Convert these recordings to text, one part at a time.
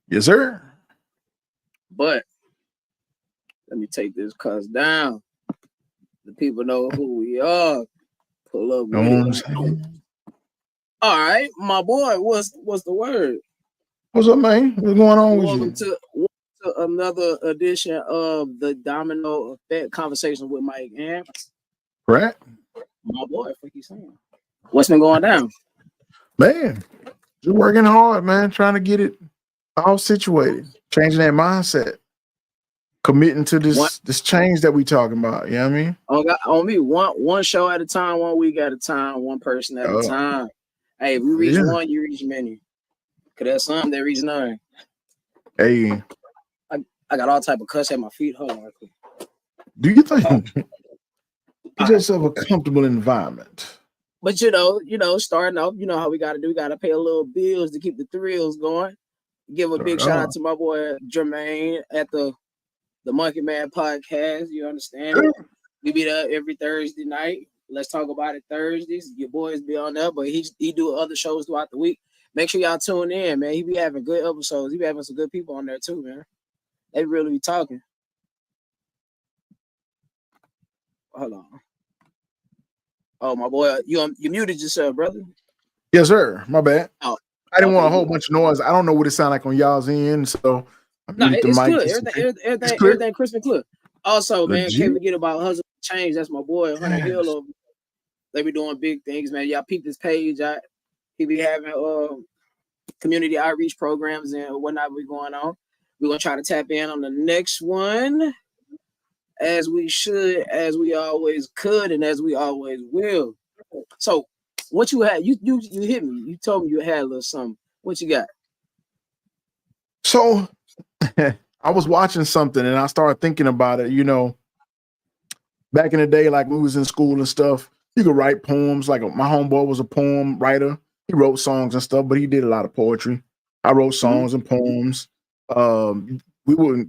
Yes, sir. But let me take this cuss down. The people know who we are. Pull up Know with what it. I'm saying? All right, my boy. What's the word? What's up, man? What's going on with Welcome you? to another edition of the Domino Effect Conversation with Mike and Pratt? my boy. What you saying? What's been going down? Man, just working hard, man, trying to get it all situated, changing that mindset, committing to One this change that we talking about. You know what I mean? on me. One show at a time, 1 week at a time, one person at a Oh, time. Hey, if we reach yeah. one, you reach many. Cause there's some that reach none. Hey, I got all type of cuss at my feet. Hold on, real quick. do you think All get right. yourself a comfortable environment? But starting off, you know how we gotta do. We gotta pay a little bills to keep the thrills going. Give a Start big shout out off. to my boy Jermaine at the Monkey Man podcast. You understand? Yeah. We be there every Thursday night. Let's talk about it Thursdays. Your boys be on there, but he do other shows throughout the week. Make sure y'all tune in, man. He be having good episodes. He be having some good people on there too, man. They really be talking. Hold on. Oh, my boy, you muted yourself, brother. Yes, sir. My bad. Oh, I didn't want okay, a whole good. bunch of noise. I don't know what it sound like on y'all's end, so I No, muted the it's mic good. just in case. It's Everything, clear. everything crisp and clear. Also, man, can't Legit. forget about Hustle Change. That's my boy, Hunter Hill. Yes. They be doing big things, man. Y'all peep this page. He be having community outreach programs and whatnot be going on. We're gonna try to tap in on the next one as we should, as we always could, and as we always will. So, what you had? You hit me. You told me you had a little something. What you got? So I was watching something and I started thinking about it. You know, back in the day, like when we was in school and stuff, you could write poems. Like my homeboy was a poem writer. He wrote songs and stuff, but he did a lot of poetry. I wrote Mm-hmm. songs and poems.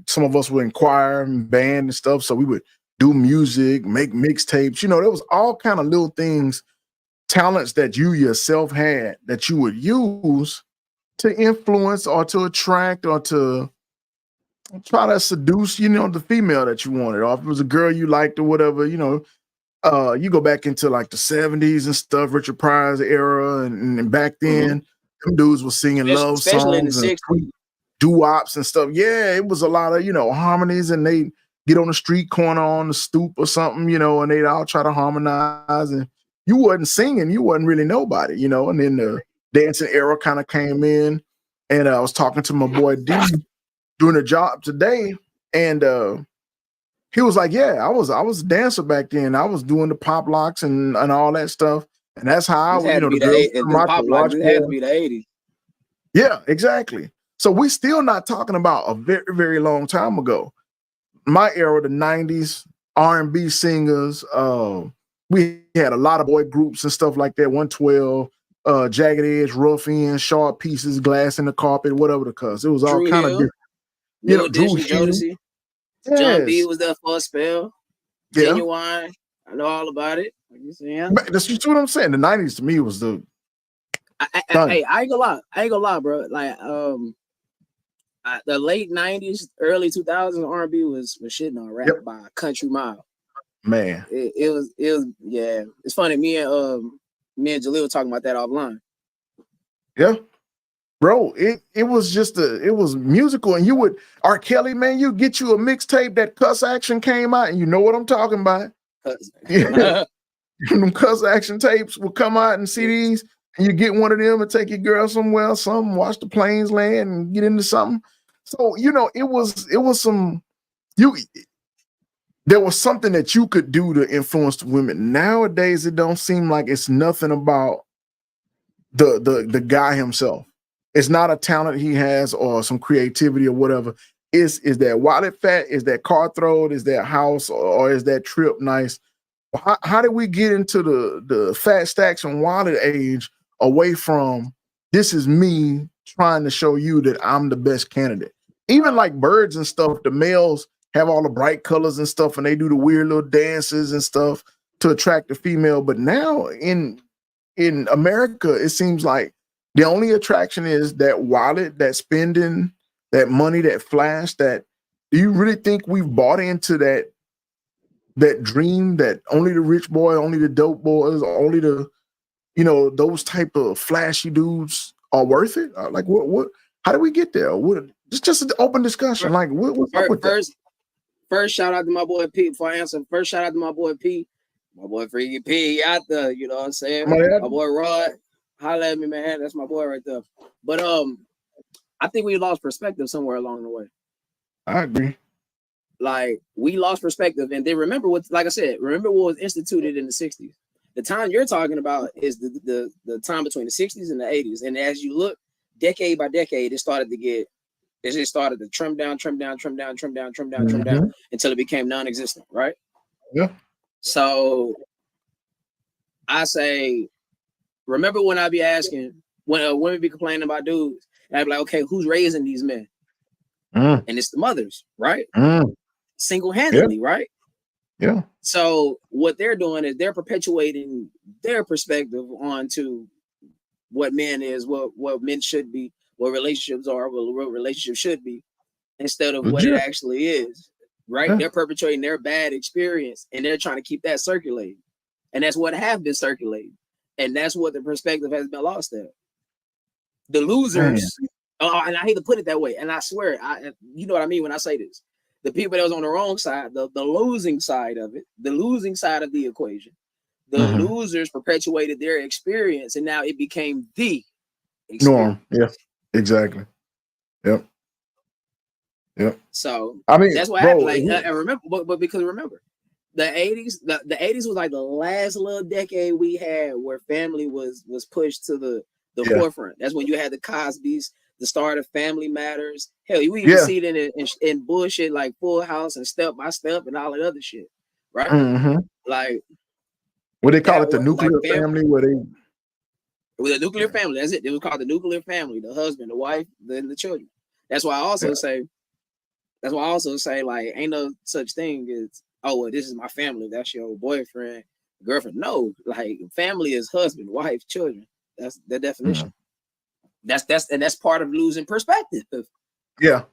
Some of us were in choir and band and stuff, so we would do music, make mixtapes. You know, there was all kind of little things, talents that you yourself had that you would use to influence or to attract or to try to seduce, you know, the female that you wanted. Or if it was a girl you liked or whatever, you know, you go back into like the 70s and stuff, Richard Pryor's era, and back Mm-hmm. then, them dudes were singing love Especially in the songs and '60s. doo-wops and stuff. Yeah, it was a lot of, you know, harmonies, and they get on the street corner on the stoop or something, you know, and they'd all try to harmonize, and you wasn't singing, you wasn't really nobody, you know. And then the dancing era kind of came in, and I was talking to my boy D doing a job today, and he was like, "Yeah, I was a dancer back then. I was doing the pop locks and all that stuff, and that's how I This was. You had to know, the be girls come the out to pop like watch this had to for. be the '80s. Yeah, exactly. So we still not talking about a very very long time ago. My era, the '90s, R&B singers. We had a lot of boy groups and stuff like that. 112, Jagged Edge, Rough End, Sharp Pieces, Glass in the Carpet, whatever the cause. It was all Drew kind of Hill, different. You New know, Drew Edition, Hill. Jodeci, John B Yes. was there for a spell. Yeah. Genuine, I know all about it. Like you saying? But that's just what I'm saying. The '90s to me was the done. I ain't gonna lie. I ain't gonna lie, bro. Like the late '90s, early 2000s R&B was shitting on rap Yep, by a country mile. man. It was yeah. It's funny. Me and Jaleel were talking about that offline. Yeah, bro. It was just it was musical, and you would R. Kelly, man. You get you a mixtape that Cuss Action came out, and you know what I'm talking about. Yeah, them Cuss Action tapes will come out in CDs, and you get one of them and take your girl somewhere, watch the planes land and get into something. So you know, it was some you. There was something that you could do to influence the women. Nowadays, it don't seem like it's nothing about the guy himself. It's not a talent he has or some creativity or whatever. Is that wallet fat? Is that car throat? Is that house or is that trip nice? How did we get into the fat stacks and wallet age away from this is me trying to show you that I'm the best candidate? Even like birds and stuff, the males have all the bright colors and stuff, and they do the weird little dances and stuff to attract the female. But now in America, it seems like the only attraction is that wallet, that spending, that money, that flash, that do you really think we've bought into that dream that only the rich boy, only the dope boys, only the, those type of flashy dudes are worth it? Like what how do we get there? What just an open discussion. Like what's up with that? First shout out to my boy P before I answer. First shout out to my boy P. My boy freaking P out there, you know what I'm saying? My boy Rod, holla at me, man. That's my boy right there. But I think we lost perspective somewhere along the way. I agree. Like we lost perspective, and then remember what was instituted in the 60s. The time you're talking about is the time between the 60s and the 80s. And as you look decade by decade, it started to trim down until it became non-existent, right? Yeah. So I say, remember when I be asking, when women be complaining about dudes, and I'd be like, okay, who's raising these men? And it's the mothers, right? Single-handedly, right? Yeah. So what they're doing is they're perpetuating their perspective onto what men is, what men should be, what relationships are, what relationships should be, instead of what it actually is. Right? Yeah. They're perpetuating their bad experience and they're trying to keep that circulating. And that's what have been circulating. And that's what the perspective has been lost at. The losers, and I hate to put it that way, and I swear, you know what I mean when I say this. The people that was on the wrong side, the losing side of it, the losing side of the equation, the losers perpetuated their experience and now it became the experience. Norm. Yeah, exactly. Yep. Yeah. So I mean, that's what happened. Like, I remember, but because remember, the 80s, the 80s was like the last little decade we had where family was pushed to the forefront. That's when you had the Cosbys, the start of Family Matters. Hell, you even see it in bullshit like Full House and Step by Step and all that other shit, right? Like what they call it, the nuclear family, where they with a nuclear family. That's it. It was called the nuclear family: the husband, the wife, then the children. That's why I also say. That's why I also say, like, ain't no such thing as, oh, well, this is my family. That's your boyfriend, girlfriend. No, like, family is husband, wife, children. That's the definition. That's part of losing perspective. Yeah.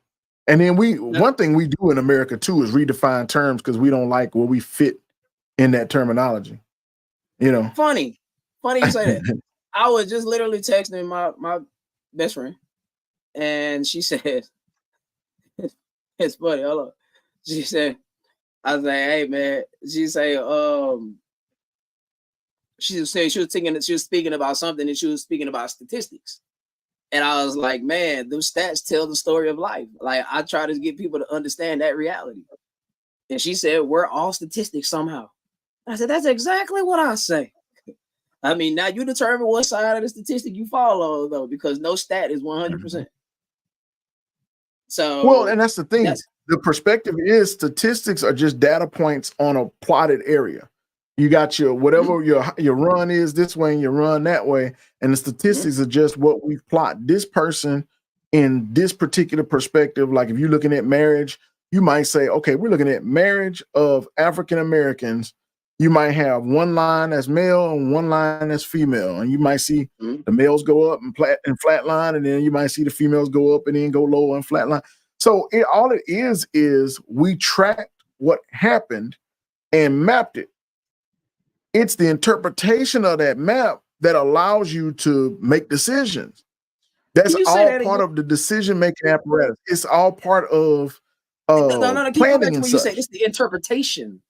And then one thing we do in America too is redefine terms because we don't like where we fit in that terminology. You know. Funny you say that. I was just literally texting my best friend, and she said, it's funny. Hold on. She said, I was like, hey man. She said, she was speaking about something and she was speaking about statistics. And I was like, man, those stats tell the story of life. Like I try to get people to understand that reality. And she said, we're all statistics somehow. I said, that's exactly what I say. I mean, now you determine what side of the statistic you fall on though, because no stat is 100%. So well, and that's the thing. The perspective is statistics are just data points on a plotted area. You got your whatever your run is this way and your run that way, and the statistics are just what we plot. This person in this particular perspective, like if you're looking at marriage, you might say, okay, we're looking at marriage of African Americans. You might have one line as male and one line as female, and you might see the males go up and flat line, and then you might see the females go up and then go low and flat line. So all it is we tracked what happened and mapped it. It's the interpretation of that map that allows you to make decisions. That's all part of the decision-making apparatus. It's all part of planning and such. You say it's the interpretation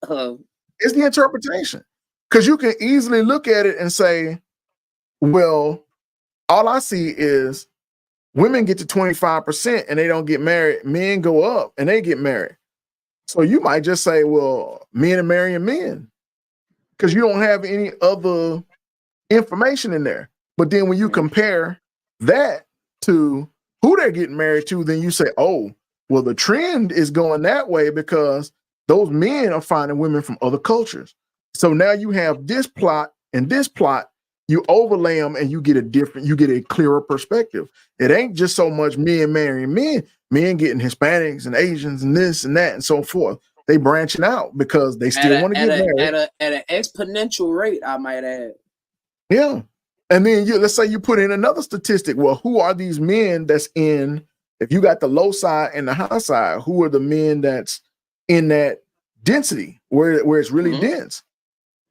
of. It's the interpretation. Because you can easily look at it and say, well, all I see is women get to 25% and they don't get married. Men go up and they get married. So you might just say, well, men are marrying men because you don't have any other information in there. But then when you compare that to who they're getting married to, then you say, oh, well, the trend is going that way because those men are finding women from other cultures. So now you have this plot and this plot, you overlay them and you get a clearer perspective. It ain't just so much men marrying men getting Hispanics and Asians and this and that and so forth. They branching out because they still want to get married. At an exponential rate, I might add. Yeah. And then let's say you put in another statistic. Well, who are these men that's in If you got the low side and the high side, who are the men that's in that density where it's really dense?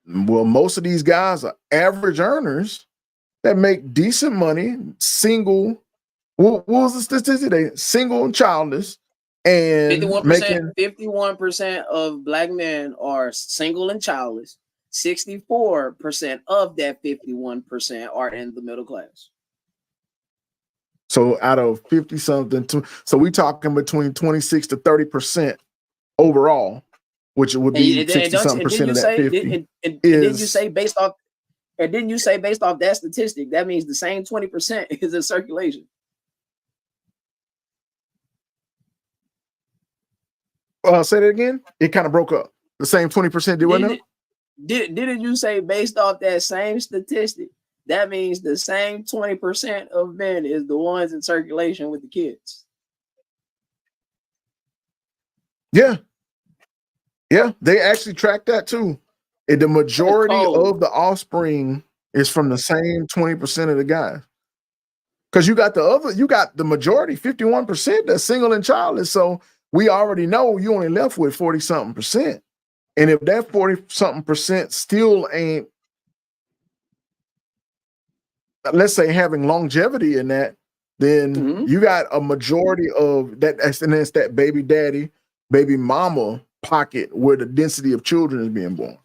Well, most of these guys are average earners that make decent money, single. What was the statistic? They single and childless, and 51% of black men are single and childless. 64% of that 51% are in the middle class. So out of 50 something, so we talking between 26 to 30% overall, which would be 60 something percent of that 50. And didn't you say based off? And didn't you say based off that statistic, that means the same 20% is in circulation? Say that again. It kind of broke up. The same 20% did what now? Didn't you say based off that same statistic, that means the same 20% of men is the ones in circulation with the kids? Yeah. Yeah, they actually track that too. The majority of the offspring is from the same 20% of the guys. Because you got the majority, 51% that's single and childless. So we already know you only left with 40-something percent. And if that 40-something percent still ain't, let's say, having longevity in that, then you got a majority of that, and it's that baby daddy, baby mama pocket where the density of children is being born.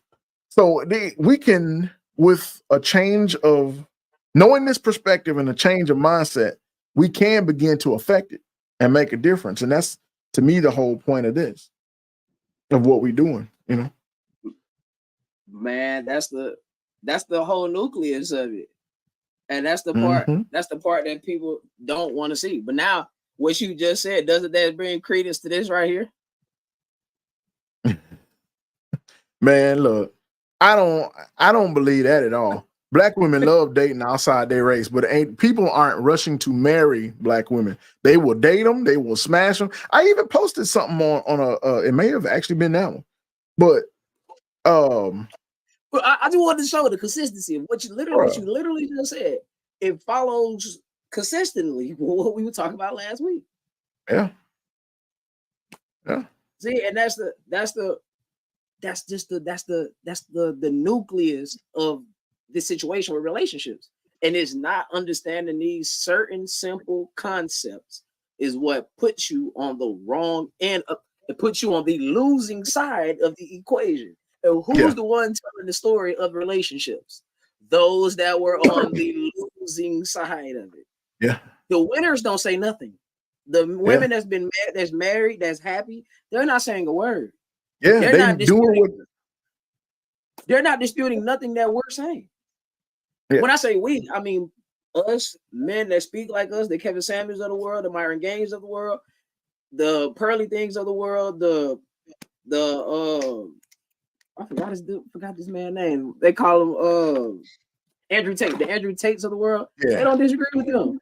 So we can, with a change of knowing this perspective and a change of mindset, we can begin to affect it and make a difference. And that's, to me, the whole point of this, of what we're doing, you know. Man, that's the whole nucleus of it. And that's the part, that's the part that people don't want to see. But now, what you just said, doesn't that bring credence to this right here? Man, look, I don't believe that at all. Black women love dating outside their race, but people aren't rushing to marry black women. They will date them, they will smash them. I even posted something on it may have actually been that one, but I just wanted to show the consistency of what you literally just said. It follows consistently what we were talking about last week. Yeah. See, and that's the nucleus of this situation with relationships. And it's not understanding these certain simple concepts is what puts you on the wrong end. It puts you on the losing side of the equation. And who's the one telling the story of relationships? Those that were on the losing side of it. Yeah. The winners don't say nothing. The women that's married, that's happy, they're not saying a word. Yeah, they're not disputing nothing that we're saying. Yeah. When I say we, I mean us, men that speak like us, the Kevin Samuels of the world, the Myron Gaines of the world, the Pearly Things of the world, I forgot this man's name. They call him Andrew Tate, the Andrew Tates of the world. Yeah. They don't disagree with them.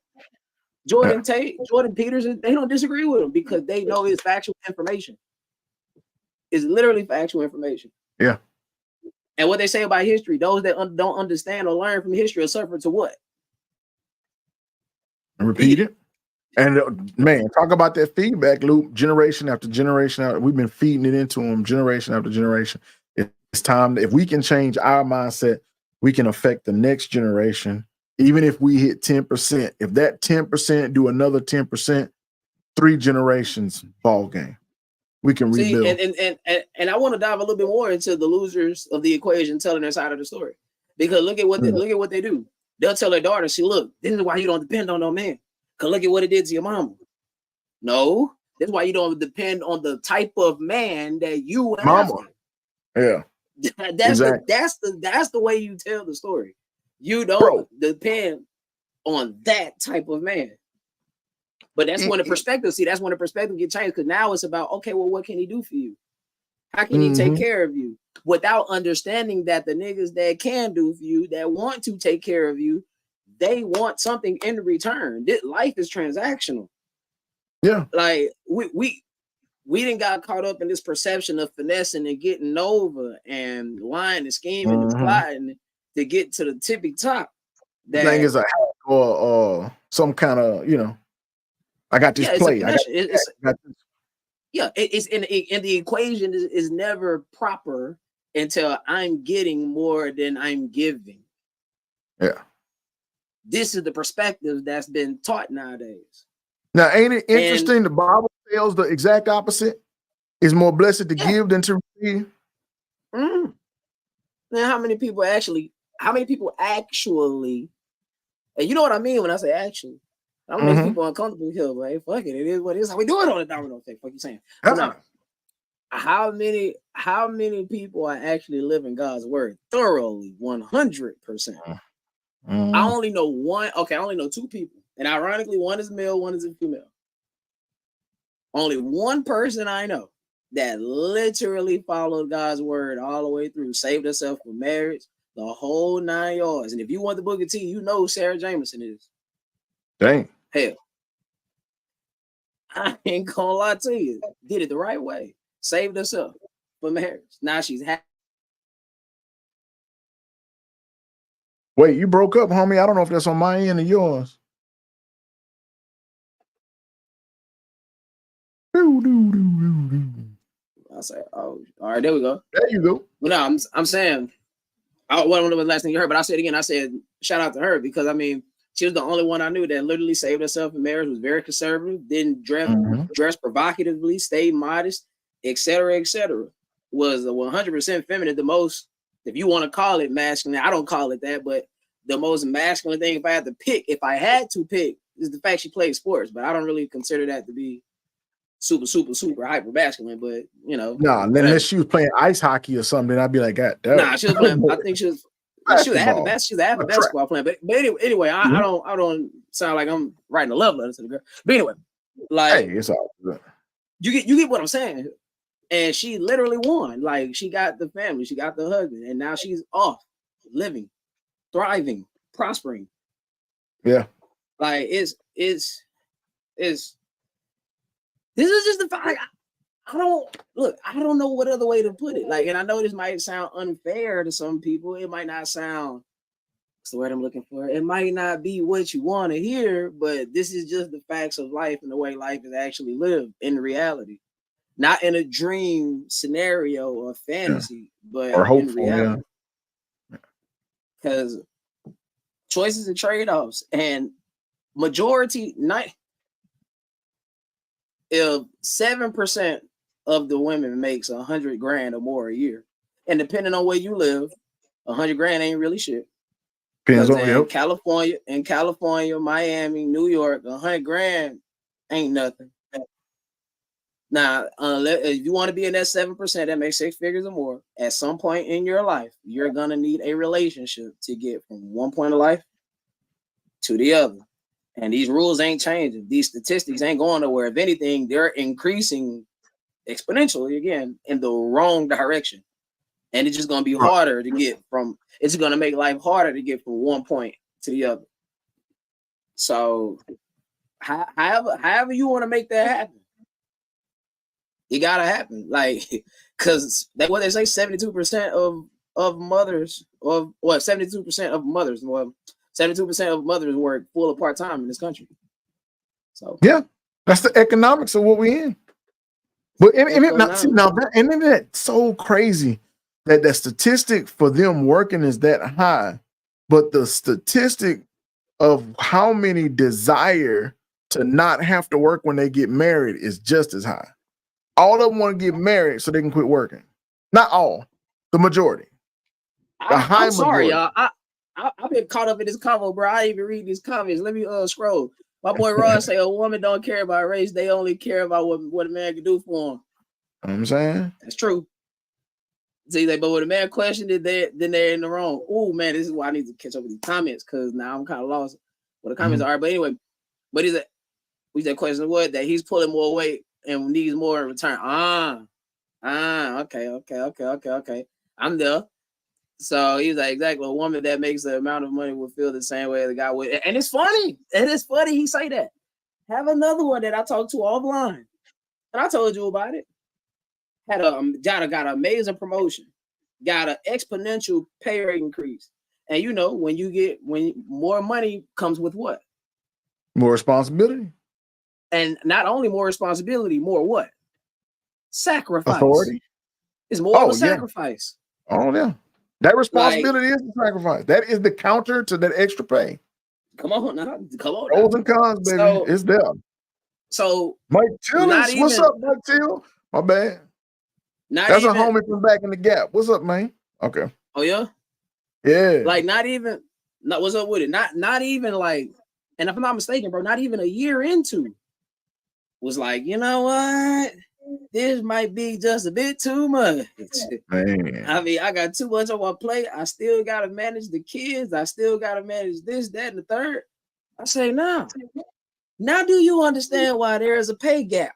Jordan Tate, Jordan Peterson, they don't disagree with them because they know it's factual information. It's literally factual information. Yeah. And what they say about history, those that don't understand or learn from history are suffering to what? And repeat it. And man, talk about that feedback loop, generation after generation. We've been feeding it into them generation after generation. It's time, if we can change our mindset, we can affect the next generation. Even if we hit 10%, if that 10% do another 10%, 3 generations ball game. We can rebuild. And I want to dive a little bit more into the losers of the equation telling their side of the story. Because look at what they do. They'll tell their daughter, see, look, this is why you don't depend on no man. Because look at what it did to your mama. No, this is why you don't depend on the type of man that you and mama. Yeah. That's the way you tell the story. You don't depend on that type of man. But that's when the perspective, that's when the perspective gets changed. Because now it's about, okay, well, what can he do for you? How can he take care of you? Without understanding that the niggas that can do for you, that want to take care of you, they want something in return. Life is transactional. Yeah. Like we didn't got caught up in this perception of finessing and getting over and lying and scheming and sliding to get to the tippy top. That thing is a hack or some kind of, I got this play. It's in the equation is never proper until I'm getting more than I'm giving. Yeah. This is the perspective that's been taught nowadays. Now, ain't it interesting? The Bible tells the exact opposite. It's more blessed to give than to receive. Now, how many people actually, and you know what I mean when I say actually, I don't make people uncomfortable here, but hey, fuck it is what it is. How we do it on the Domino thing. Fuck you saying? But no, how many people are actually living God's word thoroughly, 100%? I only know one. Okay, I only know two people, and ironically, one is male, one is a female. Only one person I know that literally followed God's word all the way through, saved herself for marriage, the whole 9 yards. And if you want the book of tea, you know who Sarah Jameson is. Dang. Hell, I ain't gonna lie to you. Did it the right way. Saved herself for marriage. Now she's happy. Wait, you broke up, homie. I don't know if that's on my end or yours. I say, oh, all right, there we go. There you go. Well, no, I'm saying, I don't know the last thing you heard, but I said again, I said, shout out to her because I mean, she was the only one I knew that literally saved herself in marriage, was very conservative, didn't dress provocatively, stayed modest, etc., etc. Was 100% feminine, the most, if you want to call it masculine, I don't call it that, but the most masculine thing, if I had to pick, is the fact she played sports, but I don't really consider that to be super hyper masculine, but you know. Nah, unless she was playing ice hockey or something, I'd be like, God, nah, she was playing. I think she was a happy basketball player. But anyway, I don't sound like I'm writing a love letter to the girl. But anyway, like, hey, it's all good. You get what I'm saying. And she literally won. Like, she got the family, she got the husband, and now she's off, living, thriving, prospering. Yeah. Like, this is just the fact. I don't know what other way to put it. Like, and I know this might sound unfair to some people. It might not sound, what's the word I'm looking for? It might not be what you want to hear, but this is just the facts of life and the way life is actually lived in reality. Not in a dream scenario or fantasy, but or hopeful, in reality. Because choices and trade-offs, and majority, if 7% of the women makes $100,000 or more a year, and depending on where you live, $100,000 ain't really shit. Depends on in California, Miami, New York, $100,000 ain't nothing. Now, if you want to be in that 7% that makes 6 figures or more, at some point in your life, you're gonna need a relationship to get from one point of life to the other. And these rules ain't changing. These statistics ain't going nowhere. If anything, they're increasing exponentially again in the wrong direction. And it's just gonna be harder to get from. It's gonna make life harder to get from one point to the other. So, however you want to make that happen. It gotta happen, like, because what they say, 72% of mothers, or what, 72% of mothers, 72% of mothers work full or part time in this country. So yeah, that's the economics of what we're in. But isn't that so crazy that the statistic for them working is that high, but the statistic of how many desire to not have to work when they get married is just as high. All of them want to get married so they can quit working. Not all, the majority. I'm sorry, y'all. I've been caught up in this convo, bro. I ain't even read these comments. Let me scroll. My boy Ross say a woman don't care about race; they only care about what a man can do for them. You know what I'm saying? That's true. See, but when a man questioned it, then they're in the wrong. Oh man, this is why I need to catch up with these comments because now I'm kind of lost what the comments are. But anyway, what is it? We said question what that he's pulling more weight and needs more in return. Okay. I'm there. So he's like, exactly. A woman that makes the amount of money will feel the same way the guy would. And it's funny. He say that. Have another one that I talked to offline. And I told you about it. Got an amazing promotion. Got an exponential pay rate increase. And you know, when more money comes with what? More responsibility. And not only more responsibility, more what? Sacrifice. Authority. It's more of a sacrifice. Oh yeah. That responsibility is the sacrifice. That is the counter to that extra pay. Come on now. Come on. Pros and cons, baby. So, it's there. So Mike Tillis, what's up, Mike Till? My bad. That's a homie from back in the Gap. What's up, man? Okay. Oh yeah? Yeah. Like what's up with it? Not even like, and if I'm not mistaken, bro, not even a year into was like, you know what? This might be just a bit too much. Man. I mean, I got too much on my plate. I still got to manage the kids. I still got to manage this, that, and the third. I say, now do you understand why there is a pay gap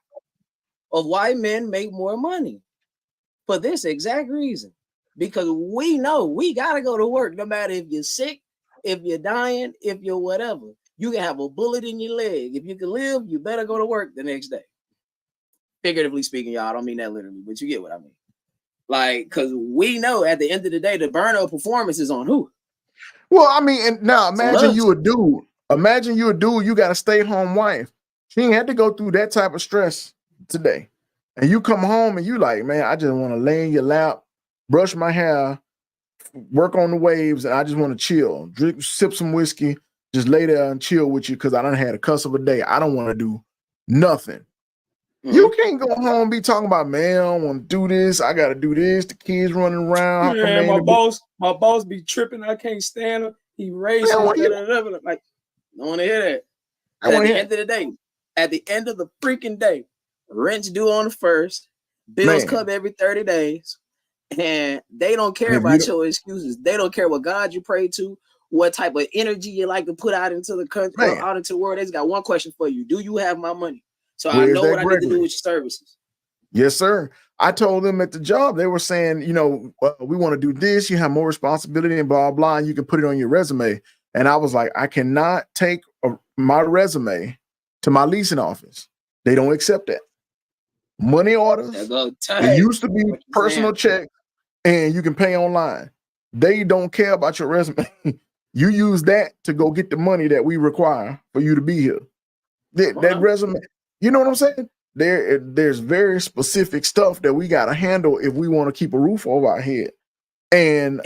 of why men make more money? For this exact reason. Because we know we got to go to work no matter if you're sick, if you're dying, if you're whatever. You can have a bullet in your leg. If you can live, you better go to work the next day. Figuratively speaking, y'all, I don't mean that literally, but you get what I mean. Like, because we know at the end of the day, the burnout performance is on who? Well, I mean, and now imagine you a dude. Imagine you a dude, you got a stay-at-home wife. She ain't had to go through that type of stress today. And you come home and you like, man, I just want to lay in your lap, brush my hair, work on the waves, and I just want to chill. Drink, sip some whiskey, just lay there and chill with you because I done had a cuss of a day. I don't want to do nothing. Mm-hmm. You can't go home and be talking about, man, I don't want to do this. I got to do this. The kids running around. Man, my boss be tripping. I can't stand him. He racing. Like, I don't want to hear that. At the end of the day, at the end of the freaking day, rent's due on the 1st. Bills come every 30 days. And they don't care about your excuses. They don't care what God you pray to, what type of energy you like to put out into the country, out into the world. They just got one question for you. Do you have my money? So I know what I need to do with your services. Yes, sir. I told them at the job, they were saying, you know, we want to do this. You have more responsibility and blah, blah, and you can put it on your resume. And I was like, I cannot take my resume to my leasing office. They don't accept that. Money orders. It used to be personal check and you can pay online. They don't care about your resume. You use that to go get the money that we require for you to be here. That resume, you know what I'm saying? There's very specific stuff that we got to handle if we want to keep a roof over our head. And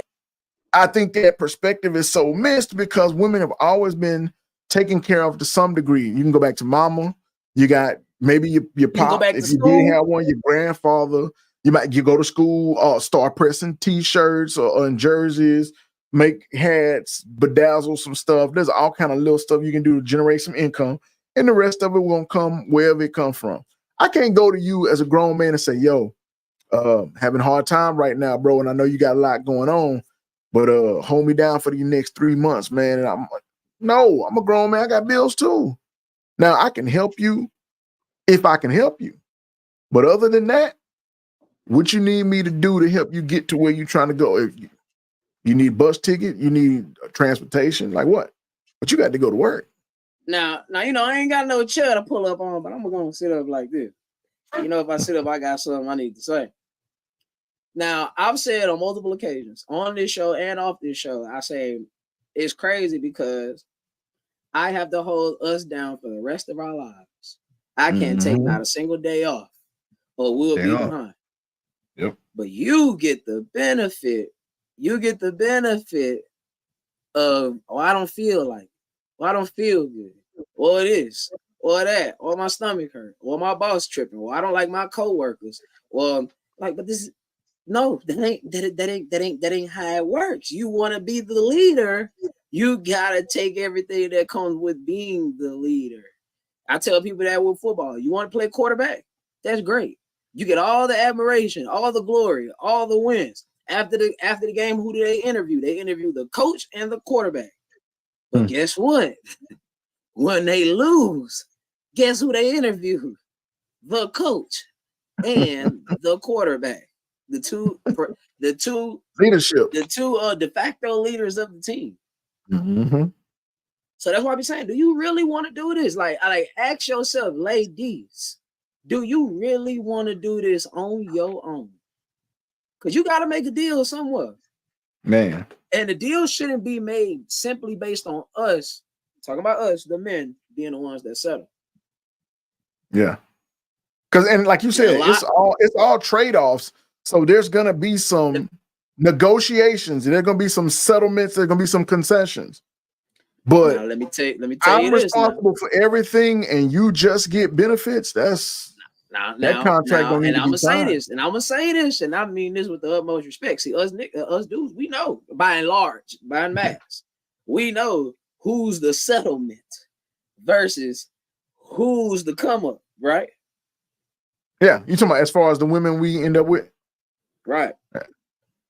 I think that perspective is so missed because women have always been taken care of to some degree. You can go back to mama. You got maybe your pop, if you did have one, your grandfather. You go to school, start pressing T-shirts or jerseys, make hats, bedazzle some stuff. There's all kind of little stuff you can do to generate some income. And the rest of it won't come wherever it comes from. I can't go to you as a grown man and say, yo, having a hard time right now, bro. And I know you got a lot going on, but hold me down for the next 3 months, man. And I'm a grown man. I got bills too. Now I can help you if I can help you. But other than that, what you need me to do to help you get to where you're trying to go? If you need bus ticket, you need transportation, like what? But you got to go to work. Now, you know, I ain't got no chair to pull up on, but I'm gonna sit up like this. You know, if I sit up, I got something I need to say. Now, I've said on multiple occasions on this show and off this show, I say it's crazy because I have to hold us down for the rest of our lives. I can't take not a single day off, or we'll be behind. Yep. But you get the benefit. You get the benefit of, I don't feel like, I don't feel good, or it is, or that, or my stomach hurt, or my boss tripping, or I don't like my coworkers, or like, but this is that ain't how it works. You want to be the leader, you gotta take everything that comes with being the leader. I tell people that with football, you want to play quarterback, that's great. You get all the admiration, all the glory, all the wins. After the game, who do they interview? They interview the coach and the quarterback. But guess what? When they lose, guess who they interview? The coach and the quarterback. The two leadership. The two de facto leaders of the team. Mm-hmm. So that's why I be saying, do you really want to do this? Like, ask yourself, ladies, do you really want to do this on your own? Because you got to make a deal somewhere. Man. And the deal shouldn't be made simply based on us, talking about us, the men, being the ones that settle. Yeah. Because and like you said, it's all trade-offs. So there's gonna be some negotiations, and there's gonna be some settlements, there's gonna be some concessions. But now, let me tell I'm you this responsible for everything, and you just get benefits. That's that contract don't need and to I'm be gonna say signed. this, and I mean this with the utmost respect. See, us dudes, we know by and large, by and mass, we know who's the settlement versus who's the come up, right? Yeah, you talking about as far as the women we end up with, right?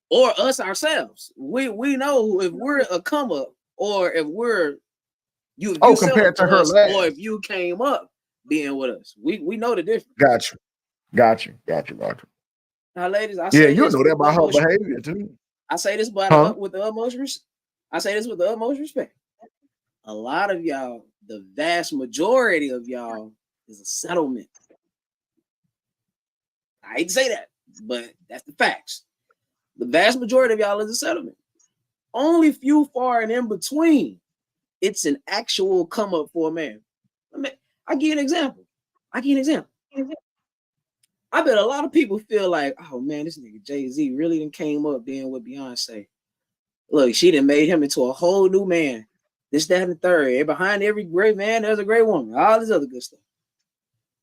Or us ourselves. We know if we're a come up, or if we're you compared to her us, last, or if you came up being with us. We know the difference. Got you. Now, ladies, I say you know that about her behavior too. I say this with the utmost respect. A lot of y'all, the vast majority of y'all, is a settlement. I hate to say that, but that's the facts. The vast majority of y'all is a settlement. Only few far and in between, it's an actual come up for a man. I give you an example. I bet a lot of people feel like, oh man, this nigga Jay-Z really done came up being with Beyonce. Look, she done made him into a whole new man. This, that, and the third. And behind every great man, there's a great woman. All this other good stuff.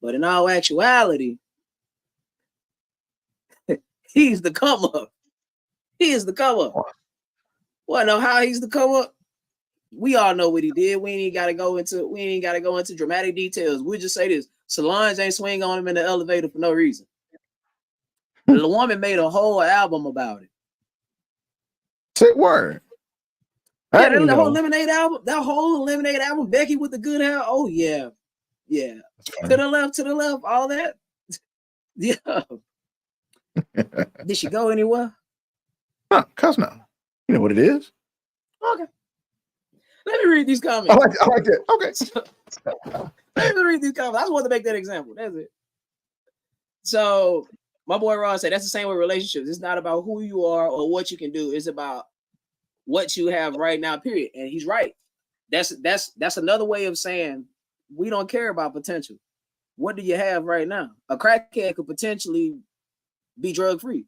But in all actuality, he's the come up. He is the come up. Well, know how he's the come up? We all know what he did. We ain't gotta go into dramatic details. We'll just say this: Solange ain't swing on him in the elevator for no reason. The woman made a whole album about it. Say word. Yeah, that whole Lemonade album, Becky with the good hair. Oh yeah. To the left, all that. Yeah. Did she go anywhere? No, cuz no. You know what it is. Okay. Let me read these comments. I like that. Okay. Let me read these comments. I just want to make that example. That's it. So my boy Ross said that's the same with relationships. It's not about who you are or what you can do. It's about what you have right now, period. And he's right. That's another way of saying we don't care about potential. What do you have right now? A crackhead could potentially be drug-free.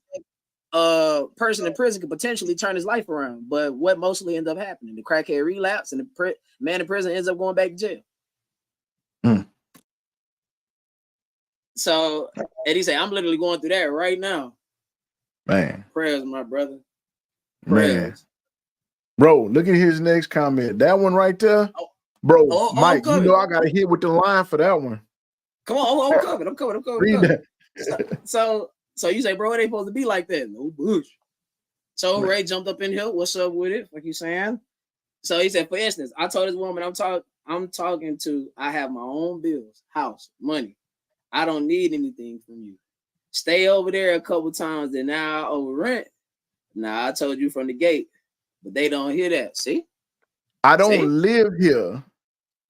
A person in prison could potentially turn his life around. But what mostly ends up happening? The crackhead relapse and the man in prison ends up going back to jail. So, and he said, I'm literally going through that right now. Man. Prayers, my brother. Prayers. Man. Bro, look at his next comment. That one right there. Bro, Mike, you know I got to hit with the line for that one. Come on, I'm coming. Read that. So you say, bro, it ain't supposed to be like that. No bush. So Ray jumped up in here. What's up with it? Like you saying? So he said, for instance, I told this woman I'm talking to, I have my own bills, house, money. I don't need anything from you. Stay over there a couple times, then now I owe rent. Now I told you from the gate, but they don't hear that. See? I don't live here.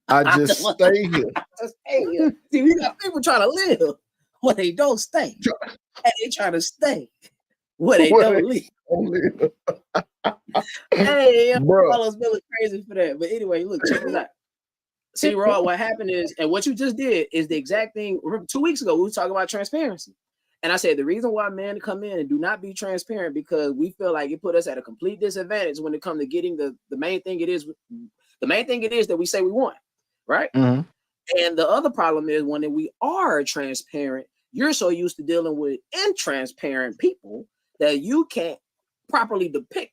I just stay here. See, we got people trying to live where they don't stay. And they trying to stay where they don't live. Hey, Carlos Miller crazy for that. But anyway, look, check this out. See, Raw, what happened is, and what you just did is the exact thing. Remember, 2 weeks ago, we were talking about transparency. And I said, the reason why men come in and do not be transparent because we feel like it put us at a complete disadvantage when it comes to getting the main thing it is that we say we want, right? Mm-hmm. And the other problem is when we are transparent, you're so used to dealing with intransparent people that you can't properly depict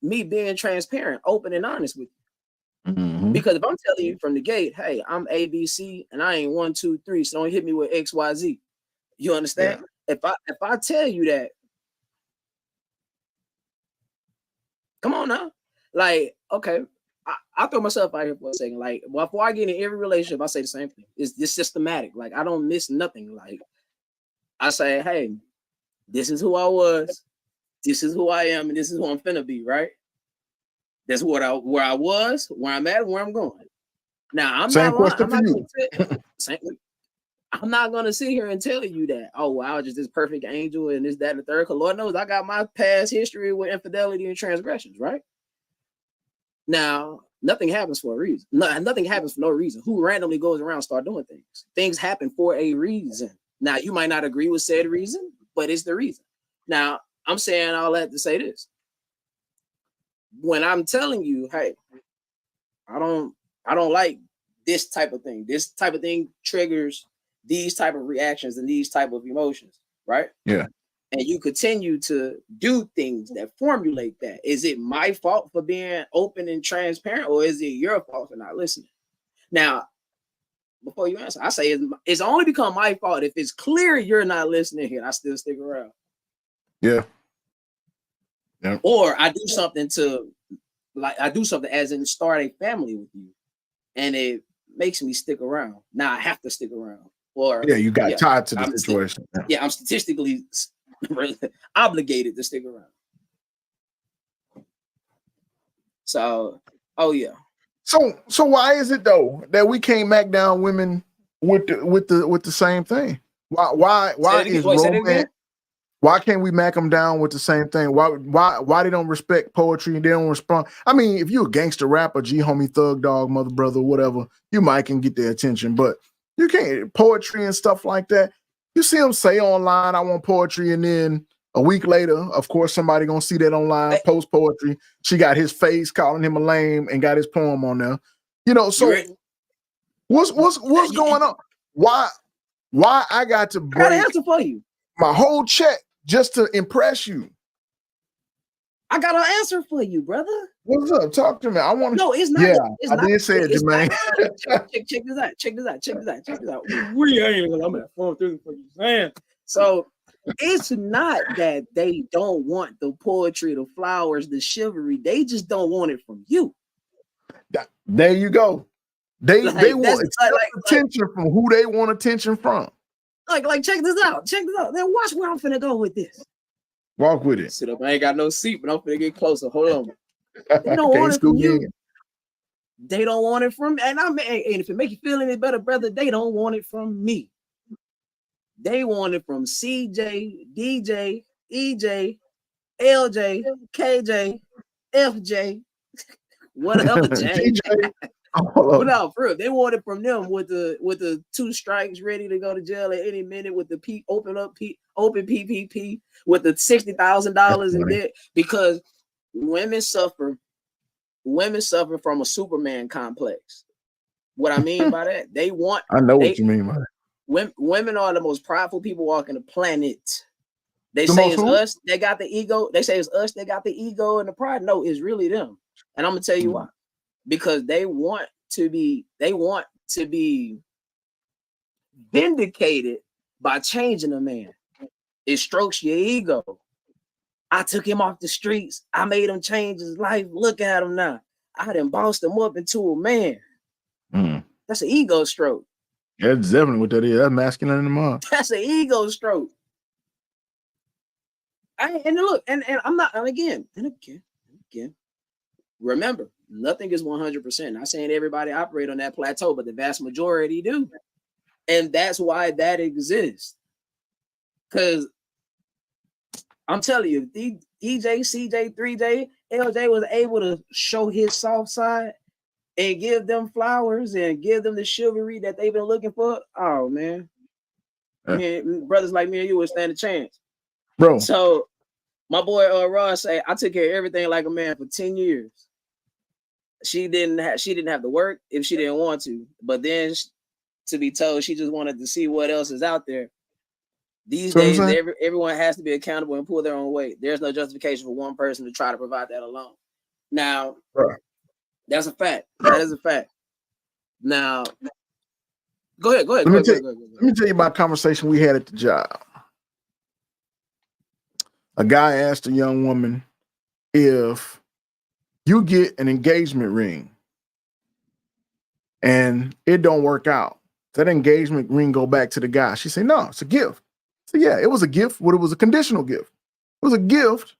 me being transparent, open and honest with you. Mm-hmm. Because if I'm telling you from the gate, hey, I'm ABC and I ain't 1, 2, 3, so don't hit me with XYZ. You understand? Yeah. If I tell you that, come on now. Like, okay, I'll throw myself out here for a second. Like, before I get in every relationship, I say the same thing. It's just systematic. Like, I don't miss nothing. Like, I say, hey, this is who I was, this is who I am, and this is who I'm finna be, right? That's where I was, where I'm at, where I'm going. Now, I'm not gonna sit here and tell you that, oh, wow, I was just this perfect angel and this, that, and the third. Because Lord knows I got my past history with infidelity and transgressions, right? Now, Nothing happens for a reason. Nothing happens for no reason. Who randomly goes around and start doing things? Things happen for a reason. Now, you might not agree with said reason, but it's the reason. Now, I'm saying all that to say this. When I'm telling you, hey, I don't like this type of thing. This type of thing triggers these type of reactions and these type of emotions, right? Yeah. And you continue to do things that formulate that. Is it my fault for being open and transparent, or is it your fault for not listening? Now, before you answer, I say it's only become my fault if it's clear you're not listening here. I still stick around. Yeah. Yeah. Or I do something as in start a family with you, and it makes me stick around. Now I have to stick around. Or you got tied to the situation. I'm statistically obligated to stick around. So, So why is it though that we can't mac down women with the same thing? Why is romance? Why can't we mac them down with the same thing? Why they don't respect poetry and they don't respond? I mean, if you're a gangster rapper, G homie, thug dog, mother brother, whatever, you might can get their attention, but you can't poetry and stuff like that. You see them say online, I want poetry, and then a week later, of course, somebody gonna see that online, post poetry. She got his face calling him a lame and got his poem on there. You know, so what's going on? Why I got to break answer for you my whole check just to impress you? I got an answer for you, brother. What's up? Talk to me. I want to. No, it's not. Yeah, it's I not, did say it, Jermaine. Check this out. We ain't. I'm at 4:30 for you saying. So it's not that they don't want the poetry, the flowers, the chivalry. They just don't want it from you. There you go. They want attention from who they want attention from. Like check this out. Then watch where I'm finna go with this. Walk with it. Sit up. I ain't got no seat, but I'm finna get closer. Hold on. They don't want it from you. They don't want it from, and if it make you feel any better, brother, they don't want it from me. They want it from CJ, DJ, EJ, LJ, KJ, FJ, whatever. DJ. But no, for real, they want it from them with the 2 strikes, ready to go to jail at any minute, with the open PPP, with the $60,000 in debt, because women suffer from a Superman complex. What I mean by that, I know what you mean by that. Women are the most prideful people walking the planet. They say it's us, they got the ego. They say it's us, they got the ego and the pride. No, it's really them. And I'm gonna tell you why. Because they want to be vindicated by changing a man. It strokes your ego. I took him off the streets. I made him change his life. Look at him now. I done bossed him up into a man. That's an ego stroke. Yeah, that's definitely what that is. That's masculine in the mind. That's an ego stroke. And look, and I'm not, and again. Remember, nothing is 100%. Not saying everybody operate on that plateau, but the vast majority do. And that's why that exists. Because I'm telling you, EJ, CJ, 3J, LJ was able to show his soft side and give them flowers and give them the chivalry that they've been looking for. Oh, man. Brothers like me and you would stand a chance. Bro. So my boy Ross say, I took care of everything like a man for 10 years. She didn't have to work if she didn't want to, but then to be told she just wanted to see what else is out there. These days, everyone has to be accountable and pull their own weight. There's no justification for one person to try to provide that alone. Now, that's a fact. That is a fact. Now, go ahead. Let me tell you about a conversation we had at the job. A guy asked a young woman, if you get an engagement ring and it don't work out, that engagement ring go back to the guy? She said, no, it's a gift. So yeah, it was a gift, but it was a conditional gift. It was a gift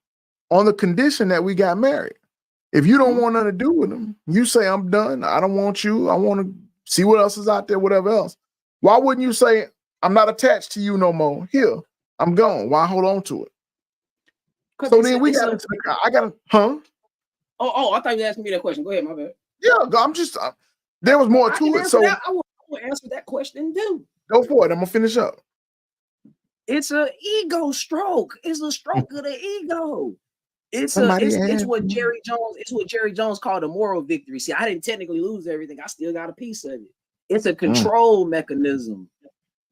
on the condition that we got married. If you don't want nothing to do with him, you say, I'm done. I don't want you. I want to see what else is out there, whatever else. Why wouldn't you say, I'm not attached to you no more? Here, I'm gone. Why hold on to it? So then we got into the car. I got to, Oh, I thought you were asking me that question. Go ahead, my bad. Yeah, I'm just there was more to it. So I will answer that question too. Go for it. I'm gonna finish up. It's an ego stroke. It's a stroke of the ego. It's what Jerry Jones called a moral victory. See, I didn't technically lose everything. I still got a piece of it. It's a control mechanism.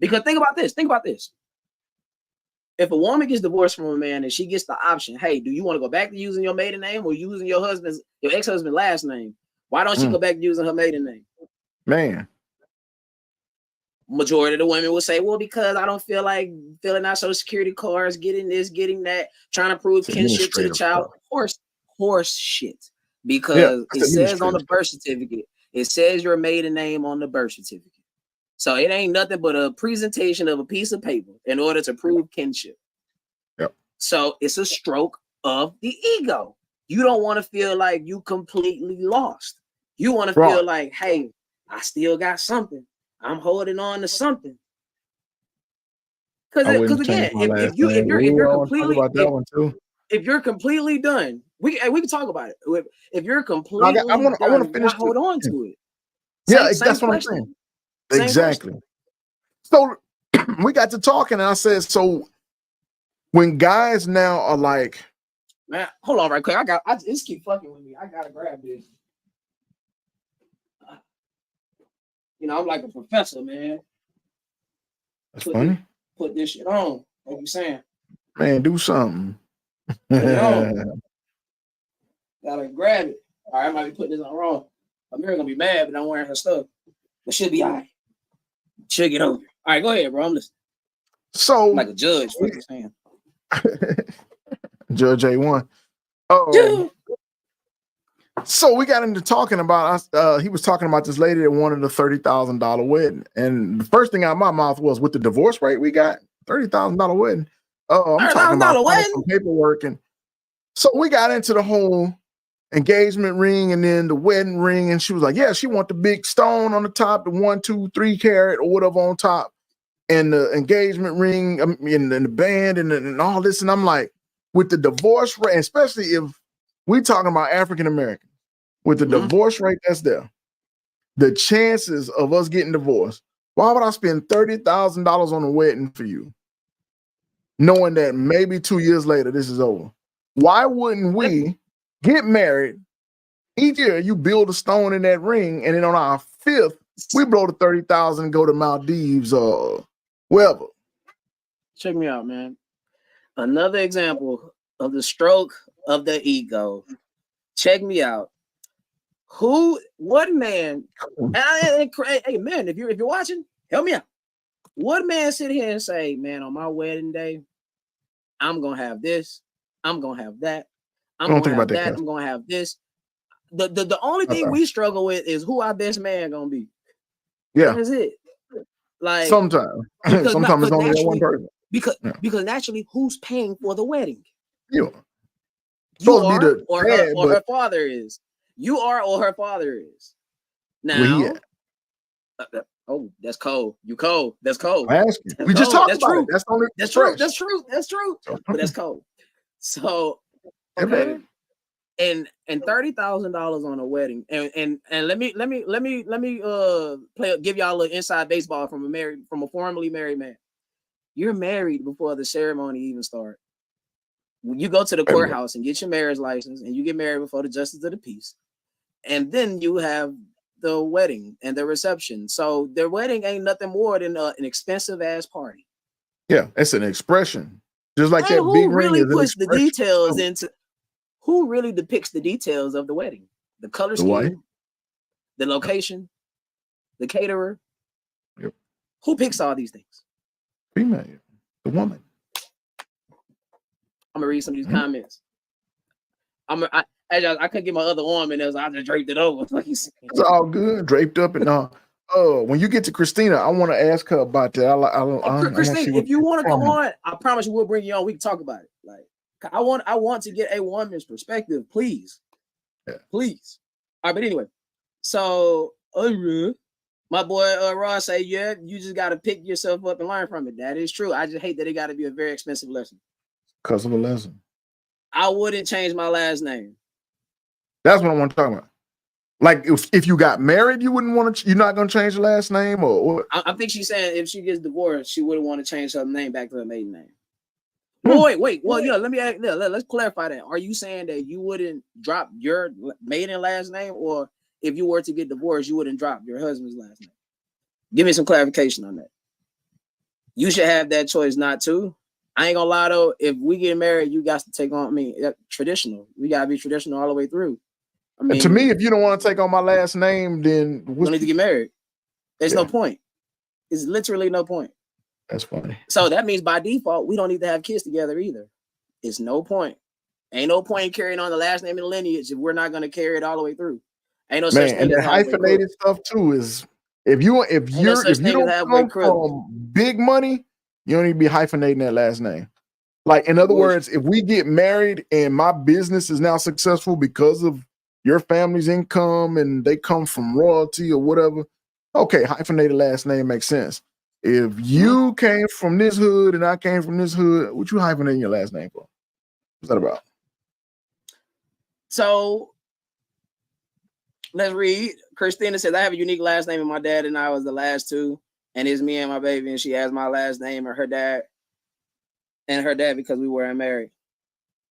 Because think about this. If a woman gets divorced from a man and she gets the option, hey, do you want to go back to using your maiden name or using your ex-husband's last name? Why don't she go back to using her maiden name? Man. Majority of the women will say, well, because I don't feel like filling out social security cards, getting this, getting that, trying to prove kinship to the child. Horse shit. Because it says on the birth certificate, it says your maiden name on the birth certificate. So it ain't nothing but a presentation of a piece of paper in order to prove kinship. Yep. So it's a stroke of the ego. You don't want to feel like you completely lost. You want to feel like, hey, I still got something. I'm holding on to something. Because again, if you're completely done, we can talk about it. If you're completely done, I want to finish. Hold on to it. That's what I'm saying. Exactly. So we got to talking, and I said, so when guys now are like, man, hold on right quick. I just keep fucking with me. I gotta grab this. I'm like a professor, man. That's funny. Put this shit on. What you saying? Man, do something. Put it on. Gotta grab it. All right, I might be putting this on wrong. Amira gonna be mad, but I'm wearing her stuff. But she'll be all right. She'll get over it. All right, go ahead, bro. I'm listening. So I'm like a judge, what you saying? Judge A1. So we got into talking about he was talking about this lady that wanted a $30,000 wedding. And the first thing out of my mouth was, with the divorce rate we got, $30,000 wedding. I'm talking about some paperwork. And so we got into the whole engagement ring and then the wedding ring. And she was like, yeah, she want the big stone on the top, the 1, 2, 3 carat or whatever on top. And the engagement ring and the band and all this. And I'm like, with the divorce rate, especially if we talking about African American, with the divorce rate that's there, the chances of us getting divorced, why would I spend $30,000 on a wedding for you, knowing that maybe 2 years later this is over? Why wouldn't we get married? Each year you build a stone in that ring, and then on our 5th, we blow the 30,000 and go to Maldives or wherever. Check me out, man. Another example of the stroke of the ego. Check me out. What man? Hey man, if you're watching, help me out. What man sit here and say, man, on my wedding day, I'm gonna have this, I'm gonna have that, I'm gonna have that, I'm gonna have this. The only thing we struggle with is who our best man gonna be. Yeah, that's it. Like sometimes it's only one person. Because naturally, who's paying for the wedding? You are, or her father is. You are, or her father is. Now, that's cold. You cold. That's cold. We just talked about it. That's true. That's true. But that's cold. So, okay. And $30,000 on a wedding, and let me give y'all a little inside baseball from a formerly married man. You're married before the ceremony even starts. When you go to the courthouse and get your marriage license, and you get married before the justice of the peace, and then you have the wedding and the reception. So their wedding ain't nothing more than an expensive ass party. Yeah, it's an expression, just like that big ring. Really puts the details into. Who really depicts the details of the wedding? The color scheme, the location, the caterer. Yep. Who picks all these things? Female, the woman. I'm gonna read some of these comments. I couldn't get my other arm in there, so I just draped it over. It's all good, draped up and all. When you get to Christina, I want to ask her about that. Christina, if you want to come on, I promise you we'll bring you on. We can talk about it. Like, I want to get a woman's perspective, please. Yeah. Please. All right, but anyway, so my boy Ross say, yeah, you just got to pick yourself up and learn from it. That is true. I just hate that it got to be a very expensive lesson. Because of a lesson. I wouldn't change my last name. That's what I want to talk about. Like if you got married, you wouldn't want to. You're not going to change the last name, or what? I think she's saying if she gets divorced, she wouldn't want to change her name back to her maiden name. Wait. Well, yeah. Let me ask. Let's clarify that. Are you saying that you wouldn't drop your maiden last name, or if you were to get divorced, you wouldn't drop your husband's last name? Give me some clarification on that. You should have that choice not to. I ain't gonna lie though. If we get married, you got to take on. I mean, traditional. We gotta be traditional all the way through. I mean, to me, if you don't want to take on my last name, then we don't need to get married. There's no point. It's literally no point. That's funny. So that means by default, we don't need to have kids together either. It's no point. Ain't no point in carrying on the last name and the lineage if we're not going to carry it all the way through. Ain't no such thing. And the hyphenated stuff too is if you don't come from big money, you don't need to be hyphenating that last name. Like in other words, if we get married and my business is now successful because of your family's income and they come from royalty or whatever, okay, hyphenated last name makes sense. If you came from this hood and I came from this hood, what you hyphenating your last name for? What's that about? So let's read. Christina says, I have a unique last name and my dad and I was the last two. And it's me and my baby. And she has my last name and her dad because we weren't married.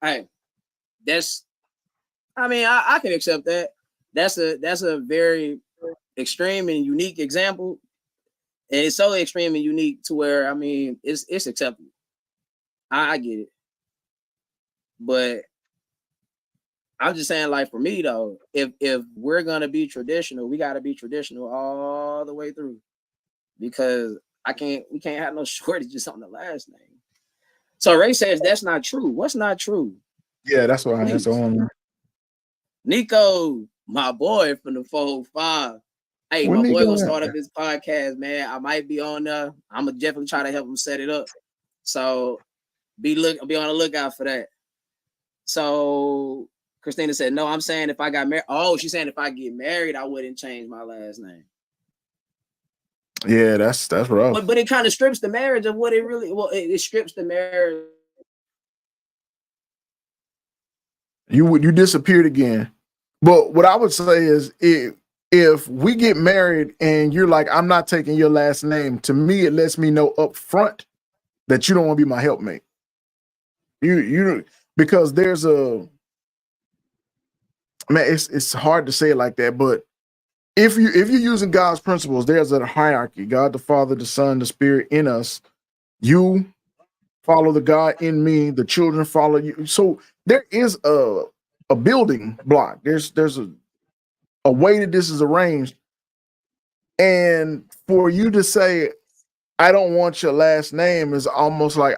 Hey, I can accept that. That's a very extreme and unique example. And it's so extreme and unique to where, I mean, it's acceptable. I get it. But I'm just saying, like, for me, though, if we're going to be traditional, we got to be traditional all the way through. Because we can't have no shortages on the last name. So Ray says that's not true. What's not true? Yeah, that's what I have on. Nico, my boy from the 405. Hey, my boy gonna start up his podcast, man. I might be on there. I'm gonna definitely try to help him set it up. So be on the lookout for that. So Christina said, no, I'm saying if I got married. Oh, she's saying if I get married, I wouldn't change my last name. Yeah, that's rough. But it kind of strips the marriage of what it really. Well, it strips the marriage. You disappeared again. But what I would say is if we get married and you're like, I'm not taking your last name, to me, it lets me know up front that you don't want to be my helpmate. You because there's it's hard to say it like that, but if you're using God's principles, there's a hierarchy. God the Father, the Son, the Spirit in us. You follow the God in me, the children follow you. So there is a building block. There's a way that this is arranged. And for you to say, I don't want your last name is almost like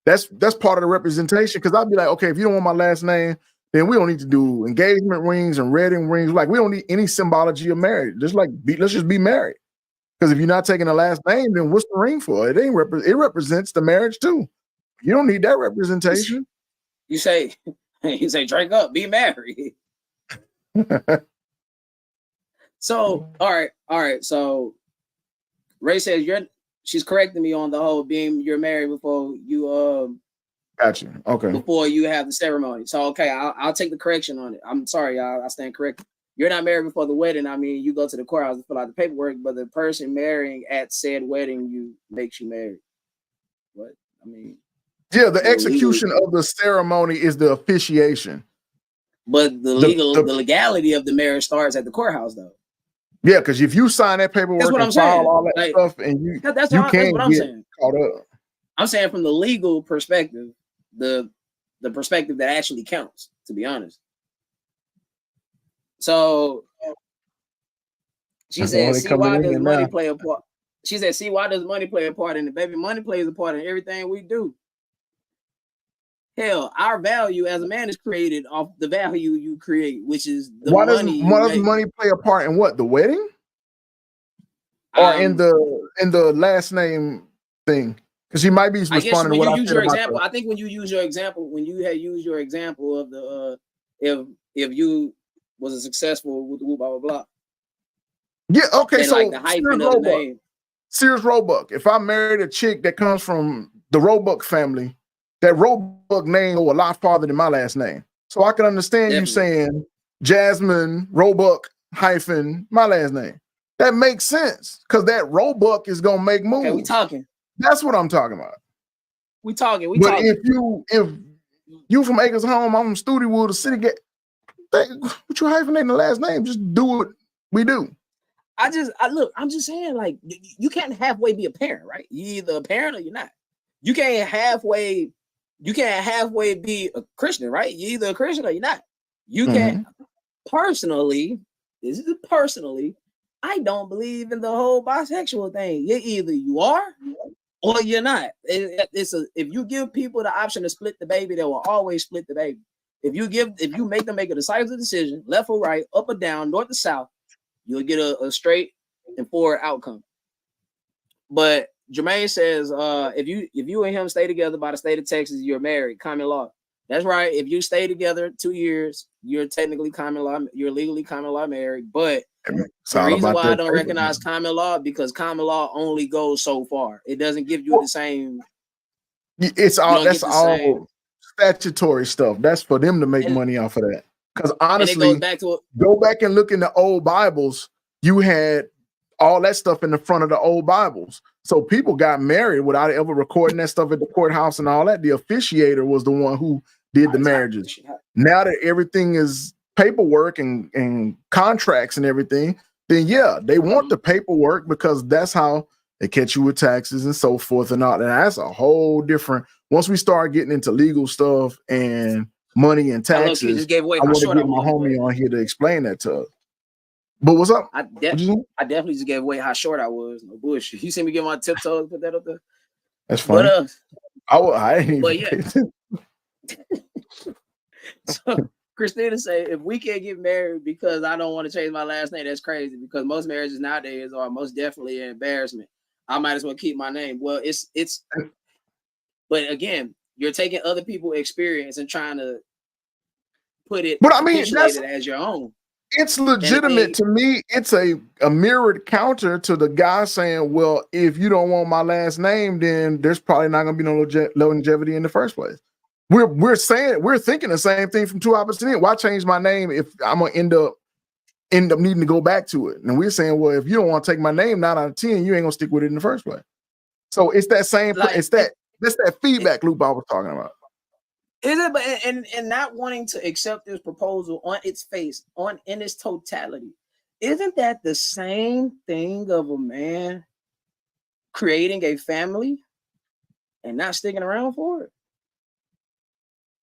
that's part of the representation. Because I'd be like, okay, if you don't want my last name, then we don't need to do engagement rings and wedding rings. Like we don't need any symbology of marriage. Just like let's just be married. Because if you're not taking the last name, then what's the ring for? It represents the marriage too. You don't need that representation. You say drink up, be married. So all right. So Ray says she's correcting me on the whole you're married before you Gotcha. Okay. Before you have the ceremony. So okay, I'll take the correction on it. I'm sorry, y'all. I stand corrected. You're not married before the wedding. I mean, you go to the courthouse to fill out the paperwork, but the person marrying at said wedding makes you married. What? I mean, yeah, the execution of the ceremony is the officiation. But the legality of the marriage starts at the courthouse, though. Yeah, because if you sign that paperwork and file all that stuff, and that's what I'm get saying. Caught up. I'm saying from the legal perspective, the perspective that actually counts, to be honest. So she said, see why does money play a part? She said, see why does money play a part in it, baby? Money plays a part in everything we do. Hell, our value as a man is created off the value you create, which is the money. Why does money play a part in what? The wedding? Or in the last name thing? Because you might be responding to what I said about I think when you use your example, when you had used your example of the if you was a successful with the blah blah blah. Yeah, okay. And so like the hyphen of the name. Sears Roebuck. If I married a chick that comes from the Roebuck family, that Roebuck name go a lot farther than my last name. So I can understand you saying Jasmine Roebuck hyphen my last name. That makes sense because that Roebuck is gonna make moves. Okay, we talking. That's what I'm talking about. We talking. But if you from Acres Home, I'm from Studewood, the city get what you hyphenating the last name? Just do what we do. Look, I'm just saying, like, you can't halfway be a parent, right? You either a parent or you're not. You can't halfway be a Christian, right? You either a Christian or you're not. You can't personally, I don't believe in the whole bisexual thing. Either you are or you're not. If you give people the option to split the baby, they will always split the baby. If you make them make a decisive decision, left or right, up or down, north or south, you'll get a straight and forward outcome. But Jermaine says, if you and him stay together by the state of Texas, you're married, common law. That's right. If you stay together 2 years, you're technically common law. You're legally common law married. But the reason why I don't recognize common law because common law only goes so far. It doesn't give you the same. It's all that's all statutory stuff. That's for them to make money off of that. Because honestly, go back and look in the old Bibles. You had all that stuff in the front of the old Bibles. So people got married without ever recording that stuff at the courthouse and all that. The officiator was the one who did the marriages. Now that everything is paperwork and contracts and everything, then yeah, they want the paperwork because that's how they catch you with taxes and so forth and all that. That's a whole different. Once we start getting into legal stuff and money and taxes, I want to get my homie on here to explain that to us. But what's up? I definitely just gave away how short I was. No bullshit. You see me get my tiptoes, put that up there. That's funny. But I ain't even. So Christina say, if we can't get married because I don't want to change my last name, that's crazy. Because most marriages nowadays are most definitely an embarrassment. I might as well keep my name. Well, it's. But again, you're taking other people's experience and trying to put it. But I mean, that's as your own. It's legitimate to me. It's a mirrored counter to the guy saying, well, if you don't want my last name, then there's probably not going to be no longevity in the first place. We're thinking the same thing from two opposite ends. Why change my name if I'm going to end up needing to go back to it? And we're saying, well, if you don't want to take my name 9 out of 10, you ain't going to stick with it in the first place. So it's that same, that's that feedback loop I was talking about. Is it? But and not wanting to accept this proposal on its face, in its totality, isn't that the same thing of a man creating a family and not sticking around for it?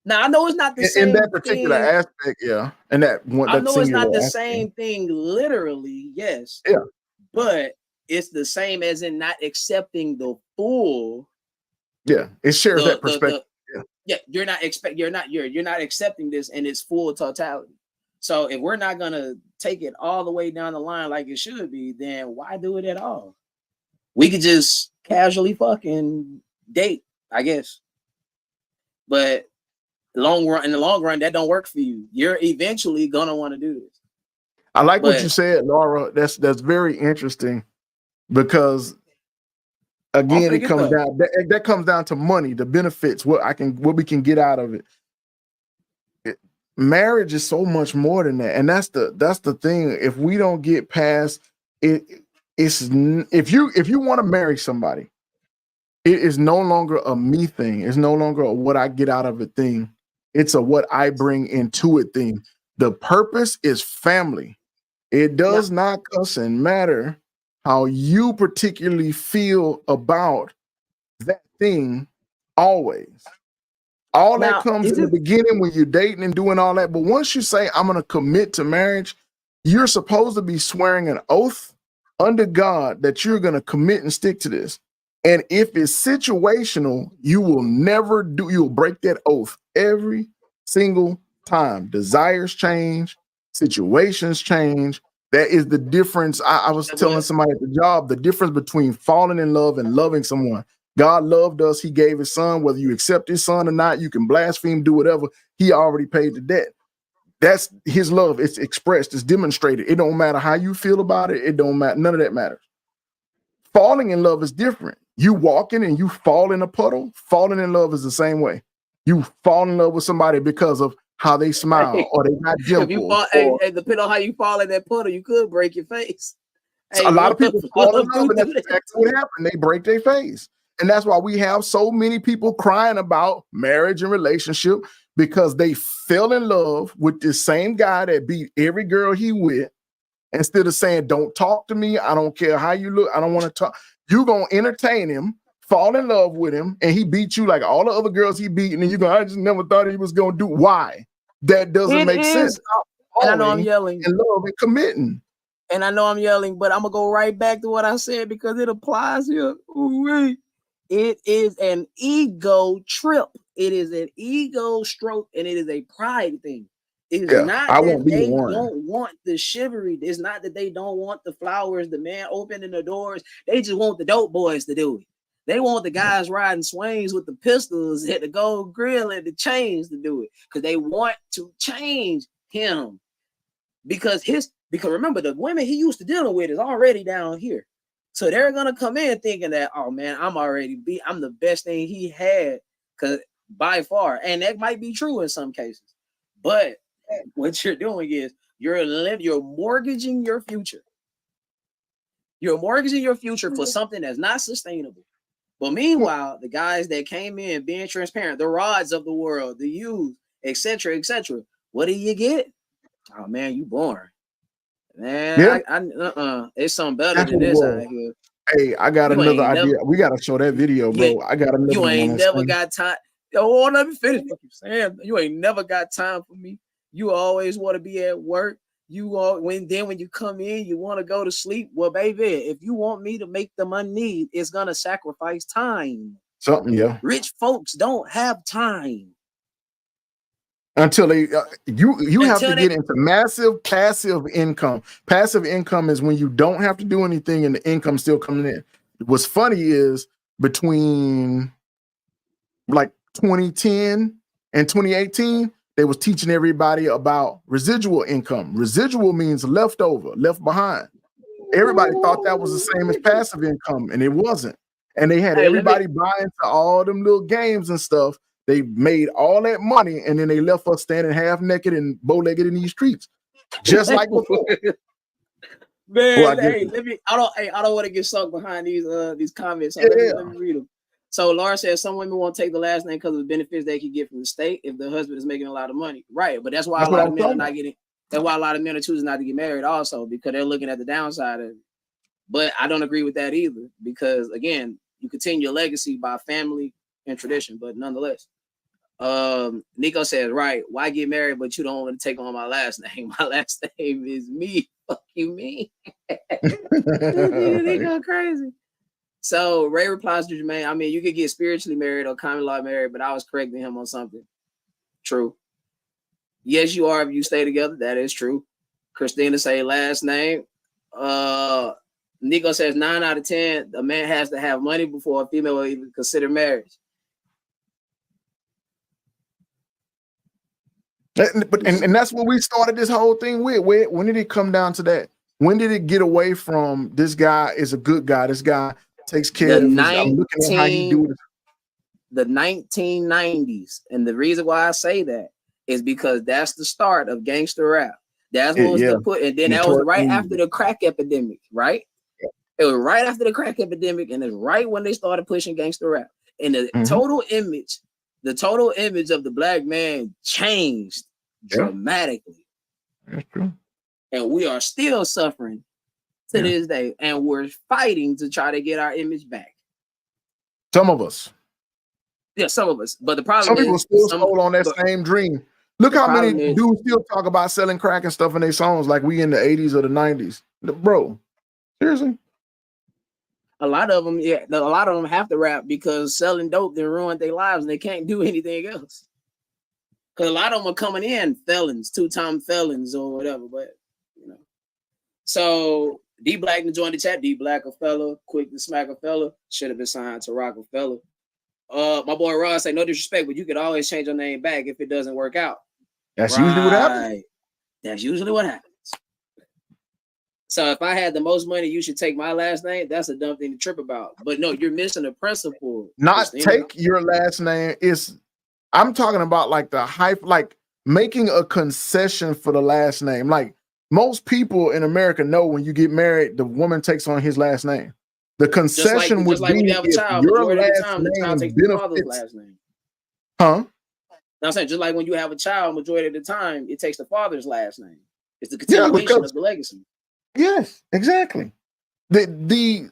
Now I know it's not the same in that particular aspect, yeah. And that one, I know it's not the same thing literally, yes. Yeah, but it's the same as in not accepting the full. Yeah, it shares that perspective. Yeah, you're not accepting this in its full totality. So if we're not gonna take it all the way down the line like it should be, then why do it at all? We could just casually fucking date, I guess. But in the long run, that don't work for you. You're eventually gonna want to do this. I like what you said, Laura. That's very interesting because again, it comes down that comes down to money, the benefits, what we can get out of it. Marriage is so much more than that, and that's the thing. If we don't get past it, if you want to marry somebody, it is no longer a me thing. It's no longer a what I get out of it thing. It's a what I bring into it thing. The purpose is family. It does not cuss and matter how you particularly feel about that thing always. All that comes in the beginning when you're dating and doing all that. But once you say, I'm going to commit to marriage, you're supposed to be swearing an oath under God that you're going to commit and stick to this. And if it's situational, you'll break that oath every single time. Desires change, situations change. That is the difference. I was telling somebody at the job, the difference between falling in love and loving someone. God loved us. He gave his son. Whether you accept his son or not, you can blaspheme, do whatever. He already paid the debt. That's his love. It's expressed. It's demonstrated. It don't matter how you feel about it. It don't matter. None of that matters. Falling in love is different. You walking and you fall in a puddle. Falling in love is the same way. You fall in love with somebody because of how they smile, or they got If you dimples, fall, or depending on how you fall in that puddle, you could break your face. so a lot of people fall in love, and that's do that. exactly what happened. They break their face. And that's why we have so many people crying about marriage and relationship, because they fell in love with this same guy that beat every girl he with. Instead of saying, don't talk to me, I don't care how you look, I don't want to talk. You're going to entertain him, fall in love with him, and he beat you like all the other girls he beat. And then you're going, I just never thought he was going to do. Why? That doesn't make sense. And I know I'm yelling. And love and committing. And I know I'm yelling, but I'm going to go right back to what I said because it applies here. Ooh-wee. It is an ego trip. It is an ego stroke, and it is a pride thing. It's not that they don't want the chivalry. It's not that they don't want the flowers, the man opening the doors. They just want the dope boys to do it. They want the guys riding swings with the pistols at the gold grill and the chains to do it, because they want to change him. Because remember, the women he used to dealing with is already down here. So they're gonna come in thinking that, oh man, I'm the best thing he had, because by far, and that might be true in some cases, but what you're doing is you're mortgaging your future. You're mortgaging your future for something that's not sustainable. But meanwhile, the guys that came in being transparent, the Rods of the world, the youth, etc., what do you get? Oh man, you born. Man, yeah. It's something better than this out here. Hey, I got another idea. We gotta show that video, bro. I got another. You ain't never got time. Oh, let me finish what you're saying. You ain't never got time for me. You always want to be at work. When you come in, you want to go to sleep. Well, baby, if you want me to make the money, it's gonna sacrifice time. Something, yeah. Rich folks don't have time. Until they you have to get into massive passive income. Passive income is when you don't have to do anything and the income still coming in. What's funny is between like 2010 and 2018, they was teaching everybody about residual income. Residual means leftover, left behind. Everybody thought that was the same as passive income, and it wasn't. And they had everybody buy into all them little games and stuff. They made all that money, and then they left us standing half naked and bow-legged in these streets, just like before. Man, well, I don't want to get stuck behind these comments. So let me read them. So Laura says some women won't take the last name because of the benefits they can get from the state if the husband is making a lot of money. Right, but that's why a lot of men are not getting. That's why a lot of men are choosing not to get married, also because they're looking at the downside of it. But I don't agree with that either, because again, you continue your legacy by family and tradition. But nonetheless, Nico says, right, why get married but you don't want to take on my last name? My last name is me. Fuck you, me. They go crazy. So Ray replies to Jermaine, I mean, you could get spiritually married or common law married, but I was correcting him on something. True. Yes, you are if you stay together. That is true. Christina say last name. Nico says 9 out of 10, a man has to have money before a female will even consider marriage. And that's what we started this whole thing with. When did it come down to that? When did it get away from this guy is a good guy? This guy takes care of his, I'm looking at how he do it. The 1990s. And the reason why I say that is because that's the start of gangster rap. That's what was put, and then that was right after the crack epidemic, right? Yeah. It was right after the crack epidemic, and it's right when they started pushing gangster rap. And the total image of the black man changed dramatically. That's true. And we are still suffering to this day, and we're fighting to try to get our image back. Some of us. Yeah, some of us. But the problem some people still sold on that same dream. Look how many dudes still talk about selling crack and stuff in their songs like we in the 80s or the 90s. Bro, seriously? A lot of them have to rap because selling dope then ruined their lives and they can't do anything else. Because a lot of them are coming in felons, 2-time felons or whatever. But, you know. So, D Black to join the chat. D Black a fella, quick to smack a fella. Should have been signed to rock a fella. My boy Ross say no disrespect, but you could always change your name back if it doesn't work out. That's usually what happens. That's usually what happens. So if I had the most money, you should take my last name. That's a dumb thing to trip about. But no, you're missing the principle. Not Christina. Take your last name. I'm talking about like the hype, like making a concession for the last name. Like most people in America know when you get married, the woman takes on his last name. The concession would be when you have a if child, your majority of the last time the child name takes the father's benefits, last name. huh? Now I'm saying just like when you have a child, majority of the time it takes the father's last name. It's the Yeah, continuation of the legacy. Yes, exactly. The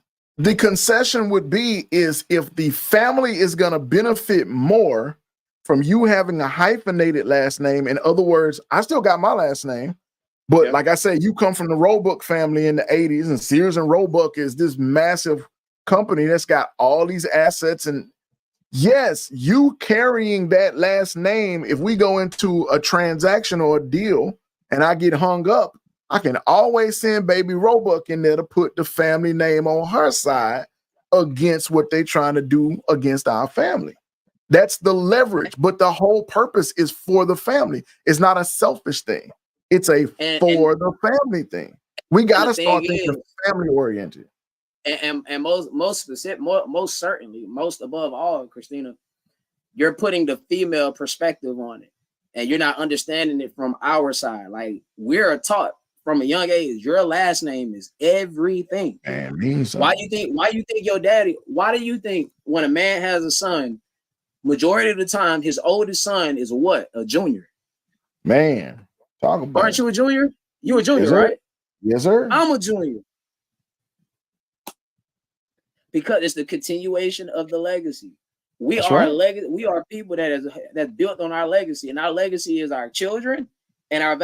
concession would be is if the family is going to benefit more from you having a hyphenated last name. In other words, I still got my last name, but like I said, you come from the Roebuck family in the 80s, and Sears and Roebuck is this massive company that's got all these assets. And yes, you carrying that last name, if we go into a transaction or a deal and I get hung up, I can always send baby Roebuck in there to put the family name on her side against what they're trying to do against our family. That's the leverage, but the whole purpose is for the family. It's not a selfish thing. It's a for the family thing. We got to start thinking family oriented. And most specific, most certainly, most above all, Christina, you're putting the female perspective on it, and you're not understanding it from our side. Like we're taught from a young age, your last name is everything. Why do you think your daddy? Why do you think when a man has a son, majority of the time his oldest son is what? A junior. Man, talk about. Aren't you a junior? You a junior, yes, right? Yes, sir. I'm a junior. Because it's the continuation of the legacy. We are people that's built on our legacy, and our legacy is our children and our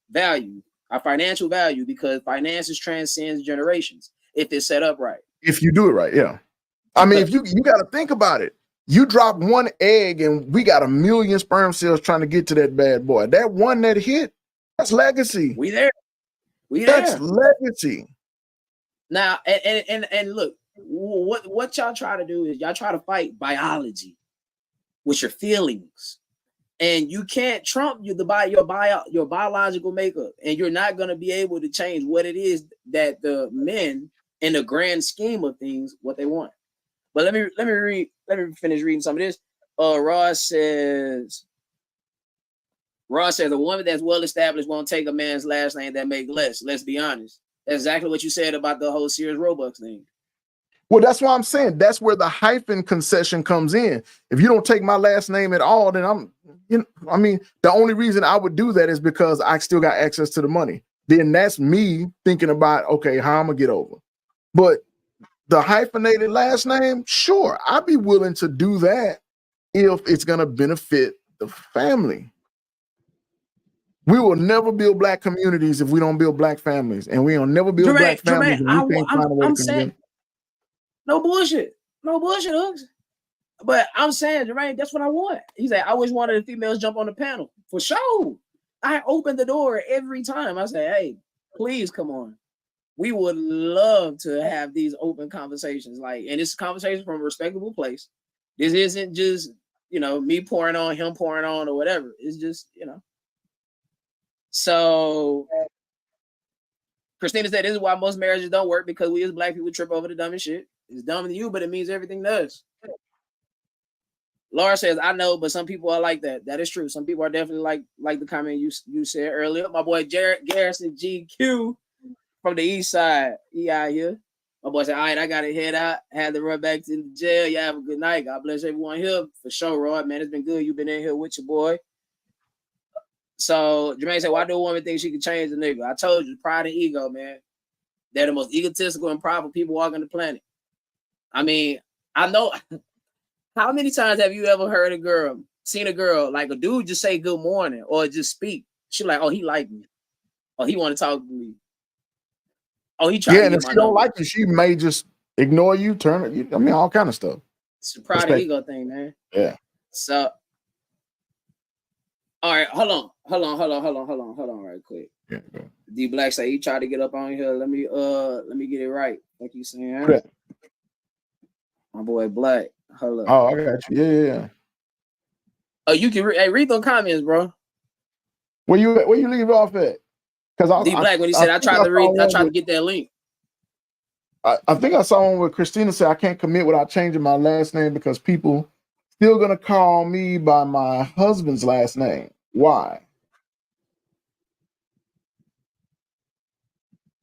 value, our financial value, because finances transcends generations if it's set up right. If you do it right, yeah. I mean, if you got to think about it. You drop one egg and we got 1 million sperm cells trying to get to that bad boy. That one that hit, that's legacy. We there. That's legacy. Now, and look, what y'all try to do is y'all try to fight biology with your feelings, and you can't trump your biological makeup, and you're not going to be able to change what it is that the men, in the grand scheme of things, what they want. But let me finish reading some of this. Ross says a woman that's well established won't take a man's last name that make less. Let's be honest. That's exactly what you said about the whole Sears Roebuck thing. Well, that's why I'm saying that's where the hyphen concession comes in. If you don't take my last name at all, then the only reason I would do that is because I still got access to the money. Then that's me thinking about, okay, how I'm gonna get over. But the hyphenated last name, sure, I'd be willing to do that if it's gonna benefit the family. We will never build black communities if we don't build black families, and we will never build black families if we can't find a way to come together. No bullshit, Hooks. But I'm saying, Jermaine, that's what I want. He said, I always wanted the females jump on the panel for sure. I opened the door every time. I say, hey, please come on. We would love to have these open conversations, and it's a conversation from a respectable place. This isn't just, me pouring on, him pouring on, or whatever. It's just, So Christina said, this is why most marriages don't work, because we as black people trip over the dumbest shit. It's dumb to you, but it means everything does. Laura says, I know, but some people are like that. That is true. Some people are definitely like the comment you said earlier. My boy Jared Garrison GQ from the east side. He out here. My boy said, all right, I got to head out. Had to run back to the jail. Y'all have a good night. God bless everyone here. For sure, Rod. Man, it's been good. You've been in here with your boy. So Jermaine said, why do a woman think she can change the nigga? I told you, pride and ego, man. They're the most egotistical and prideful people walking the planet. I mean, I know. How many times have you ever seen a girl, like a dude just say good morning or just speak? She like, oh, he like me. Oh, he want to talk to me. Oh, he trying to get my and if she don't like you, she may just ignore you, turn it. I mean, all kind of stuff. It's a pride and ego thing, man. Yeah. So, all right, hold on, right quick. Yeah. D Black say he tried to get up on here. Let me get it right. Like you saying, yeah. My boy Black. Hold up. Oh, I got you. Yeah. Oh, you can read those comments, bro. Where you leave off at? Because D Black, when he said I tried to get that link. I think I saw one where Christina said I can't commit without changing my last name because people still gonna call me by my husband's last name. Why?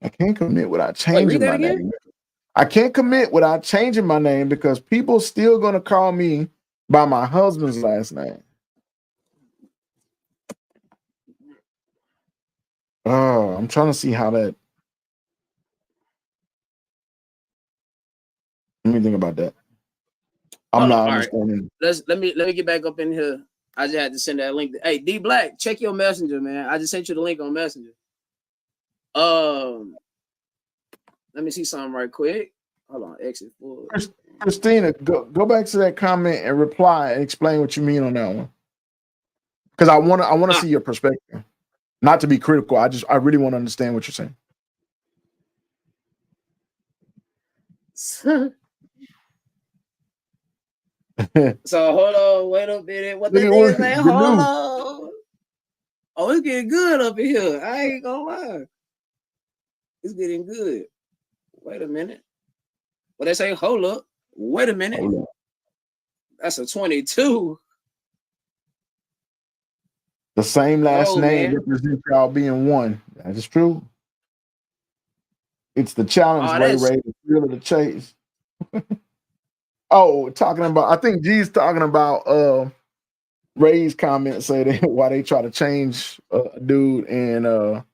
I can't commit without changing my name. I can't commit without changing my name because people still gonna call me by my husband's last name. Oh, I'm trying to see how that. Let me think about that. I'm not understanding. Right. Let me get back up in here. I just had to send that link. Hey, D Black, check your messenger, man. I just sent you the link on Messenger. Let me see something right quick. Hold on, exit forward. Christina, go back to that comment and reply and explain what you mean on that one. Because I want to see your perspective. Not to be critical. I really want to understand what you're saying. So hold on, wait a minute. What that nigga say? Hold on. Oh, it's getting good up in here. I ain't gonna lie. It's getting good. Wait a minute. What they say? Hold up. Wait a minute. That's a 22. The same last name represents y'all being one. That is true. It's the challenge, Ray, the thrill of the chase. Talking about, I think G's talking about Ray's comment say that why they try to change a dude and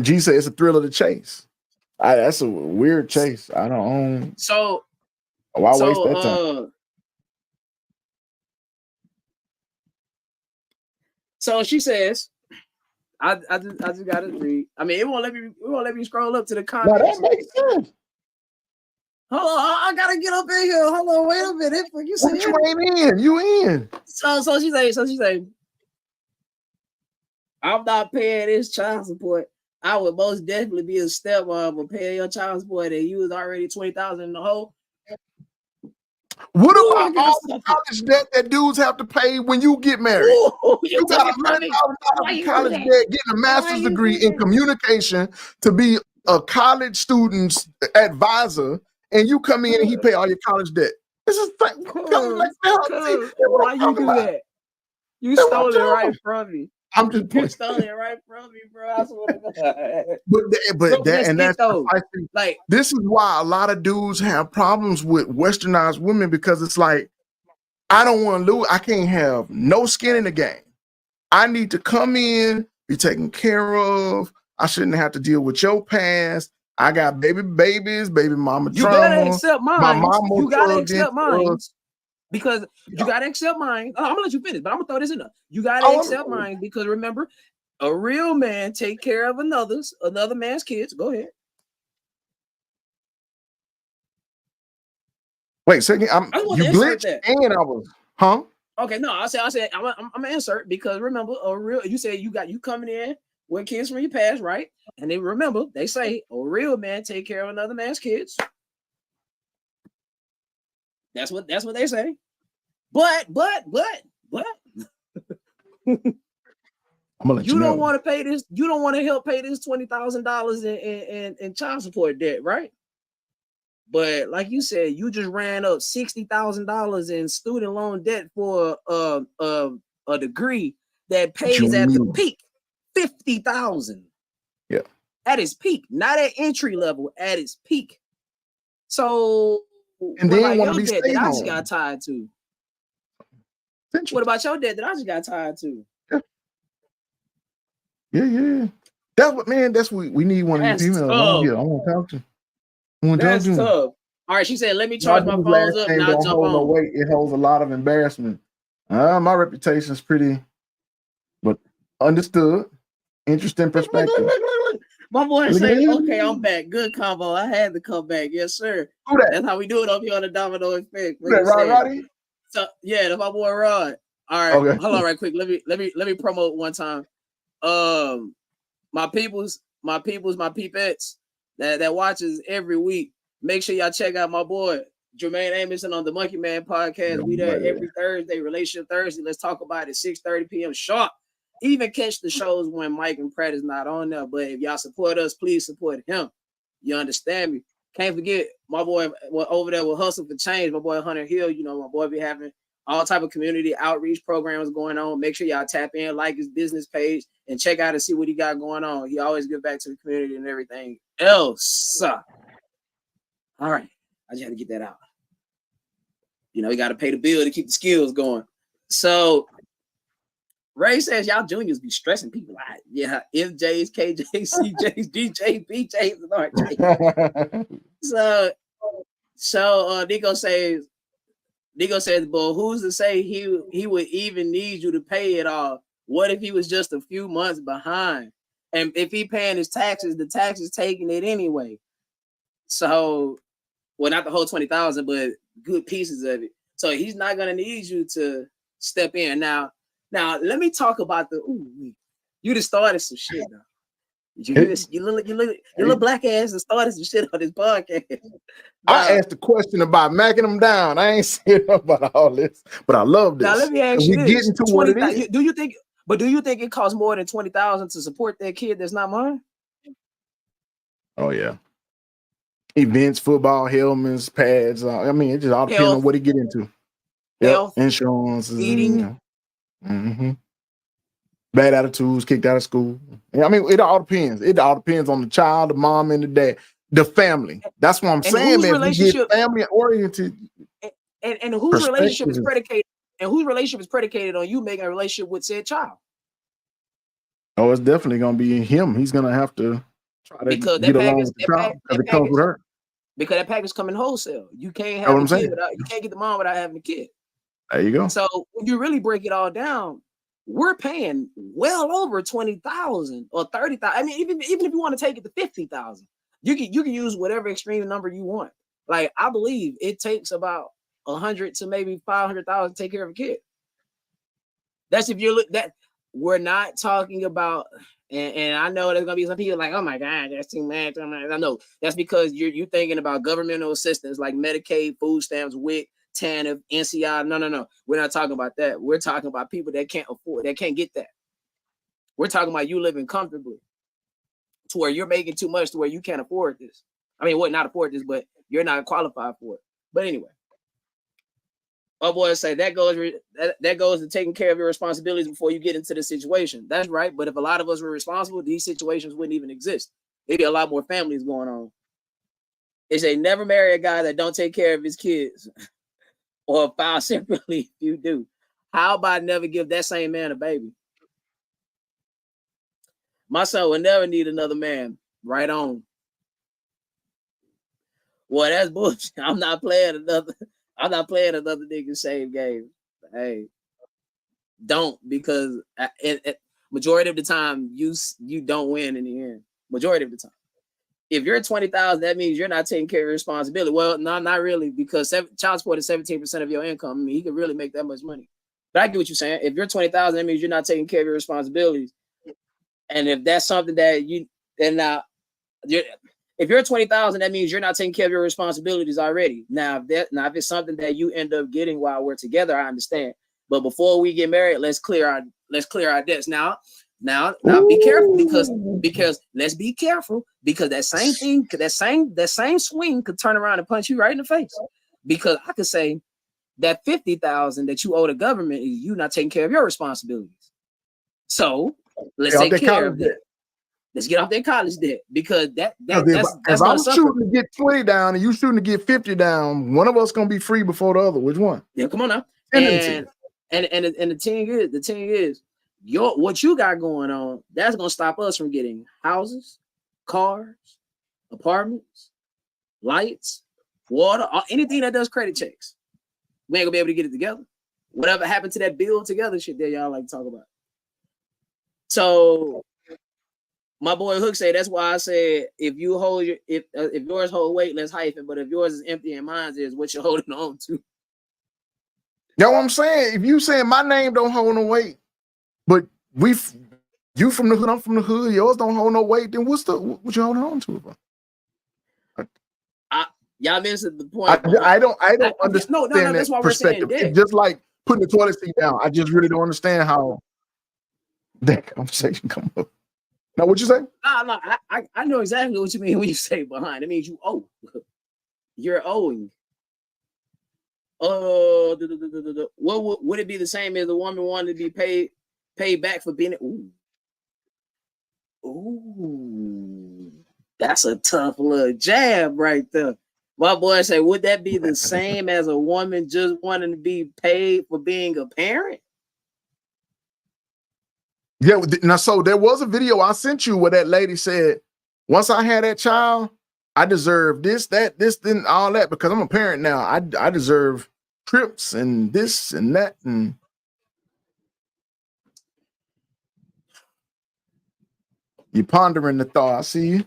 G said it's a thrill of the chase. That's a weird chase. I don't own. So why waste that time? So she says, I just gotta read. I mean, it won't let me scroll up to the comments. No, that makes sense. Hold on, I gotta get up in here. Hold on, wait a minute. You ain't in. You in. So she say, I'm not paying this child support. I would most definitely be a stepmom for paying your child support, and you was already 20,000 in the hole. What about all the college debt that dudes have to pay when you get married? You got $100,000 in college debt, getting a master's degree in communication to be a college student's advisor, and you come in and he pay all your college debt. This is why you do that? You stole it right from me. I'm just you stole it right from me, bro. I swear to God. But that's precisely, like, this is why a lot of dudes have problems with westernized women, because it's like, I don't want to lose. I can't have no skin in the game. I need to come in, be taken care of. I shouldn't have to deal with your past. I got baby mama you trauma. Gotta accept mine. My mama you gotta accept mine. Because you gotta accept mine. I'm gonna let you finish, but I'm gonna throw this in there. You gotta accept mine because remember, a real man take care of another man's kids. Go ahead. Wait a second. You glitched and I was, huh? Okay, no, I said I'm gonna insert because remember, you said you coming in with kids from your past, right? And then remember, they say a real man take care of another man's kids. That's what they say. But I'm gonna let you don't want to pay this. You don't want to help pay this $20,000 in child support debt, right? But like you said, you just ran up $60,000 in student loan debt for a degree that pays at the peak $50,000. Yeah, at its peak, not at entry level, at its peak. So, and then want to be debt that I just got tied to? What about your debt that I just got tied to? Yeah. That's what we need. One of these females. I want to talk to. That's tough. All right, she said, "Let me charge my phones up and I'll jump on." No weight. It holds a lot of embarrassment. My reputation is pretty, but understood. Interesting perspective. My boy say, "Okay, I'm back. Good combo. I had to come back. Yes, sir." That's how we do it up here on the Domino Effect. Roddy? So yeah, that's my boy Rod. All right, okay. Hold on, right quick. Let me promote one time. My peoples, my peepettes that watches every week. Make sure y'all check out my boy Jermaine Amison on the Monkey Man podcast. We there every Thursday, Relationship Thursday. Let's talk about it 6:30 p.m. sharp. Even catch the shows when Mike and Pratt is not on there. But if y'all support us, please support him. You understand me? Can't forget my boy over there with Hustle for Change. My boy Hunter Hill. You know, my boy be having all type of community outreach programs going on. Make sure y'all tap in, like his business page, and check out and see what he got going on. He always give back to the community and everything else. All right, I just had to get that out. You know, you got to pay the bill to keep the skills going. So Ray says y'all juniors be stressing people out. Yeah, FJs, KJs, CJs, DJs, BJs, and RJs. So Nico says, "But who's to say he would even need you to pay it all? What if he was just a few months behind? And if he paying his taxes, the taxes taking it anyway. So, well, not the whole 20,000, but good pieces of it. So he's not gonna need you to step in now." Now, let me talk about you just started some shit now. You little black ass and started some shit on this podcast. I asked a question about macking them down. I ain't saying about all this, but I love this. Now let me ask you this: we getting to what it is. Do you think it costs more than 20,000 to support that kid that's not mine? Oh yeah. Events, football, helmets, pads. I mean, it just all depends on what he get into. Health, insurance, eating. Bad attitudes, kicked out of school. I mean, it all depends. It all depends on the child, the mom, and the dad, the family. That's what I'm saying, man. We get family oriented. And whose relationship is predicated? And whose relationship is predicated on you making a relationship with said child? Oh, it's definitely gonna be him. He's gonna have to try to get along with the child because it comes with her. Because that package come in wholesale. You can't have a kid without, you can't get the mom without having a kid. There you go. So when you really break it all down, we're paying well over 20,000 or 30,000. I mean, even if you want to take it to 50,000, you can use whatever extreme number you want. Like, I believe it takes about 100 to maybe 500,000 to take care of a kid. That's if you look that we're not talking about. And I know there's gonna be some people like, oh my God, that's too much. I know that's because you're thinking about governmental assistance like Medicaid, food stamps, WIC, TANF, NCI. No. We're not talking about that. We're talking about people that can't afford, that can't get that. We're talking about you living comfortably to where you're making too much to where you can't afford this. I mean, not afford this, but you're not qualified for it. But anyway, my boys say that goes to taking care of your responsibilities before you get into the situation. That's right. But if a lot of us were responsible, these situations wouldn't even exist. There'd be a lot more families going on. They say never marry a guy that don't take care of his kids. Or file separately if you do. How about never give that same man a baby? My son will never need another man. Right on. Well, that's bullshit. I'm not playing another nigga same game. Hey, don't, because majority of the time you don't win in the end. Majority of the time. If you're 20,000, that means you're not taking care of your responsibility. Well, no, not really, because child support is 17% of your income. I mean, you can really make that much money. But I get what you're saying. If you're 20,000, that means you're not taking care of your responsibilities. And if that's something that if you're 20,000, that means you're not taking care of your responsibilities already. Now, if it's something that you end up getting while we're together, I understand. But before we get married, let's clear our debts. Now be careful because let's be careful because that same thing, that same swing could turn around and punch you right in the face. Because I could say that 50,000 that you owe the government is you not taking care of your responsibilities. So let's take care of that. Let's get off that college debt because that's if I'm shooting to get 20 down and you shooting to get 50 down, one of us gonna be free before the other. Which one? Yeah, come on now. And the thing is, what you got going on, that's gonna stop us from getting houses, cars, apartments, lights, water, anything that does credit checks. We ain't gonna be able to get it together. Whatever happened to that build together shit that y'all like to talk about. So my boy Hook say that's why I said if yours hold weight, let's hyphen. But if yours is empty and mine is, what you're holding on to. Know what I'm saying? If you saying my name don't hold no weight, but you from the hood, I'm from the hood, yours don't hold no weight, then what you holding on to? Y'all missed the point. I don't understand no, that's why perspective. We're saying it's just like putting the toilet seat down. I just really don't understand how that conversation come up. Now, what you say? No, I know exactly what you mean when you say behind. It means you owe. You're owing. What would it be the same as a woman wanting to be paid back for being? Ooh, that's a tough little jab right there. My boy say, would that be the same as a woman just wanting to be paid for being a parent? Yeah. Now, so there was a video I sent you where that lady said, once I had that child, I deserve this, that, this, then all that, because I'm a parent now. I deserve trips and this and that. And you pondering the thought. I see you.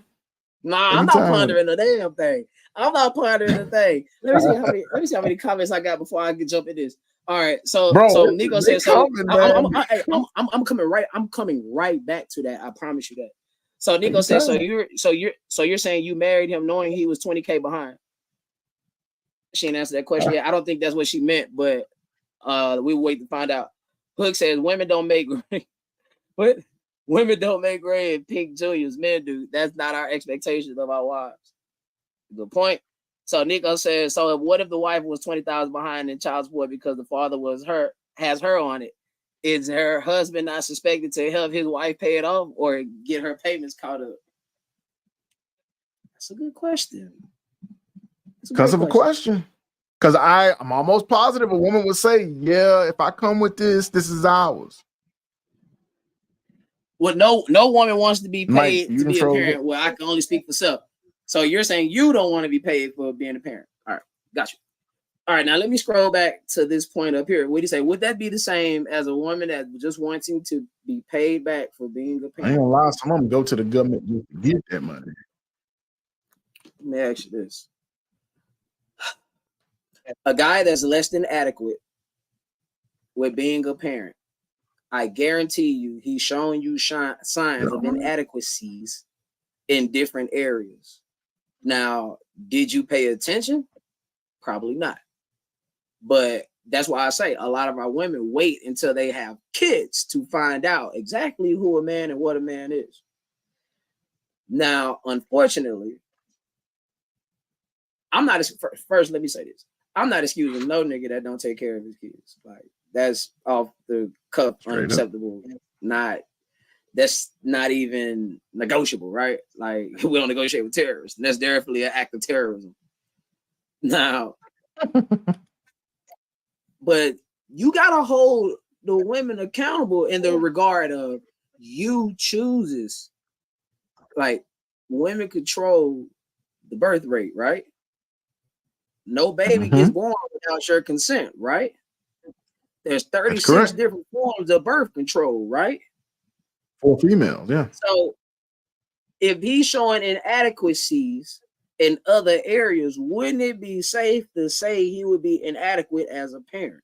Nah, I'm not pondering the damn thing. I'm not pondering the thing. Let me see how many comments I got before I can jump in this. All right, so Nico said so. I'm coming right. I'm coming right back to that. I promise you that. So Nico said so. You're saying you married him knowing he was 20K behind. She didn't answer that question yet. I don't think that's what she meant, but we wait to find out. Hook says women don't make what? Women don't make gray and pink juniors. Men do. That's not our expectations of our wives. Good point. So Nico says, so what if the wife was 20,000 behind in child support because the father has her on it? Is her husband not suspected to help his wife pay it off or get her payments caught up? That's a good question. Because of a question. Because I'm almost positive a woman would say, yeah, if I come with this is ours. Well, no woman wants to be paid to be a parent. Well, I can only speak for self. So you're saying you don't want to be paid for being a parent. All right, got you. All right, now let me scroll back to this point up here. What do you say? Would that be the same as a woman that just wanting to be paid back for being a parent? I ain't gonna lie, some of them go to the government to get that money. Let me ask you this. A guy that's less than adequate with being a parent, I guarantee you he's showing you signs of inadequacies in different areas. Now, did you pay attention? Probably not. But that's why I say a lot of our women wait until they have kids to find out exactly who a man and what a man is. Now, unfortunately, first, let me say this. I'm not excusing no nigga that don't take care of his kids. Like, that's off the cuff, unacceptable. That's not even negotiable, right? Like, we don't negotiate with terrorists. And that's definitely an act of terrorism. Now, but you gotta hold the women accountable in the regard of you chooses. Like, women control the birth rate, right? No baby gets born without your consent, right? There's 36 different forms of birth control, right? For females, yeah. So if he's showing inadequacies in other areas, wouldn't it be safe to say he would be inadequate as a parent?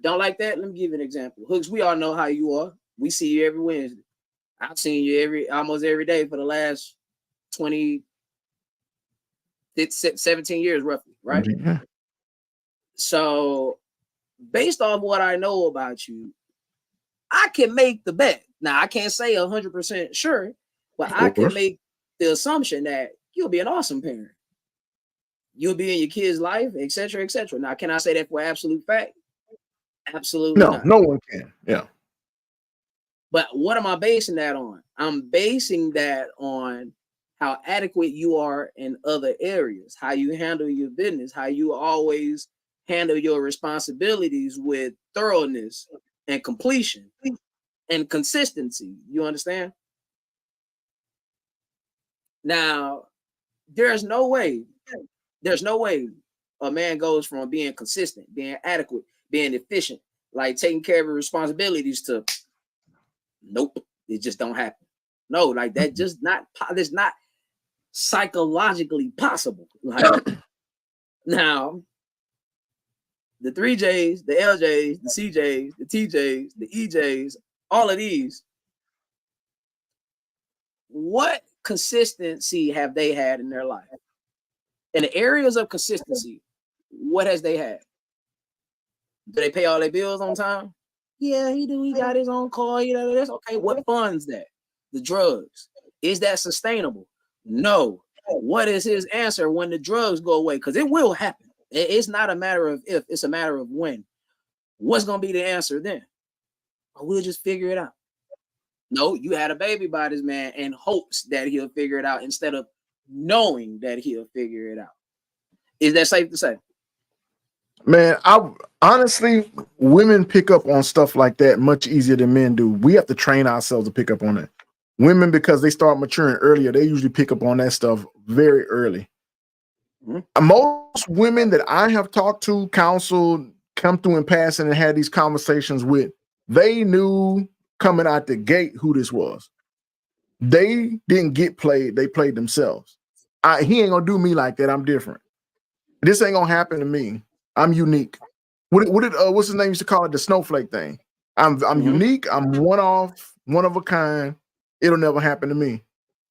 Don't like that? Let me give you an example. Hooks, we all know how you are. We see you every Wednesday. I've seen you almost every day for the last 17 years roughly, right? Yeah. So based on what I know about you, I can make the bet. Now, I can't say 100% sure, but I can make the assumption that you'll be an awesome parent. You'll be in your kid's life, etc., etc. Now, can I say that for absolute fact? Absolutely not. No one can. Yeah. But what am I basing that on? I'm basing that on how adequate you are in other areas, how you handle your business, how you always handle your responsibilities with thoroughness and completion and consistency. You understand? Now, there's no way a man goes from being consistent, being adequate, being efficient, like taking care of his responsibilities to nope, it just don't happen. No, like that's not psychologically possible. Like, now, the 3Js, the LJs, the CJs, the TJs, the EJs, all of these, what consistency have they had in their life? In the areas of consistency, what has they had? Do they pay all their bills on time? Yeah, he do. He got his own car. You know, that's okay. What funds that? The drugs. Is that sustainable? No. What is his answer when the drugs go away? Because it will happen. It's not a matter of if, it's a matter of when. What's gonna be the answer then? Or we'll just figure it out. No, you had a baby by this man in hopes that he'll figure it out instead of knowing that he'll figure it out. Is that safe to say? Man, I honestly, women pick up on stuff like that much easier than men do. We have to train ourselves to pick up on it. Women, because they start maturing earlier, they usually pick up on that stuff very early. Most women that I have talked to, counseled, come through in passing and had these conversations with, they knew coming out the gate who this was. They didn't get played, they played themselves. He ain't gonna do me like that. I'm different. This ain't gonna happen to me. I'm unique. What's his name used to call it, the snowflake thing? I'm unique, I'm one of a kind. It'll never happen to me.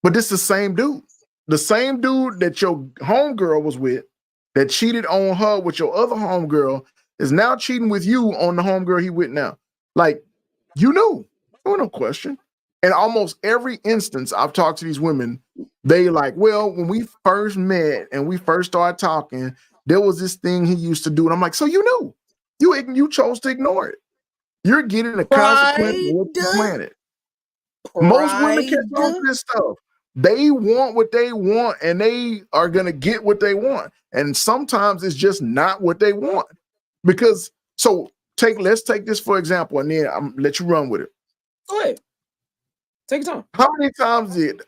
But this is the same dude. The same dude that your homegirl was with, that cheated on her with your other homegirl, is now cheating with you on the homegirl he with now. Like, you knew. No question. And almost every instance I've talked to these women, they like, well, when we first met and we first started talking, there was this thing he used to do. And I'm like, so you knew. You chose to ignore it. You're getting a consequence of what you planted. Most women can't talk this stuff. They want what they want, and they are gonna get what they want. And sometimes it's just not what they want. Because let's take this for example, and then I'm let you run with it. Go ahead. Take your time. How many times did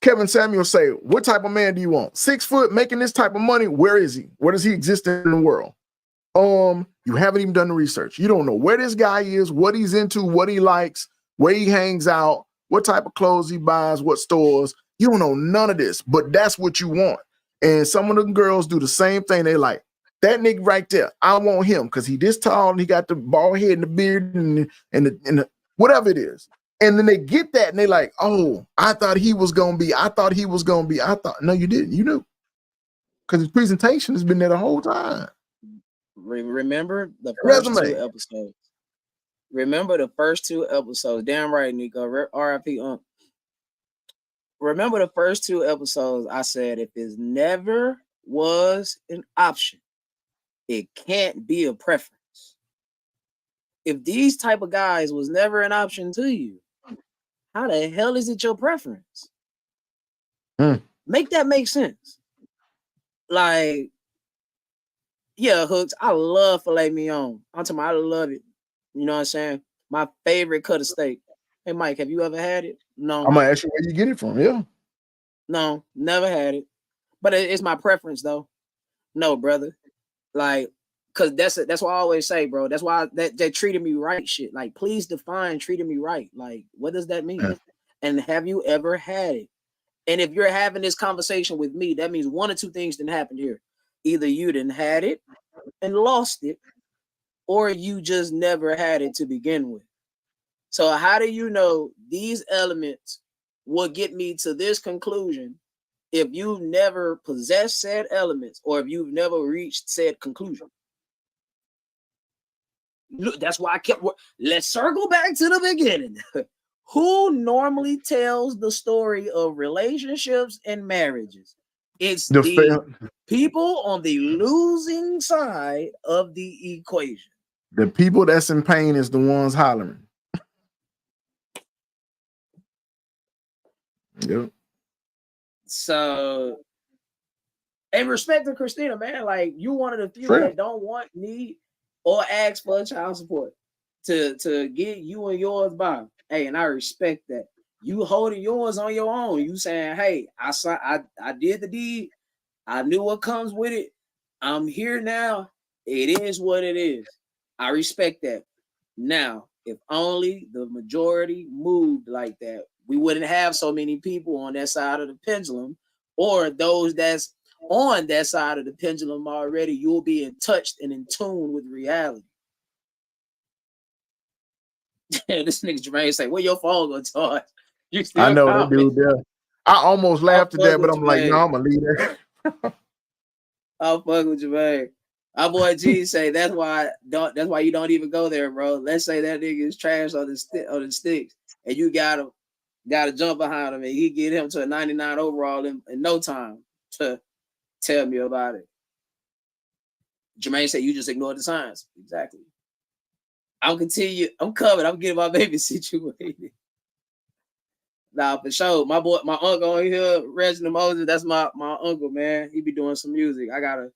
Kevin Samuel say, what type of man do you want? 6 foot, making this type of money? Where is he? Where does he exist in the world? You haven't even done the research. You don't know where this guy is, what he's into, what he likes, where he hangs out, what type of clothes he buys, what stores. You don't know none of this, but that's what you want. And some of the girls do the same thing. They like, that nigga right there, I want him because he this tall and he got the bald head and the beard and the whatever it is. And then they get that and they like, oh, I thought he was going to be. No, you didn't. You knew. Because his presentation has been there the whole time. Remember the first 2 episodes. Remember the first 2 episodes. Damn right, Nico. R.I.P. Remember the first 2 episodes. I said if it never was an option, it can't be a preference. If these type of guys was never an option to you, how the hell is it your preference? Make that make sense. Like, yeah, Hooks, I love filet mignon. I'm talking about I love it. You know what I'm saying? My favorite cut of steak. Hey, Mike, have you ever had it? No. I'm going to ask you where you get it from. Yeah. No, never had it. But it's my preference, though. No, brother. Like, because that's what I always say, bro. That's why they treated me right shit. Like, please define treating me right. Like, what does that mean? And have you ever had it? And if you're having this conversation with me, that means one or two things didn't happen here. Either you didn't had it and lost it, or you just never had it to begin with. So how do you know these elements will get me to this conclusion if you've never possessed said elements or if you've never reached said conclusion? Look, that's why I kept. Let's circle back to the beginning. Who normally tells the story of relationships and marriages? It's the people on the losing side of the equation. The people that's in pain is the ones hollering. Yep. So, and respect to Christina, man. Like, you one of the few that don't want, need, or ask for child support to get you and yours by. Hey, and I respect that. You holding yours on your own. You saying, hey, I did the deed. I knew what comes with it. I'm here now. It is what it is. I respect that. Now, if only the majority moved like that, we wouldn't have so many people on that side of the pendulum, or those that's on that side of the pendulum already. You'll be in touch and in tune with reality. This nigga Jermaine say, "Where your phone gonna charge?" I know that dude there. I almost laughed at that, but I'm like, no, I'm gonna leave that. I'll fuck with Jermaine. Our boy G say that's why you don't even go there, bro. Let's say that nigga is trash on the sticks, and you gotta jump behind him, and he get him to a 99 overall in no time to tell me about it. Jermaine said you just ignored the signs. Exactly. I'll continue. I'm coming. I'm getting my baby situated. Nah, for sure. My uncle on here, Reginald Moses. That's my uncle, man. He be doing some music. I gotta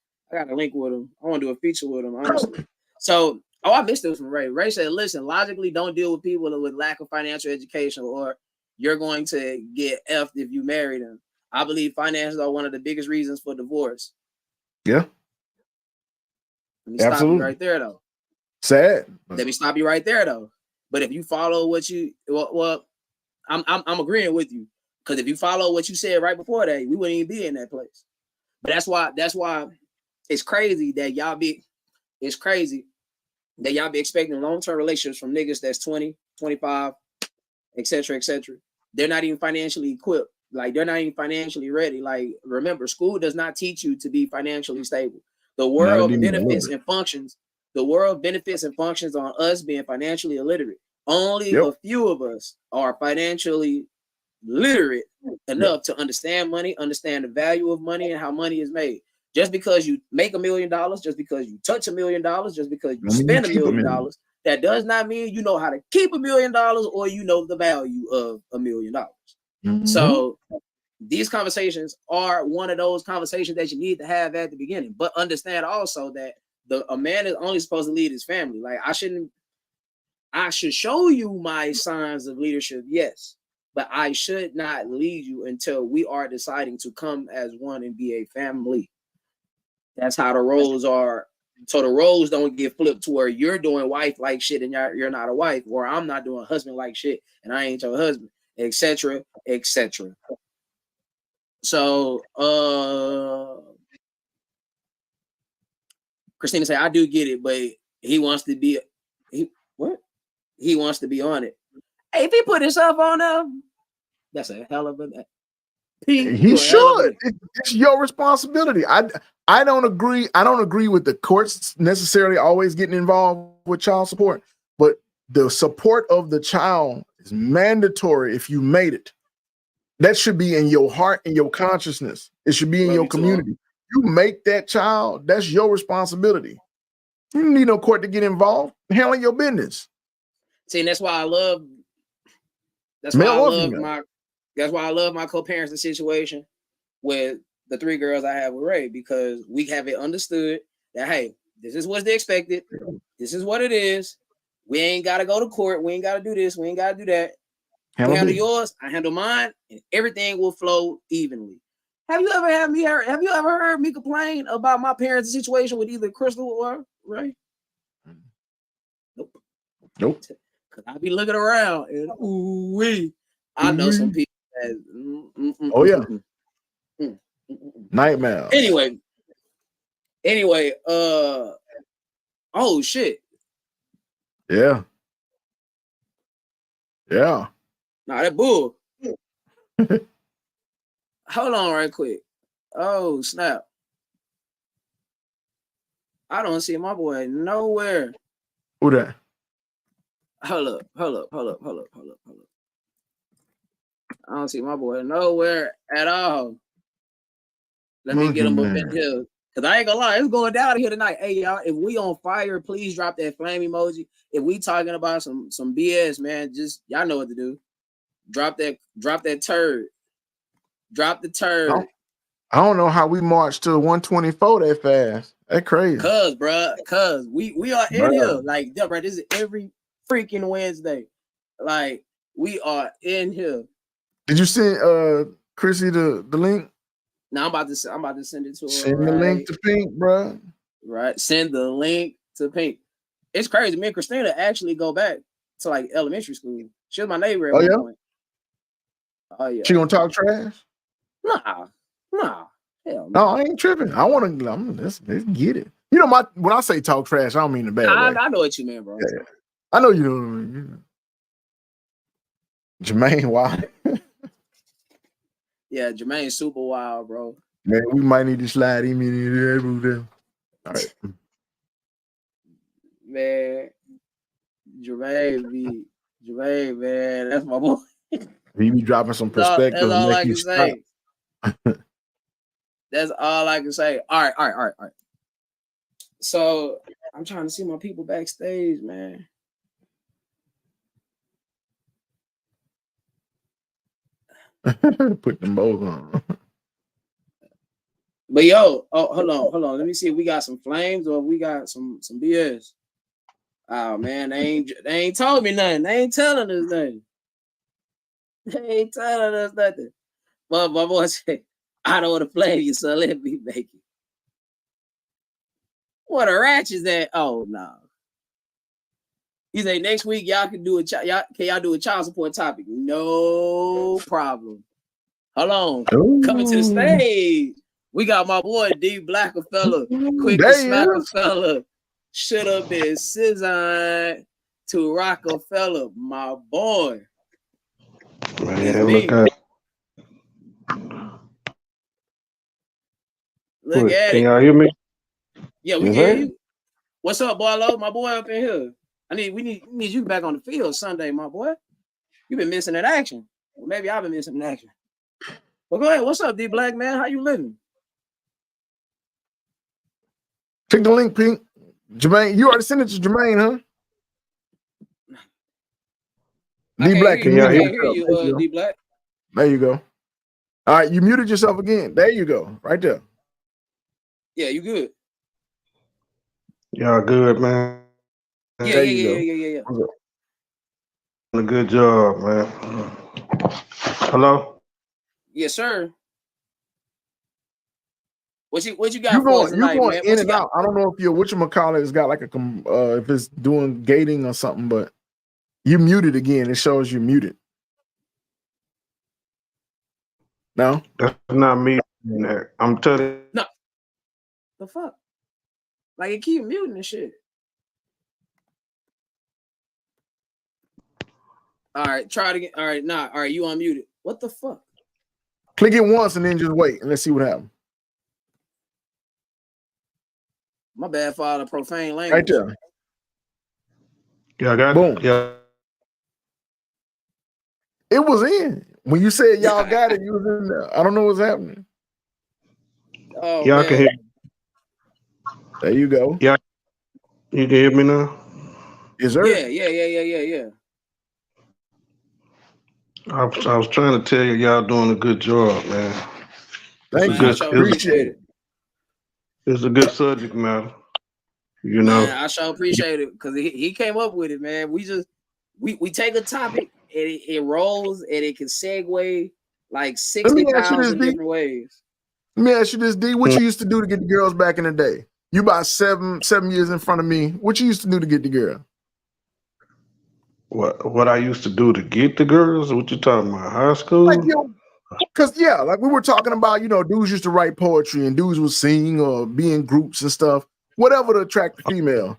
link with him. I want to do a feature with him, honestly. So, I missed this from Ray. Ray said, "Listen, logically, don't deal with people with lack of financial education, or you're going to get effed if you marry them. I believe finances are one of the biggest reasons for divorce." Yeah. Let me stop you right there, though. Sad. Let me stop you right there, though. But if you follow what you I'm agreeing with you, because if you follow what you said right before that, we wouldn't even be in that place. But that's why it's crazy that y'all be expecting long-term relationships from niggas that's 20, 25, etc., etc. They're not even financially equipped. Like, they're not even financially ready. Like, remember, school does not teach you to be financially stable. The world benefits and functions. The world benefits and functions on us being financially illiterate. Only a few of us are financially literate enough to understand money, understand the value of money and how money is made. Just because you make $1 million, just because you touch $1 million, just because you spend $1 million, that does not mean you know how to keep $1 million or you know the value of $1 million. So these conversations are one of those conversations that you need to have at the beginning. But understand also that a man is only supposed to lead his family. Like, I should show you my signs of leadership, yes, but I should not lead you until we are deciding to come as one and be a family. That's how the roles are. So the roles don't get flipped to where you're doing wife-like shit and you're not a wife, or I'm not doing husband-like shit and I ain't your husband, etc., etc. So, Christina said, I do get it, but he wants to be, he wants to be on it. Hey, if he put himself on them, that's a hell of a. He should. It's your responsibility. I don't agree. I don't agree with the courts necessarily always getting involved with child support, but the support of the child is mandatory if you made it. That should be in your heart and your consciousness. It should be in your community. You make that child, that's your responsibility. You don't need no court to get involved. Handle your business. See, and that's why I love my co-parenting situation with the 3 girls I have with Ray, because we have it understood that, hey, this is what's expected. This is what it is. We ain't got to go to court. We ain't got to do this. We ain't got to do that. You handle yours, I handle mine, and everything will flow evenly. Have you ever heard me complain about my parents' situation with either Crystal or Ray? Nope. Because I be looking around and I know some people that nightmare. Anyway, oh shit. Yeah. Nah, that bull. Hold on right quick. Oh, snap. I don't see my boy nowhere. Who that? Hold up. I don't see my boy nowhere at all. Let me get him up in here. Because I ain't gonna lie, it's going down here tonight. Hey, y'all, if we on fire, please drop that flame emoji. If we talking about some BS, man, just y'all know what to do. Drop that turd. Drop the turd. I don't know how we marched to 124 that fast. That crazy. Cuz we are in here. Like, bro, this is every freaking Wednesday. Like, we are in here. Did you send Chrissy the link? No, I'm about to send it to her. Send the link to Pink, bro. Right. Send the link to Pink. It's crazy. Me and Christina actually go back to like elementary school. She was my neighbor at one point. Oh yeah. She gonna talk trash? Nah. Hell no. No, I ain't tripping. I want to. Let's get it. You know, when I say talk trash, I don't mean the bad way. I know what you mean, bro. Yeah. I know you know what I mean. Jermaine, wild. Yeah, Jermaine's super wild, bro. Man, we might need to slide him in there. All right. Man, Jermaine, man, that's my boy. He be dropping some perspective. That's all I can say. That's all I can say. All right. So I'm trying to see my people backstage, man. Put them both on. But yo, hold on. Let me see if we got some flames or if we got some BS. Oh man, they ain't told me nothing. They ain't telling us nothing. They ain't telling us nothing. But my boy said, I don't want to flame you, so let me make it. What a ratchet is that? Oh no. He said next week y'all can do y'all do a child support topic? No problem. Hold on. Ooh. Coming to the stage. We got my boy D Blackerfella, quick to smack a fella, should have been Cizine to Rockefeller, my boy. Man, look at Look at can it. y'all hear me? Yeah, we can hear you. What's up, Barlow? My boy up in here. We need you back on the field Sunday, my boy. You been missing in action. Well, maybe I've been missing in action. Well, go ahead. What's up, D Black man? How you living? Click the link, Pink. Jermaine, you already sent it to Jermaine, huh? D Black, can y'all hear you, D Black? There you go. All right, you muted yourself again. There you go, right there. Yeah, you good. Y'all good, man. Yeah. A good job, man. Hello? Yes, sir. What you got for us tonight, you going man? in and out. I don't know if your whatchamacallit has got like a if it's doing gating or something, but you muted again. It shows you muted. No? That's not me. I'm telling you. No. The fuck? Like it keep muting and shit. All right, try it again. All right, all right, you unmuted. What the fuck? Click it once and then just wait and let's see what happens. My bad for all the profane language. Right there. Yeah, I got boom. Yeah. It was in. When you said y'all got it, you was in there. I don't know what's happening. Oh, y'all can hear. There you go. Yeah. You can hear me now? Yes, sir. Yeah. I was trying to tell you, y'all doing a good job, man. Thank you. Appreciate it. It's a good subject matter. You know. Man, I sure appreciate it because he came up with it, man. We take a topic and it rolls and it can segue like 60,000 different ways. Let me ask you this, D. What you used to do to get the girls back in the day? You about seven years in front of me. What you used to do to get the girl? What I used to do to get the girls? What you talking about? High school? Like, because like we were talking about, dudes used to write poetry and dudes would sing or be in groups and stuff, whatever to attract the female.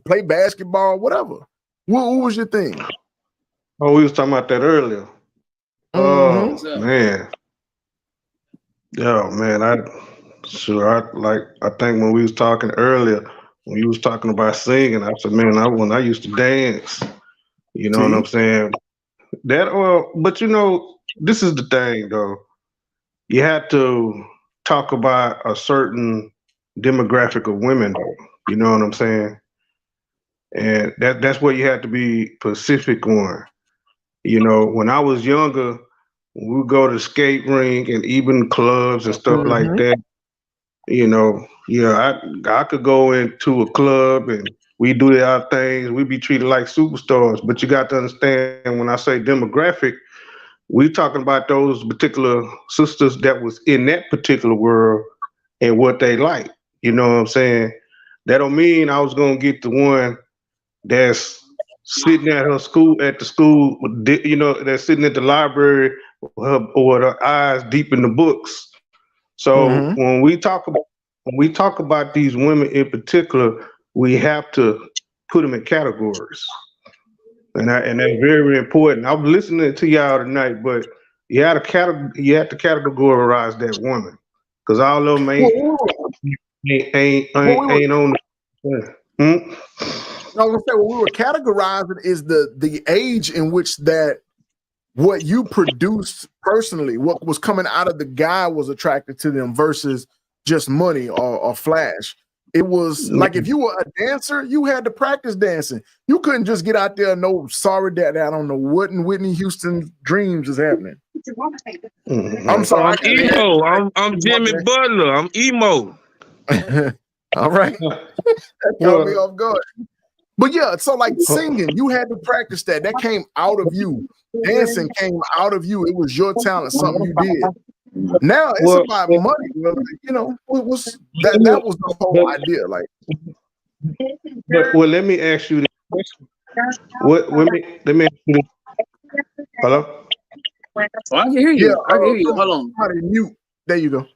Play basketball, whatever. What was your thing? Oh, we was talking about that earlier. Oh man. Yeah, man. I think when we was talking earlier, when you was talking about singing, I said, man, when I used to dance, you know what I'm saying? But this is the thing though. You have to talk about a certain demographic of women though. You know what I'm saying? And that's where you have to be specific on. When I was younger, we would go to skate rink and even clubs and stuff like that. I could go into a club and we do our things. We be treated like superstars. But you got to understand when I say demographic, we talking about those particular sisters that was in that particular world and what they like. You know what I'm saying? That don't mean I was gonna get the one that's sitting at the school, that's sitting at the library with her eyes deep in the books. So when we talk about these women in particular, we have to put them in categories, and that's very important. I was listening to y'all tonight, but you have to categorize that woman because all of them ain't on. I was gonna say what we were categorizing is the age in which that what you produced personally, what was coming out of the guy was attracted to them versus just money or flash. It was like if you were a dancer, you had to practice dancing. You couldn't just get out there and know, sorry, that I don't know what in Whitney Houston's dreams is happening. I'm sorry. I'm emo. I'm Jimmy Butler. I'm emo. All right. That caught me off guard. But yeah, so like singing, you had to practice that. That came out of you. Dancing came out of you. It was your talent, something you did. Now it's about money. Well, you know, it was that was the whole idea. Like, well, let me ask you this question. Let me ask you this. Hello? Oh, I can hear you. Yeah, I can hear you. Hold on. Mute. There you go.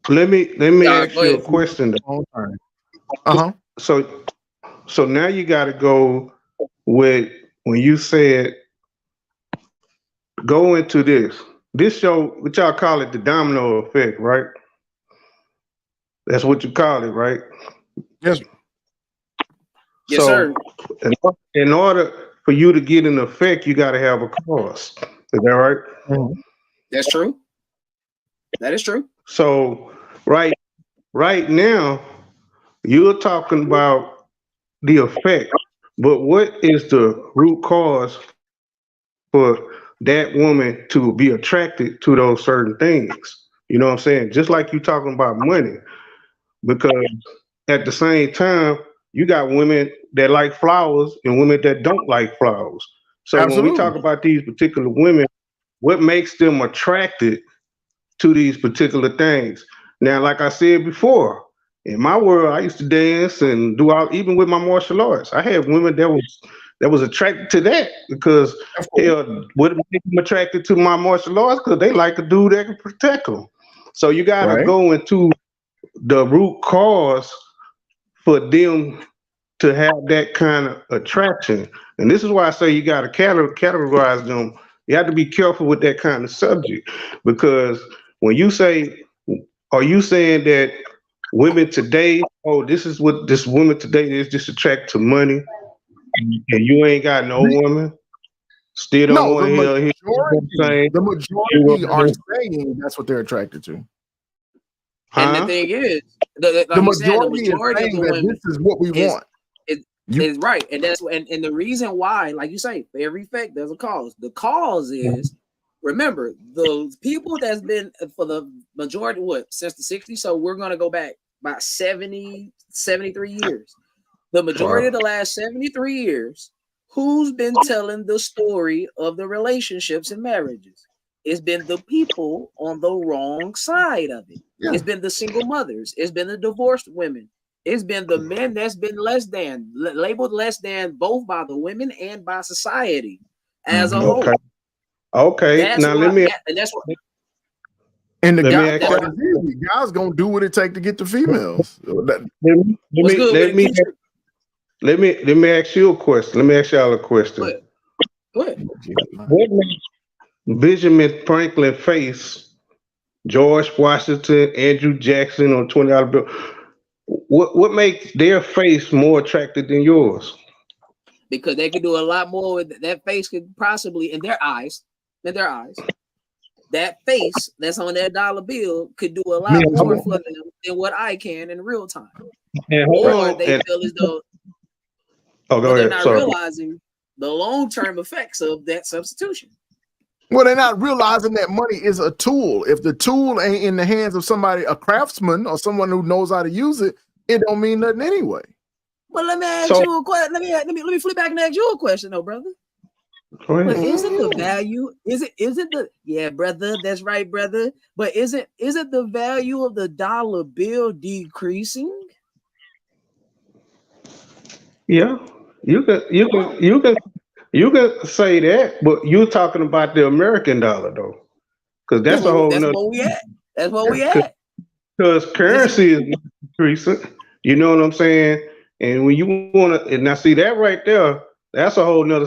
Let me ask you a question. So now you got to go with when you said go into this show, what y'all call it, the domino effect, right? That's what you call it, right? Yes. Yes, sir. In order for you to get an effect, you got to have a cause. Is that right? Mm-hmm. That's true. That is true. So right now, you're talking about the effect, but what is the root cause for that woman to be attracted to those certain things? You know what I'm saying? Just like you talking about money, because at the same time, you got women that like flowers and women that don't like flowers. So when we talk about these particular women, what makes them attracted to these particular things? Now, like I said before, in my world, I used to dance and do all, even with my martial arts. I had women that was attracted to that because what made them attracted to my martial arts? Because they like a dude that can protect them. So you got to go into the root cause for them to have that kind of attraction. And this is why I say you got to categorize them. You have to be careful with that kind of subject, because when you say, are you saying that women today, oh, this is what this woman today is, just attracted to money, and you ain't got no woman, still don't want to hear the majority are saying that's what they're attracted to. And the thing is, the majority of the women, this is what we want. Is right, and that's and the reason why, like you say, for every effect there's a cause. The cause is, remember, the people that's been for the majority, since the 60s, so we're going to go back about 70, 73 years. The majority of the last 73 years, who's been telling the story of the relationships and marriages? It's been the people on the wrong side of it. Yeah. It's been the single mothers. It's been the divorced women. It's been the men that's been labeled less than, both by the women and by society as a whole. Okay. That's now why, let me. And that's what. And the guys gonna do what it takes to get the females. Let me ask you a question. Let me ask y'all a question. Go ahead. What makes Benjamin Franklin face George Washington, Andrew Jackson on $20 bill? What makes their face more attractive than yours? Because they could do a lot more with that face. Could possibly, in their eyes, that face that's on their dollar bill could do a lot more for them than what I can in real time. Or they feel as though they're not realizing the long-term effects of that substitution. Well, they're not realizing that money is a tool. If the tool ain't in the hands of somebody, a craftsman or someone who knows how to use it, it don't mean nothing anyway. Well, let me ask you a question. Let me flip back and ask you a question, though, brother. But isn't the value? Isn't the brother? That's right, brother. But isn't the value of the dollar bill decreasing? Yeah, you can say that, but you're talking about the American dollar though, because that's a whole. That's what we at. That's what we at. Because currency is decreasing. You know what I'm saying? And when you want to, and I see that right there, that's a whole nother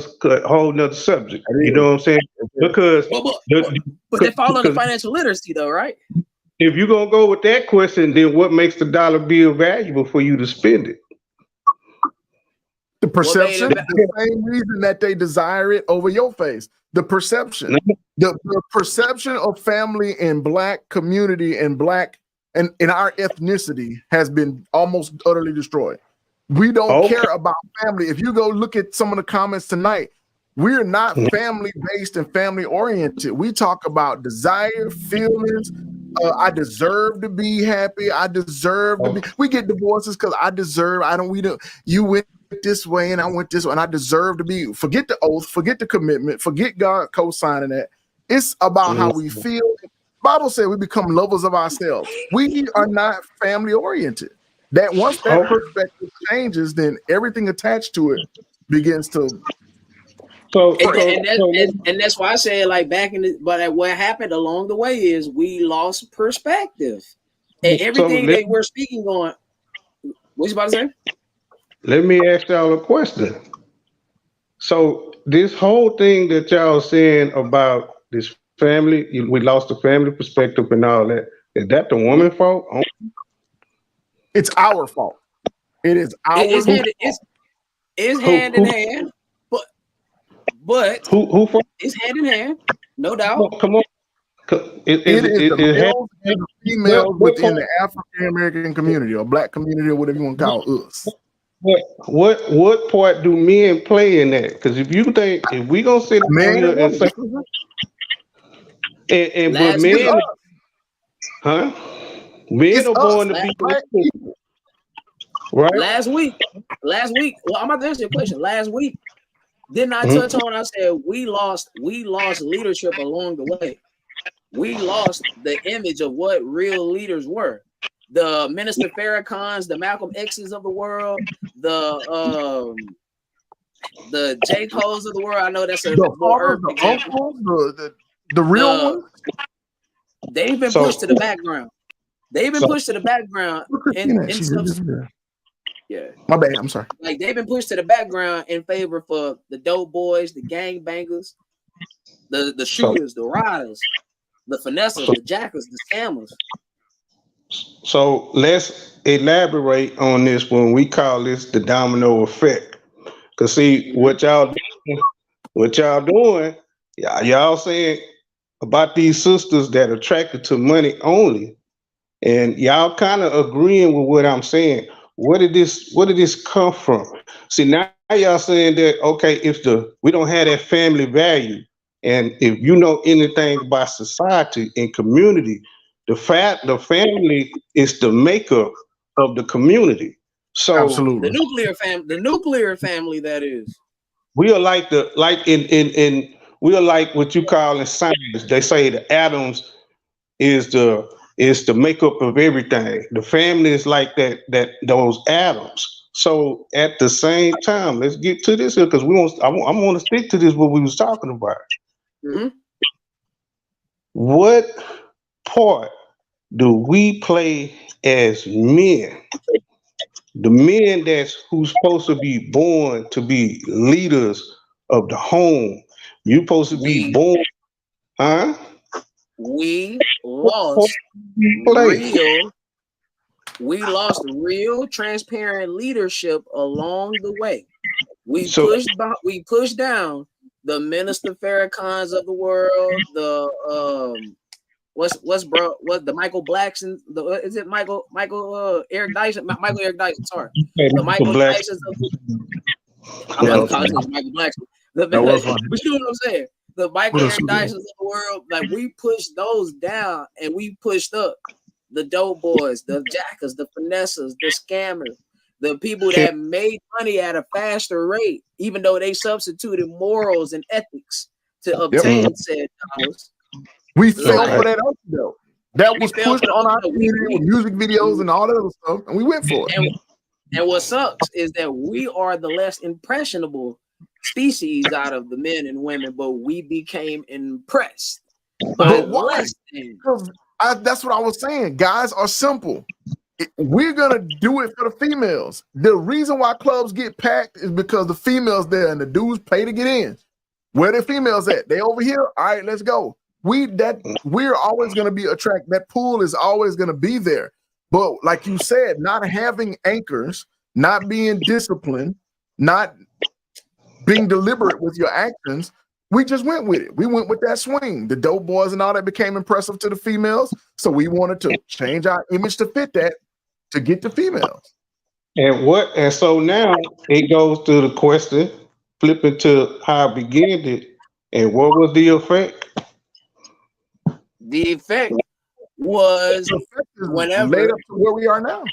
subject. You know what I'm saying? Because but they fall under financial literacy though, right? If you're gonna go with that question, then what makes the dollar bill valuable for you to spend it? The perception, the same reason that they desire it over your face. The perception, the perception of family and Black community and Black and our ethnicity has been almost utterly destroyed. We don't care about family. If you go look at some of the comments tonight, we're not family based and family oriented. We talk about desire, feelings. I deserve to be happy. I deserve to be. We get divorces because I deserve. I don't. We don't. You went this way and I went this way, and I deserve to be. Forget the oath. Forget the commitment. Forget God co-signing that. It's about how we feel. Bible said we become lovers of ourselves. We are not family oriented. That once that perspective changes, then everything attached to it begins to. And that's why I said, like, back in the, but what happened along the way is we lost perspective, and everything that we're speaking on. What you about to say? Let me ask y'all a question. So this whole thing that y'all saying about this family, we lost the family perspective and all that. Is that the woman's fault? It's our fault. It is our fault. It's hand in hand, but who it's hand in hand, no doubt. Come on. It is the males and the females within the African American community or Black community or whatever you want to call us. What part do men play in that? Because if you think if we gonna sit down here and say, but men, men are born to be black people, right? Last week. Well, I'm about to answer your question. Last week, didn't I touch on? I said we lost leadership along the way. We lost the image of what real leaders were. The Minister Farrakhan's, the Malcolm X's of the world, the J. Cole's of the world. I know that's a more the real ones. They've been pushed to the background. They've been pushed to the background. Yeah, my bad. I'm sorry. Like they've been pushed to the background in favor for the dope boys, the gang bangers, the shooters, the riders, the finessers, the jackers, the scammers. So let's elaborate on this when we call this the domino effect. Cause see what y'all doing, y'all saying about these sisters that are attracted to money only, and y'all kind of agreeing with what I'm saying. Where did this come from? See, now y'all saying that okay, we don't have that family value, and if you know anything about society and community, the family is the makeup of the community. So absolutely, the nuclear family that is. We are like we are like what you call in science. They say the atoms is the makeup of everything. The family is like those atoms. So at the same time, let's get to this here because I want to stick to this what we was talking about. Mm-hmm. What part do we play as men? The men who's supposed to be born to be leaders of the home. You're supposed to be born, huh? We lost real transparent leadership along the way. We pushed down the Minister Farrakhan's of the world, the the Michael Blackson, is it Michael Eric Dyson? Michael Eric Dyson, sorry. The Michael Dyson's I'm gonna call him Michael Blackson. But you know what I'm saying? The Michael Eric Dyson's of the world, like we pushed those down and we pushed up the dope boys, the jackers, the finessers, the scammers, the people that made money at a faster rate, even though they substituted morals and ethics to obtain said dollars. We fell for that though. That was pushed on our community with music videos and all that other stuff, and we went for it. And what sucks is that we are the less impressionable species out of the men and women, but we became impressed by less than. That's what I was saying. Guys are simple. We're gonna do it for the females. The reason why clubs get packed is because the females there and the dudes pay to get in. Where the females at? They over here. All right, let's go. We're always gonna be attracted. That pool is always gonna be there. But like you said, not having anchors, not being disciplined, not being deliberate with your actions, We just went with it. We went with that swing. The dope boys and all that became impressive to the females. So we wanted to change our image to fit that to get the females. And so now it goes to the question, flipping to how I began it, and what was the effect? The effect was whenever led up to where we are now.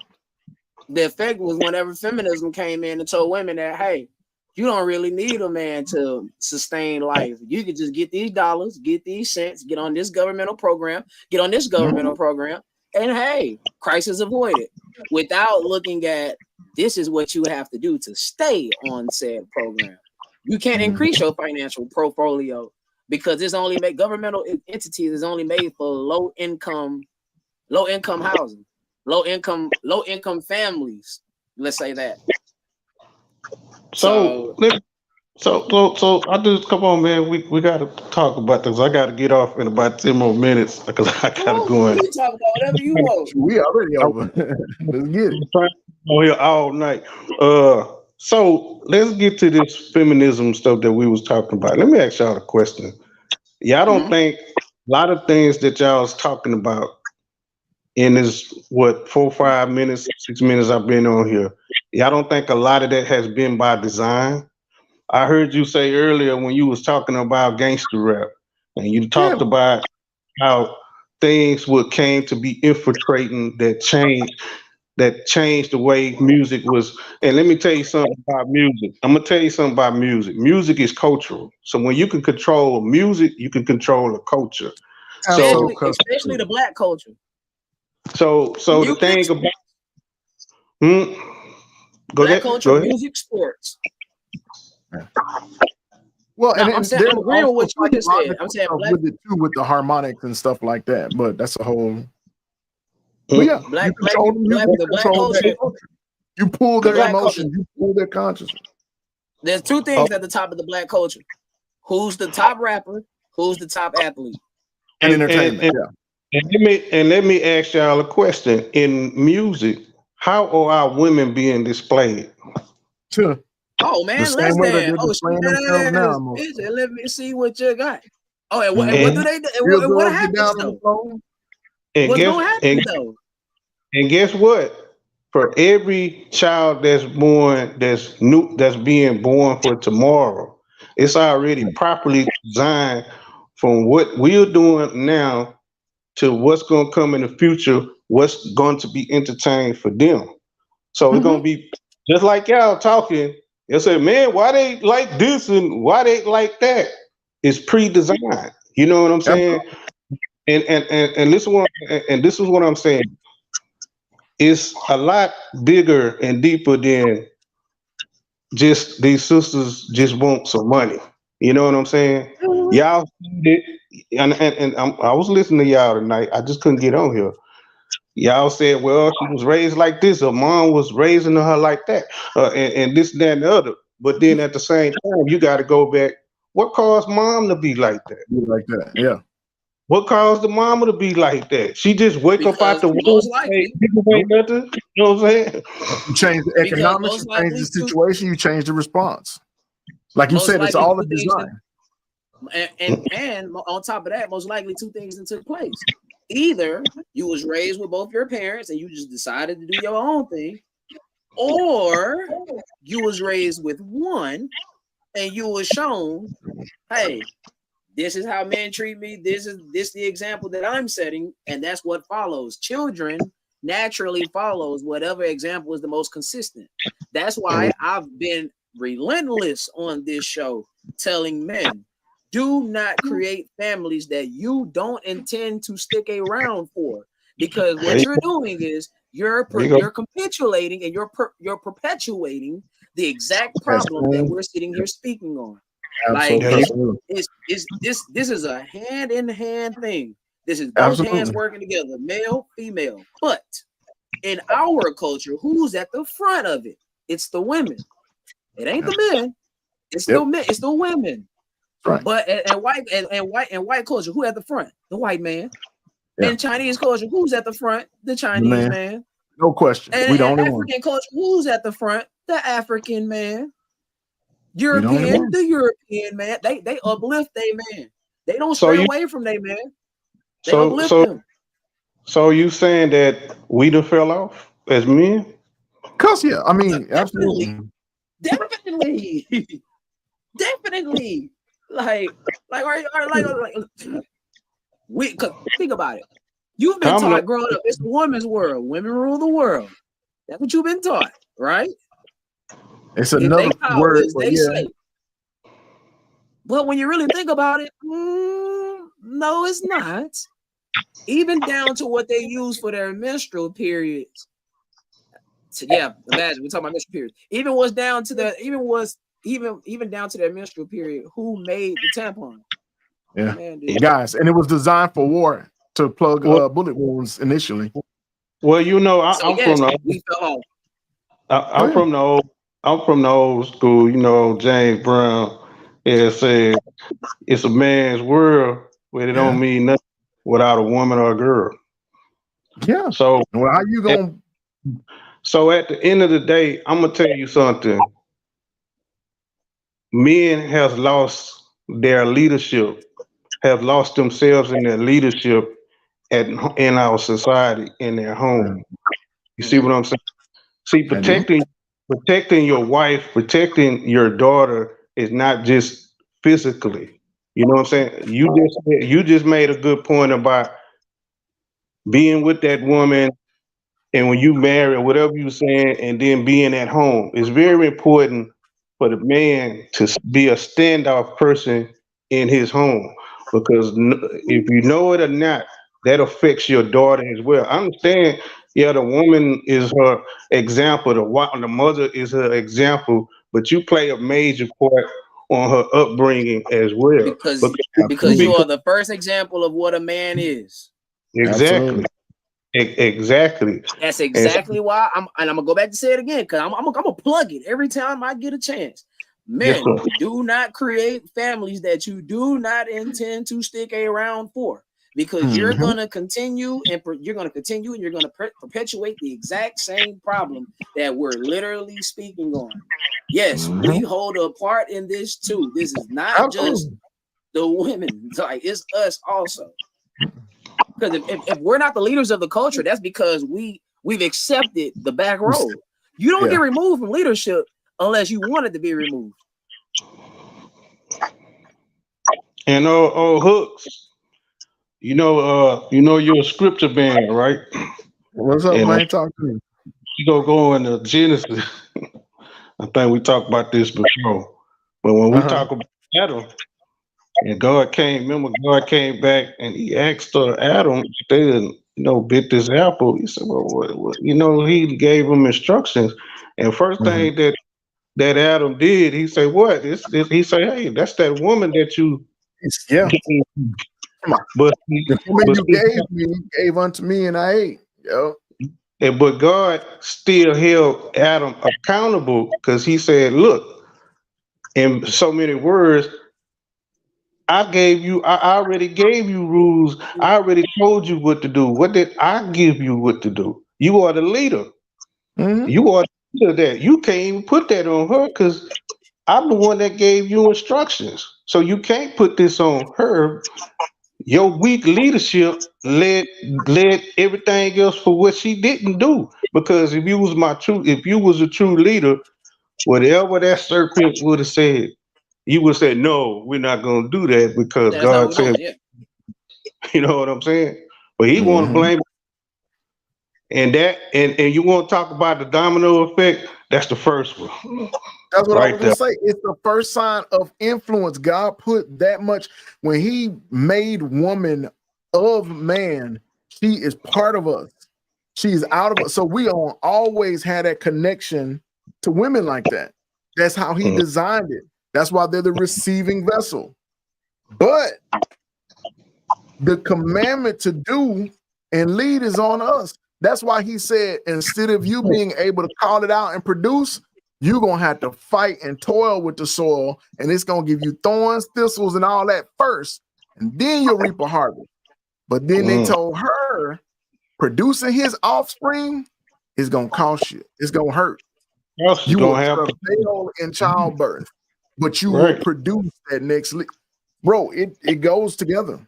The effect was whenever feminism came in and told women that, hey, you don't really need a man to sustain life. You could just get these dollars, get these cents, get on this governmental program, and hey, crisis avoided without looking at this is what you have to do to stay on said program. You can't increase your financial portfolio because it's only made governmental entities is only made for low income housing, low income families. Let's say that. So I just come on, man. We got to talk about this. I got to get off in about 10 more minutes because I got to go in. You talk about whatever you want. We already over. Let's get it. On here all night. So let's get to this feminism stuff that we was talking about. Let me ask y'all a question. Y'all don't think a lot of things that y'all was talking about in this 4, 5 minutes, 6 minutes I've been on here, y'all don't think a lot of that has been by design? I heard you say earlier when you was talking about gangster rap, and you talked about how things came to be infiltrating that changed the way music was. And let me tell you something about music. I'm gonna tell you something about music. Music is cultural. So when you can control music, you can control a culture. Especially the black culture. So the thing about black culture, music, sports. Well, no, I'm agreeing with what you just said. I'm saying with it too, with the harmonics and stuff like that. But that's a whole. But yeah, black culture. You pull their emotions. You pull their consciousness. There's two things at the top of the black culture: who's the top rapper, who's the top athlete, and entertainment. And let me ask y'all a question. In music, how are our women being displayed? Sure. Oh man, less than. Let me see what you got. Oh, and what do they do? What happens though? What's gonna happen though? And guess what? For every child that's being born for tomorrow, it's already properly designed from what we're doing now to what's going to come in the future, what's going to be entertained for them. So it's going to be just like y'all talking. You'll say, man, why they like this and why they like that? It's pre-designed. You know what I'm saying? And this is what I'm saying. It's a lot bigger and deeper than just these sisters just want some money. You know what I'm saying? Y'all did, and I was listening to y'all tonight. I just couldn't get on here. Y'all said, well, she was raised like this. Her mom was raising her like that, and this, that, and the other. But then at the same time, you got to go back. What caused mom to be like that? Like that, yeah. What caused the mama to be like that? She just wake up out the womb. Nothing. You know what I'm saying? You change the economics, you change the situation, you change the response. Like you said, it's all a design. And on top of that, most likely two things that took place. Either you was raised with both your parents and you just decided to do your own thing, or you was raised with one and you was shown, hey, this is how men treat me. This the example that I'm setting, and that's what follows. Children naturally follows whatever example is the most consistent. That's why I've been relentless on this show, telling men, do not create families that you don't intend to stick around for, because what you're doing is you're capitulating and you're perpetuating the exact problem that we're sitting here speaking on. Absolutely. Like this is a hand-in-hand thing. This is both hands working together, male, female. But in our culture, who's at the front of it? It's the women. It ain't the men. It's the men. It's the women. Right. But and white culture, who at the front? The white man. Yeah. And Chinese culture, who's at the front? The Chinese man. No question. And African culture, who's at the front? The African man. The European man, they uplift their man. They don't stray away from their man. They uplift them. So you saying that we done fell off as men? Cause I mean, absolutely, definitely. Like we. Cause think about it. You've been taught growing up. It's the woman's world. Women rule the world. That's what you've been taught, right? It's another word. They say. But when you really think about it, no, it's not. Even down to what they use for their menstrual periods. So imagine we're talking about menstrual periods. Even down to their menstrual period. Who made the tampon? Yeah, guys, and it was designed for war to plug bullet wounds initially. Well, I'm from the old school. You know, James Brown said it's a man's world, but it don't mean nothing without a woman or a girl. Yeah. So how you gonna? So at the end of the day, I'm gonna tell you something. Men have lost their leadership, have lost themselves in their leadership in our society, in their home. You see what I'm saying? See, protecting your wife, protecting your daughter is not just physically. You know what I'm saying? You just made a good point about being with that woman, and when you marry or whatever you're saying, and then being at home. It's very important for the man to be a standoff person in his home, because if you know it or not, that affects your daughter as well. I understand. Yeah, the woman is her example. The mother is her example, but you play a major part on her upbringing as well. Because you are the first example of what a man is. Exactly. Exactly. That's exactly why I'm gonna go back to say it again, because I'm gonna plug it every time I get a chance. Men, do not create families that you do not intend to stick around for, because you're gonna continue and you're gonna perpetuate the exact same problem that we're literally speaking on. Yes, we hold a part in this too. This is not just the women, like it's us also. Because if we're not the leaders of the culture, that's because we've accepted the back road. You don't get removed from leadership unless you want it to be removed. And Hooks, you know you're a scripture band, right? What's up, man? Talk to me. You go into Genesis. I think we talked about this before, but when we talk about Adam. And God came back and he asked Adam if they didn't, bit this apple. He said, well, what? He gave him instructions. And first thing that Adam did, he said, what? He said, hey, that's that woman that you. Yeah. But the woman you gave unto me, and I ate. But God still held Adam accountable, because he said, look, in so many words, I already gave you rules. I already told you what to do. What did I give you what to do? You are the leader. You are the leader that you can't even put that on her, because I'm the one that gave you instructions. So you can't put this on her. Your weak leadership led everything else for what she didn't do. Because if you was a true leader, whatever that serpent would have said, you would say, no, we're not going to do that, because God said, you know what I'm saying? But he want to blame. And you want to talk about the domino effect? That's the first one. That's what I was going to say. It's the first sign of influence. God put that much, when he made woman of man, she is part of us. She's out of us. So we always had that connection to women like that. That's how he designed it. That's why they're the receiving vessel. But the commandment to do and lead is on us. That's why he said, instead of you being able to call it out and produce, you're going to have to fight and toil with the soil, and it's going to give you thorns, thistles, and all that first, and then you'll reap a harvest. But then they told her, producing his offspring is going to cost you. It's going to hurt. You will fail in childbirth. but you will produce that next bro. It goes together.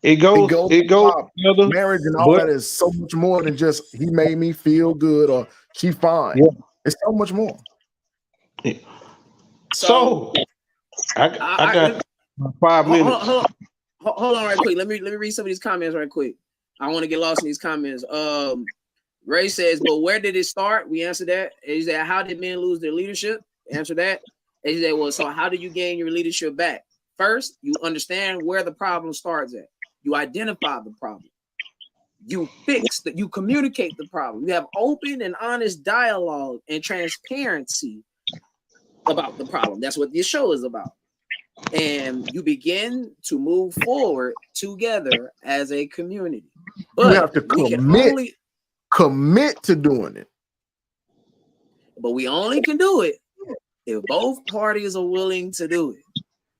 It goes together. Marriage and all that is so much more than just he made me feel good or she fine. Yeah. It's so much more. Yeah. So I got 5 minutes. Hold on right quick. Let me read some of these comments right quick. I want to get lost in these comments. Ray says, but where did it start? We answered that. He said, how did men lose their leadership? Answer that. And he said, well, so how do you gain your leadership back? First, you understand where the problem starts at. You identify the problem. You fix that. You communicate the problem. You have open and honest dialogue and transparency about the problem. That's what this show is about. And you begin to move forward together as a community. But you have to commit to doing it. But we only can do it if both parties are willing to do it.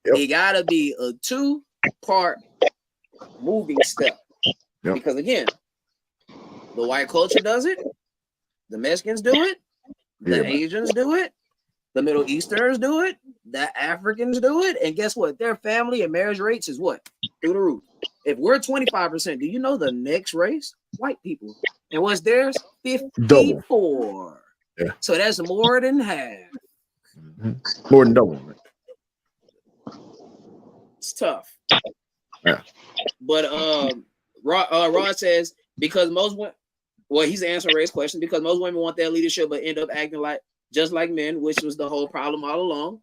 Yep. It gotta be a 2-part moving step. Yep. Because again, the white culture does it, the Mexicans do it, the Asians do it, the Middle Easterners do it, the Africans do it, and guess what? Their family and marriage rates is what? Through the roof. If we're 25%, do you know the next race? White people. And what's theirs? 54. Yeah. So that's more than half. Mm-hmm. More than double. It's tough. Yeah. But Rod says, because most women, well, he's answering Ray's question, because most women want that leadership but end up acting like just like men, which was the whole problem all along.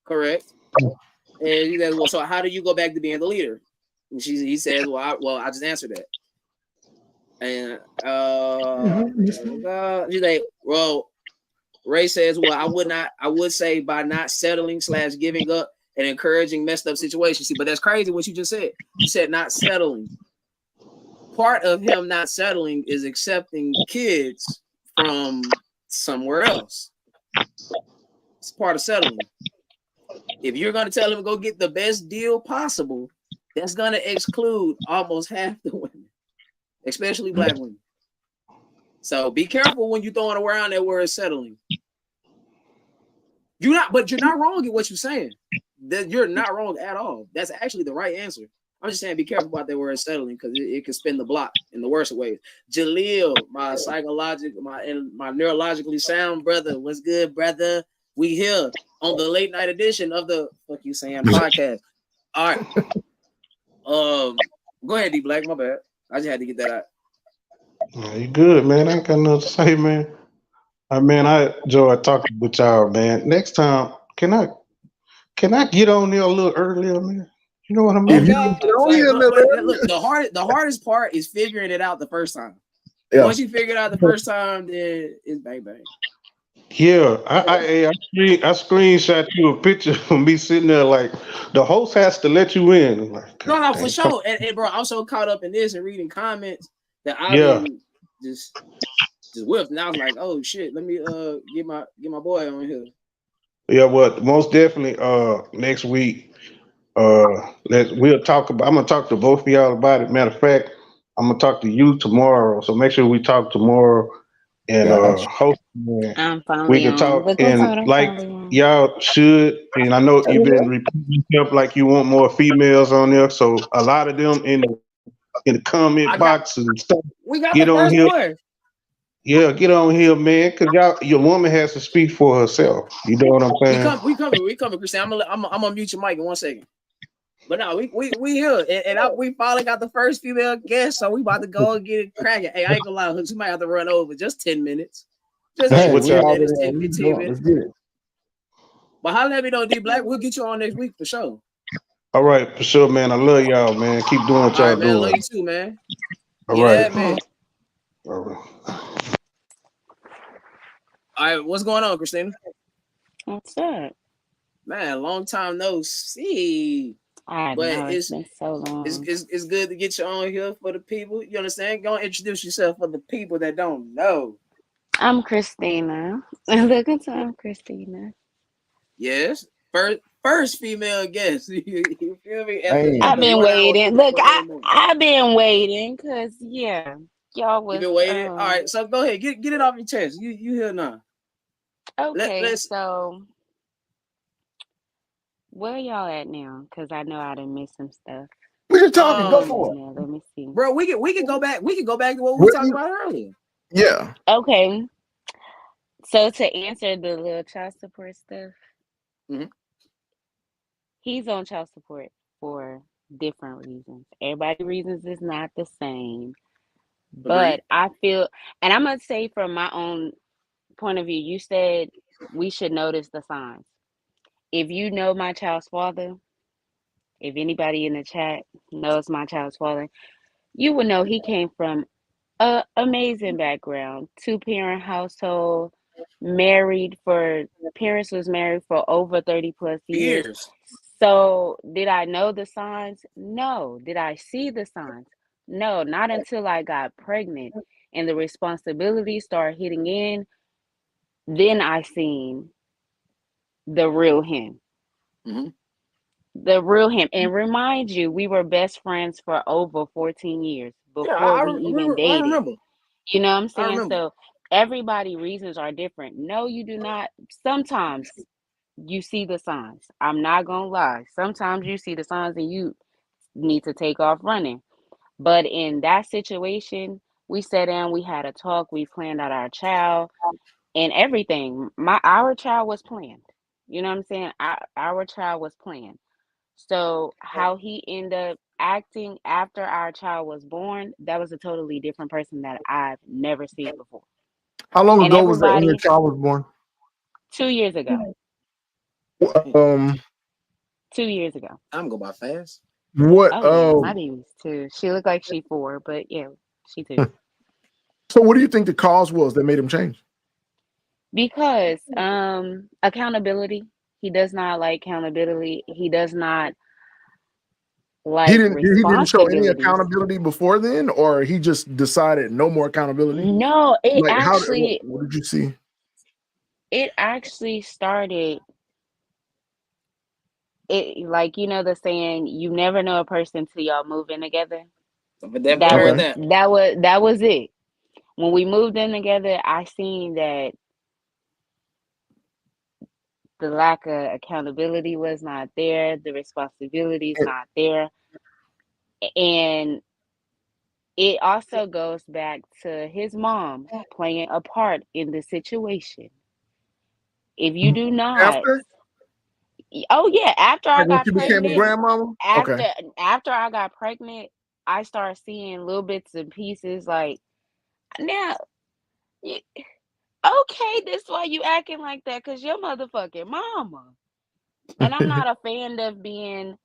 Correct. And he says, well, so how do you go back to being the leader? And he says, I just answered that. And he's like, well, Ray says, well, I would say by not settling / giving up and encouraging messed up situations. See, but that's crazy what you just said. You said not settling. Part of him not settling is accepting kids from somewhere else. It's part of settling. If you're going to tell him to go get the best deal possible, that's going to exclude almost half the women, especially black women. So be careful when you're throwing around that word settling. You're not wrong in what you're saying. You're not wrong at all. That's actually the right answer. I'm just saying be careful about that word settling because it can spin the block in the worst ways. Jaleel, my neurologically sound brother, what's good, brother? We here on the late night edition of the Fuck You Saying podcast. All right. Go ahead, D Black. My bad. I just had to get that out. You good, man. I ain't got nothing to say, man. I enjoy talking with y'all, man. Next time, can I get on there a little earlier, man? You know what I mean? Look, the hardest part is figuring it out the first time. Yeah. Once you figure it out the first time, then it's bang bang. Yeah, I screenshot you a picture of me sitting there like the host has to let you in. Like, no, for sure. And bro, I'm so caught up in this and reading comments that I've been just whipped. And I was like, oh shit, let me get my boy on here. Yeah, well, most definitely next week. We'll talk about. I'm gonna talk to both of y'all about it. Matter of fact, I'm gonna talk to you tomorrow. So make sure we talk tomorrow, and hopefully we can talk. And like y'all should. And I know you've been repeating yourself like you want more females on there. So a lot of them in the comment box and stuff. We got get the first one. Yeah, get on here, man, because your woman has to speak for herself. You know what I'm saying? We coming, Christian. I'm gonna mute your mic in 1 second. But no, we here, and we finally got the first female guest, so we about to go and get it cracking. Hey, I ain't gonna lie, we might have to run over just 10 minutes, just 10 minutes, 10, 15 minutes. But holla at me though, D Black. We'll get you on next week for sure. All right, for sure, man. I love y'all, man. Keep doing what y'all doing. Man, love you too, man. All right, man. All right, what's going on, Christina? What's up? Man, long time no see. It's been so long. It's good to get you on here for the people. You understand? Go and introduce yourself for the people that don't know. I'm Christina. I'm Christina. Yes. First female guest. You feel me? I've been waiting. Look, I've been waiting because y'all was. You've been waiting. All right, so go ahead, get it off your chest. You here now? Okay, so Where y'all at now? Because I know I done missed some stuff. We just talking. Go for it. Yeah, let me see. Bro, we can go back. We can go back to what we talked about earlier. Yeah. Okay. So to answer the little child support stuff, he's on child support for different reasons. Everybody's reasons is not the same. But I feel, and I'm going to say from my own point of view, you said we should notice the signs. If you know my child's father, if anybody in the chat knows my child's father, you would know he came from an amazing background, 2-parent household, parents was married for over 30 plus years. So did I know the signs? No. Did I see the signs? No, not until I got pregnant and the responsibility started hitting in. Then I seen the real him. The real him. And remind you, we were best friends for over 14 years before we even dated. I remember. You know what I'm saying? So everybody's reasons are different. No, you do not. Sometimes you see the signs. I'm not gonna lie. Sometimes you see the signs and you need to take off running. But in that situation, we sat down, we had a talk, we planned out our child and everything. Our child was planned. You know what I'm saying? Our child was planned. So how he ended up acting after our child was born, that was a totally different person that I've never seen before. How long ago was that when your child was born? 2 years ago. 2 years ago. I'm gonna go by fast. What? Oh, yeah, my baby's 2. She looked like she 4, but yeah, she 2. So what do you think the cause was that made him change? Because accountability. He does not like accountability. He does not like He didn't show any responsibility. accountability before then, or he just decided no more accountability? No, it Like actually what did you see? It actually started. It like you know the saying, you never know a person till y'all move in together. That was it. When we moved in together, I seen that the lack of accountability was not there, the responsibility is not there, and it also goes back to his mom playing a part in the situation. If you do not, After? oh yeah, after I Like when got she became a pregnant, grandmama? Okay. after I got pregnant, I started seeing little bits and pieces. Like now, okay, this why you acting like that because your motherfucking mama. And I'm not a fan of being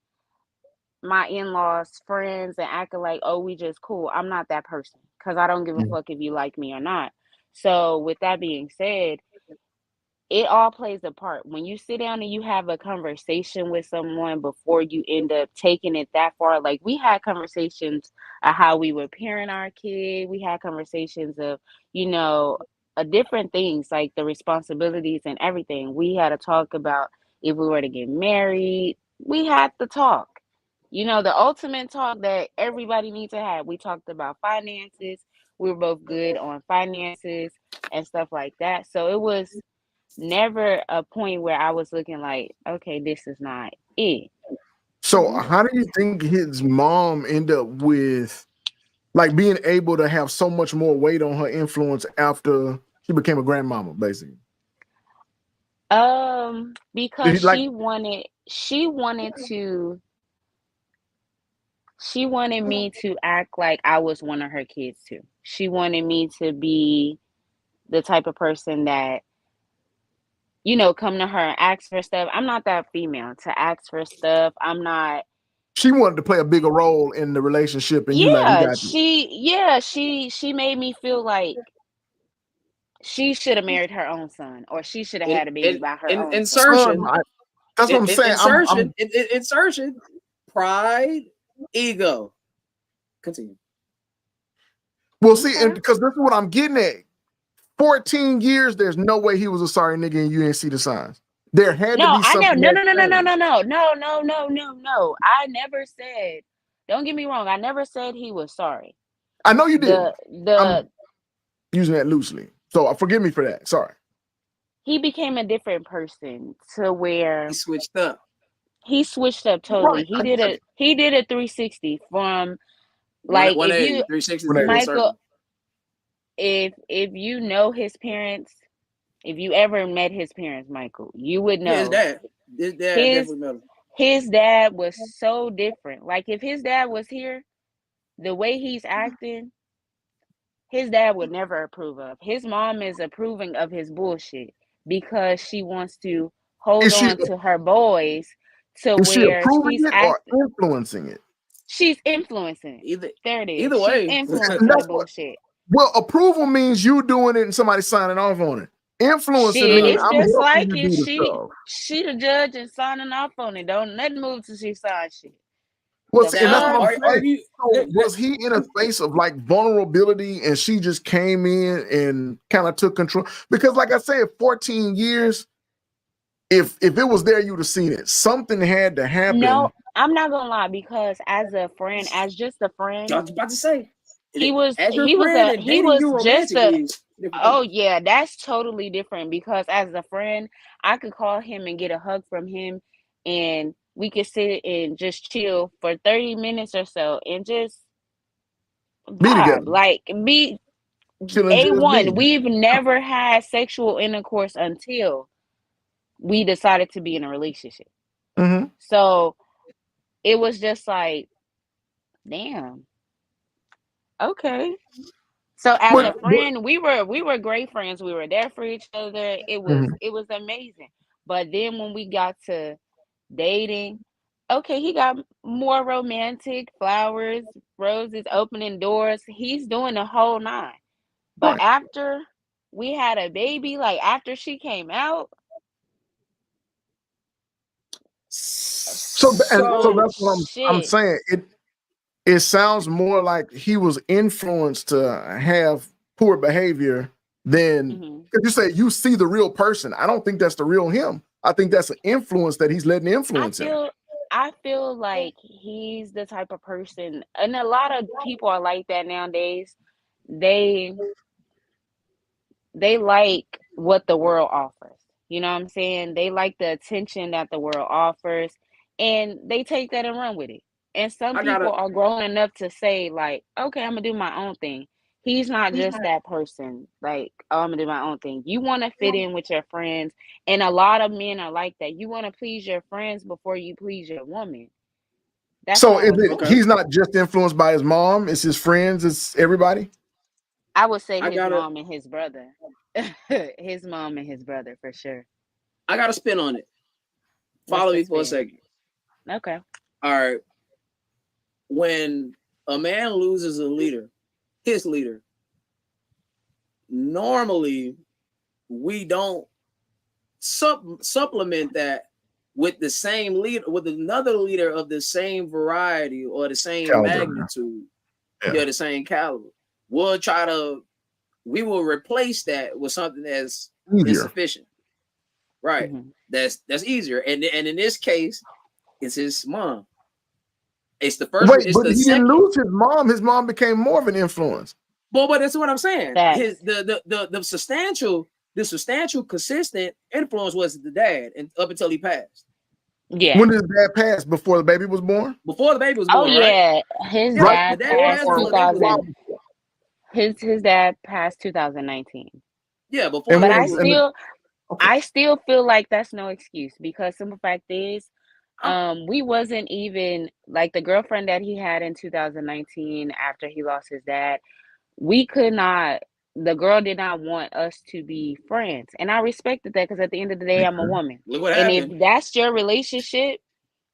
my in-laws friends and acting like, oh, we just cool. I'm not that person because I don't give a fuck if you like me or not. So with that being said, it all plays a part. When you sit down and you have a conversation with someone before you end up taking it that far, like we had conversations of how we would parent our kid. We had conversations of, different things like the responsibilities and everything. We had to talk about if we were to get married. We had to talk. The ultimate talk that everybody needs to have. We talked about finances. We were both good on finances and stuff like that. So it was never a point where I was looking like, okay, this is not it. So how do you think his mom ended up with like being able to have so much more weight on her influence after she became a grandmama, basically? Because she wanted me to act like I was one of her kids too. She wanted me to be the type of person that come to her and ask for stuff. I'm not that female to ask for stuff. I'm not. She wanted to play a bigger role in the relationship, and you like, we got she made me feel like she should have married her own son, or she should have had a baby by her own insertion. son. That's what I'm saying. Insertion, pride, ego. Continue. Well, see, and because this is what I'm getting at. 14 years, there's no way he was a sorry nigga and you didn't see the signs. There had to be something. No. I never said, don't get me wrong, I never said he was sorry. I know you did. I'm using that loosely. So forgive me for that. Sorry. He became a different person to where he switched up. he switched up totally. Right. I get it. He did a 360 from like if 180, you 360 is a full 180. Michael, circle. if you know his parents, if you ever met his parents, Michael, you would Yeah, his know dad. His dad his definitely met him. his dad was so different. Like if his dad was here, the way he's acting, his dad would never approve of. His mom is approving of his bullshit because she wants to hold Is she on to her boys to is she where approving it or influencing it? she's influencing it. There it Either is. She's way. influencing the That's what. bullshit. Well, approval means you doing it and somebody signing off on it. Influencing Shit, means it's No. I'm just helping like you if do the stuff. she the judge and signing off on it. Don't nothing move till she signs shit. The And that's what Now, I'm fuck? are saying. you? So was he in a space of like vulnerability and she just came in and kind of took control? Because like I said, 14 years, if it was there, you'd have seen it. Something had to happen. No, I'm not gonna lie, because as a friend, as just a I friend, was about to say, he was as your he was friend a and he dating was you just a romantically is different oh thing. yeah, that's totally different because as a friend, I could call him and get a hug from him and we could sit and just chill for 30 minutes or so and just Be vibe. together, Like be chilling, just A1. be. We've never had sexual intercourse until we decided to be in a relationship. Mm-hmm. So it was just like, damn, okay. So as a But friend, we were great friends. We were there for each other. mhm. It was amazing. But then when we got to dating, okay, he got more romantic, flowers, roses, opening doors. He's doing the whole nine. But Right. after we had a baby, like after she came out, So So that's what I'm shit. saying. It sounds more like he was influenced to have poor behavior than Mhm. because you say you see the real person. I don't think that's the real him. I think that's an influence that he's letting I influence him. feel I feel like he's the type of person, and a lot of people are like that nowadays. They they like what the world offers. You know what I'm saying? They like the attention that the world offers, and they take that and run with it. And some I people gotta. are grown enough to say, like, okay, I'm gonna do my own thing. He's not just that person, like, oh, I'm gonna do my own thing. You want to fit in with your friends, and a lot of men are like that. You want to please your friends before you please your woman. That's So not is what's it Okay. going he's on. not just influenced by his mom, it's his friends, it's everybody? I would say I his gotta. mom and his brother. His mom and his brother for sure. I gotta spin on it. What's Follow the me for a spin? second. Okay. All right. When a man loses a leader, his leader, normally we don't supplement that with the same leader, with another leader of the same variety or the same Caliber. magnitude, Yeah. the same caliber. We will replace that with something that's Easier. insufficient. Right. Mm-hmm. That's easier. And in this case, it's his mom. It's the first. Wait, It's but the he didn't second. lose his mom. His mom became more of an influence. But that's what I'm saying. Facts. The substantial, consistent influence was the dad, and up until he passed. Yeah. When did his dad pass? Before the baby was born? Before the baby was Oh born, right? yeah. His Yeah, Right the dad dad before passed passed or before the baby was 2000. born. while before? His dad passed 2019. Yeah, before And the But baby when was and born. okay. I still feel like that's no excuse because simple fact is, I'm, we wasn't even like the girlfriend that he had in 2019 after he lost his dad. We could not. The girl did not want us to be friends, and I respected that because at the end of the day, I'm a woman, look what and if happened. that's your relationship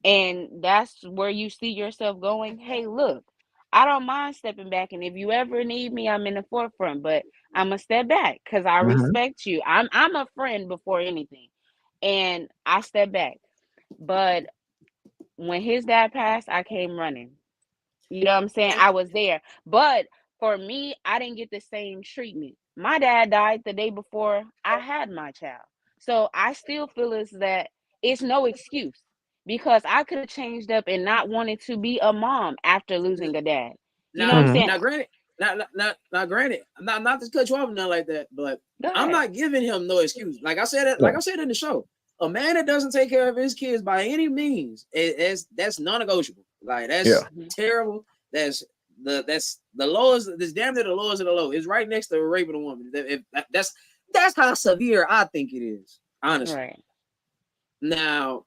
and that's where you see yourself going, hey, look, I don't mind stepping back, and if you ever need me, I'm in the forefront, but I'm gonna step back because I Mhm. respect you. I'm a friend before anything, and I step back. But when his dad passed, I came running. You know what I'm saying? And I was there. But for me, I didn't get the same treatment. My dad died the day before I had my child. So I still feel as that it's no excuse because I could have changed up and not wanted to be a mom after losing a dad. You know what now, I'm Mhm. saying? now, granted, granted, not to cut you off, not like that, but Go I'm ahead. not giving him no excuse. Like I said, Yeah. in the show, a man that doesn't take care of his kids by any means, that's non-negotiable. Like that's terrible. That's the lowest. This damn near the lowest of the low. It's right next to raping a woman. That's how severe I think it is. Honestly. Right. Now,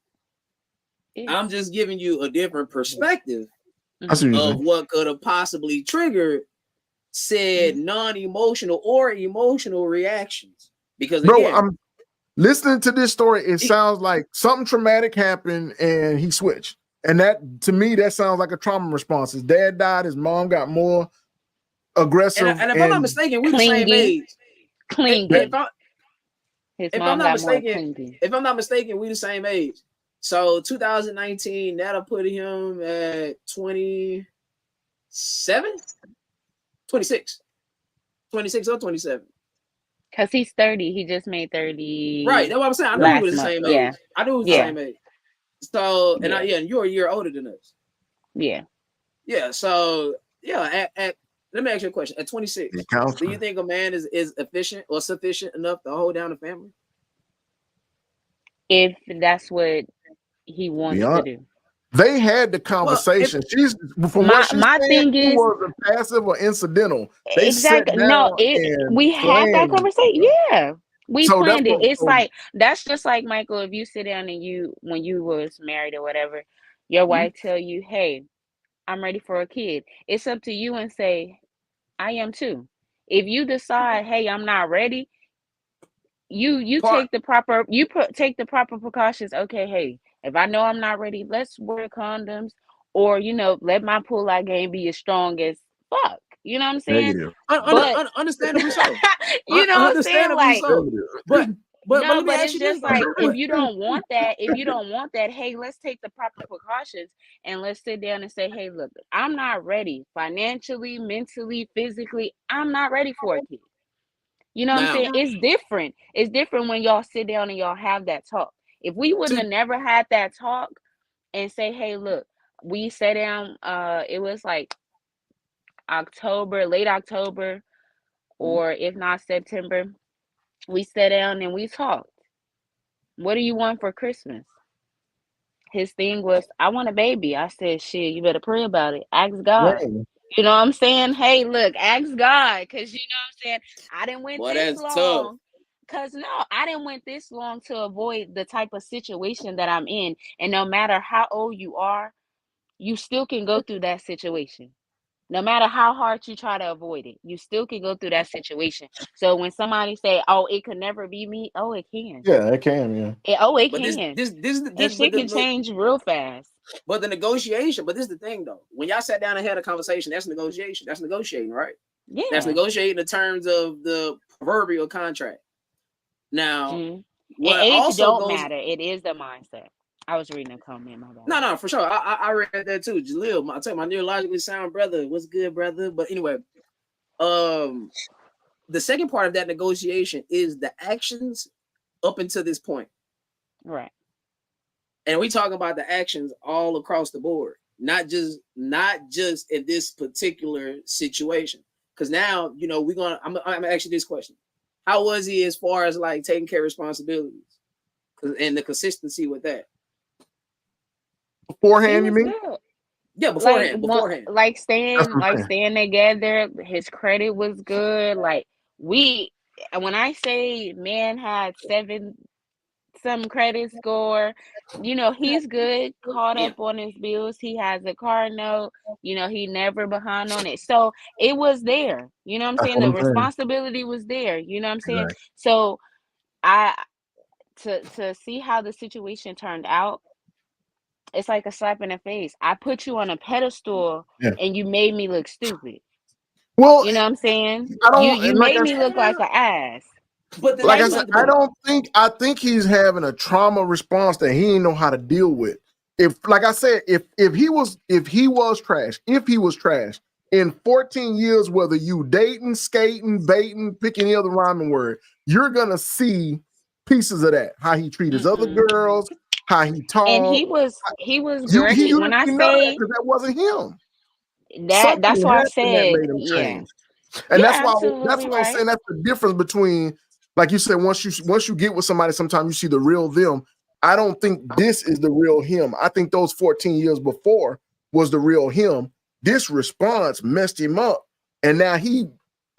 I'm just giving you a different perspective of what could have possibly triggered said non-emotional or emotional reactions. Because bro, again, I'm listening to this story. It sounds like something traumatic happened and he switched. And that, to me, that sounds like a trauma response. His dad died. His mom got more aggressive. And if I'm not mistaken, we the same age. Clingy. If I'm not mistaken, we the same age. So 2019, that'll put him at 27, 26 or 27. Because he's 30. He just made 30. Right. That's what I'm saying. I knew he was the same age. Yeah. I knew he was the same age. So, and and you're a year older than us. Yeah. Yeah. So, yeah. Let me ask you a question. At 26, do you think a man is efficient or sufficient enough to hold down a family? If that's what he wants to do. They had the conversation. My thing is, was a passive or incidental. They exactly. No, we had that conversation. Yeah, we planned it. It's like that's just like Michael. If you sit down and when you was married or whatever, your wife tell you, "Hey, I'm ready for a kid." It's up to you and say, "I am too." If you decide, "Hey, I'm not ready," you take the proper precautions. Okay, hey, if I know I'm not ready, let's wear condoms, or let my pull-out game be as strong as fuck. You know what I'm saying? Understandably so. You know what I'm saying? Like, but it's just like if you don't want that, hey, let's take the proper precautions and let's sit down and say, hey, look, I'm not ready financially, mentally, physically. I'm not ready for a kid. You know what I'm saying? It's different. It's different when y'all sit down and y'all have that talk. If we wouldn't have never had that talk and say, hey, look, we sat down, it was like late October, or if not September, we sat down and we talked. What do you want for Christmas? His thing was, I want a baby. I said, shit, you better pray about it. Ask God. Right. You know what I'm saying? Hey, look, ask God, because you know what I'm saying? I didn't went this long. Because I didn't went this long to avoid the type of situation that I'm in. And no matter how old you are, you still can go through that situation. No matter how hard you try to avoid it, you still can go through that situation. So when somebody say, "Oh, it could never be me," oh, it can. Yeah, it can. Yeah. It can. This shit can change real fast. But the negotiation. But this is the thing, though. When y'all sat down and had a conversation, that's negotiation. That's negotiating, right? Yeah. That's negotiating the terms of the proverbial contract. Now, what also don't matter. It is the mindset. I was reading a comment. My bad. No, for sure. I read that too. Jaleel, I tell you, my neurologically sound brother. What's good, brother? But anyway, the second part of that negotiation is the actions up until this point. Right. And we talking about the actions all across the board, not just in this particular situation. Because now, I'm gonna ask you this question: how was he as far as like taking care of responsibilities, and the consistency with that? Beforehand, you mean? Good. Yeah, beforehand. Like staying together. His credit was good. Like when I say man had 7 some credit score, he's good, caught up on his bills. He has a car note. He never behind on it. So it was there. You know what I'm saying? The responsibility was there. You know what I'm saying? Right. So to see how the situation turned out, it's like a slap in the face. I put you on a pedestal and you made me look stupid. Well, you know what I'm saying? You like made me look like an ass. But like I said, I think he's having a trauma response that he didn't know how to deal with. If he was trash in 14 years, whether you dating, skating, baiting, pick any other rhyming word, you're gonna see pieces of that. How he treat his other girls, how he talked. And he was directly when I say that wasn't him. That's why I said change. And that's why I'm saying that's the difference between, like you said, once you get with somebody, sometimes you see the real them. I don't think this is the real him. I think those 14 years before was the real him. This response messed him up, and now he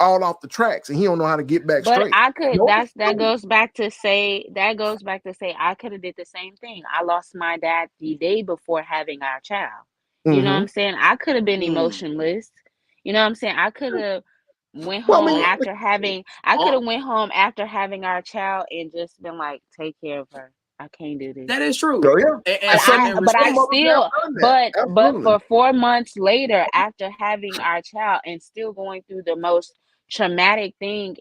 all off the tracks, and he don't know how to get back But straight. I could No, that goes back to say I could have did the same thing. I lost my dad the day before having our child. You know what I'm saying? I could have been emotionless. You know what I'm saying? I could have went Well, I home mean, after having our child and just been like, take care of her. I can't do this. That is true. so yeah, And some and But I mothers have still, done that. but Absolutely. for 4 months later, after having our child and still going through the most traumatic thing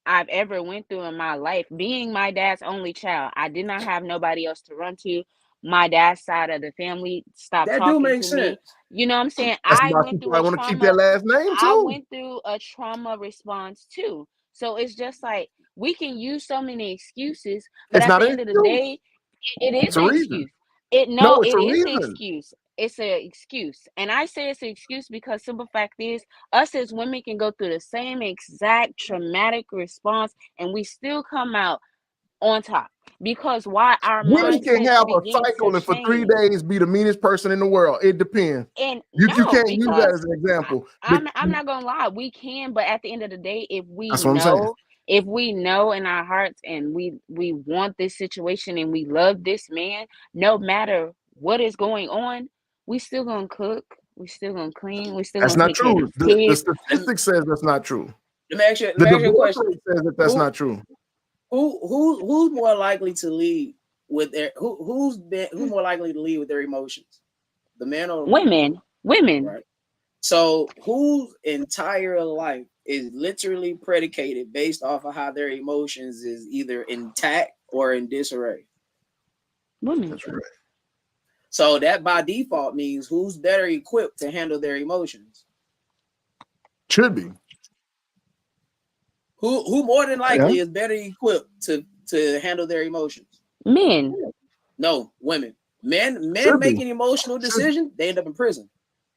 I've ever went through in my life, being my dad's only child, I did not have nobody else to run to. My dad's side of the family stopped that do talking make to me. sense. You know what I'm saying? That's I why went through people I a want to keep that trauma. last name I too. went through a trauma response too. So it's just like we can use so many excuses, but It's at not the an end of the excuse. day, it is It's a an reason. excuse. It no, No, it's it a is an reason. excuse. It's an excuse. And I say it's an excuse because simple fact is us as women can go through the same exact traumatic response and we still come out on top. Because why our Women can mindsets have a begins to cycle and for 3 change. days be the meanest person in the world. It depends. And You no, can't use that because as an example. I'm not gonna lie, we can, but at the end of the day, That's what I'm saying. if we know in our hearts and we want this situation and we love this man, no matter what is going on, we still gonna cook, we still gonna clean, we still That's gonna not take care of true. these The kids. statistics says that's not true. Let me ask you. Let The me ask you a divorce question. rate says that that's Who not true. who's more likely to lead with their who's more likely to lead with their emotions? The man or the woman? Women. Right. So whose entire life is literally predicated based off of how their emotions is either intact or in disarray? Women. That's right. So that by default means who's better equipped to handle their emotions? Should be. Who more than likely is better equipped to handle their emotions? Men. No, women. Men Should be. making emotional decisions, they end up in prison.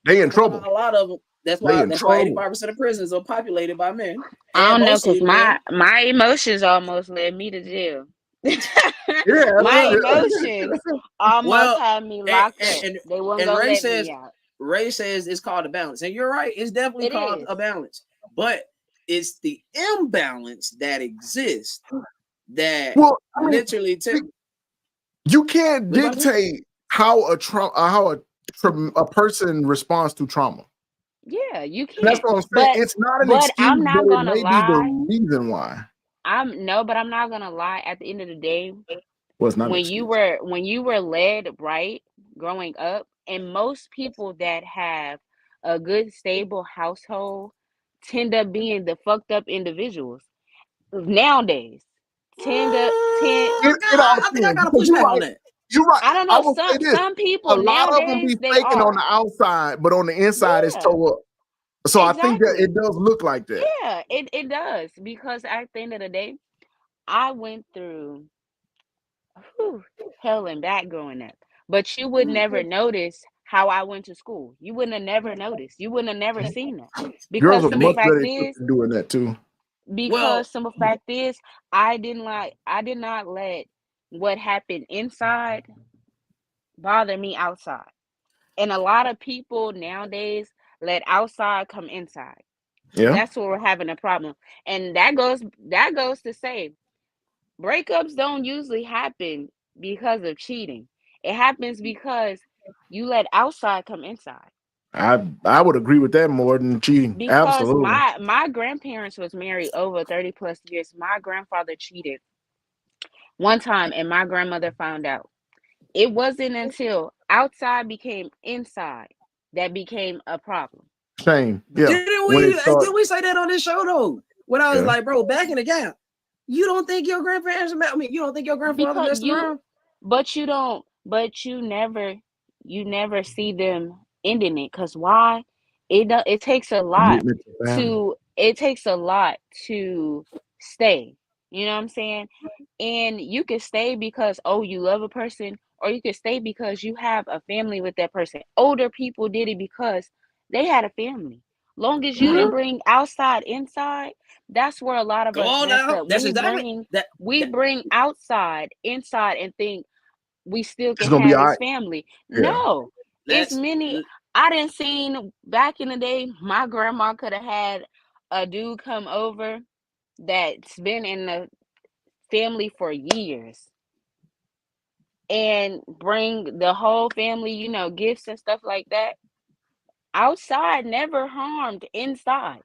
They in trouble. A lot of them. That's They why in 85% of prisons are populated by men. I And don't know, mostly because men. my emotions almost led me to jail. Yeah. My Well, emotions almost had me locked up. They weren't and gonna Ray let says me out. Ray says it's called a balance. And you're right, it's definitely It called is. a balance. But it's the imbalance that exists that well, I mean, literally you can't dictate how a person responds to trauma. Yeah, you And that's can't. what I'm saying. But It's not an but excuse, I'm but not it gonna may be the lie. reason why. I'm not gonna lie. At the end of the day, Well, it's not an when excuse. you were led right growing up, and most people that have a good stable household tend up being the fucked up individuals nowadays. Tend up tend It all I think I depends. gotta Because push back on that. You're right. I don't I know, will say this. some A people lot of them nowadays be they faking on the are. outside, but on the inside it's Yeah, toe up. So I think that exactly. it does look like that. Yeah, it does, because at the end of the day, I went through hell and back growing up. But you would never notice how I went to school. You wouldn't have never noticed. You wouldn't have never seen that. Girls Because are Let simple much me fact better equipped is, at doing that too. well, I did not let what happened inside bother me outside. And a lot of people nowadays let outside come inside. And Yeah. that's where we're having a problem. And that goes to say breakups don't usually happen because of cheating. It happens because you let outside come inside. I would agree with that more than cheating. Because Absolutely. my grandparents was married over 30 plus years. My grandfather cheated one time and my grandmother found out. It wasn't until outside became inside that became a problem. Shame. Yeah. When it starts. didn't we say that on this show though? When I was Yeah. like, bro, back in the gap, you don't think your grandparents you don't think your grandfather Because messed around? but you don't, but you never see them ending it. Because why? It takes a lot Commitment to family. to stay. You know what I'm saying? And you can stay because, oh, you love a person, or you can stay because you have a family with that person. Older people did it because they had a family. Long as you didn't bring outside inside, that's where a lot of Come us on mess now. up. That's exactly that. We bring outside inside and think we still It's can gonna be have all his right. family. Yeah. No, it's many. I didn't seen back in the day. My grandma could have had a dude come over that's been in the family for years and bring the whole family, you know, gifts and stuff like that. Outside never harmed inside.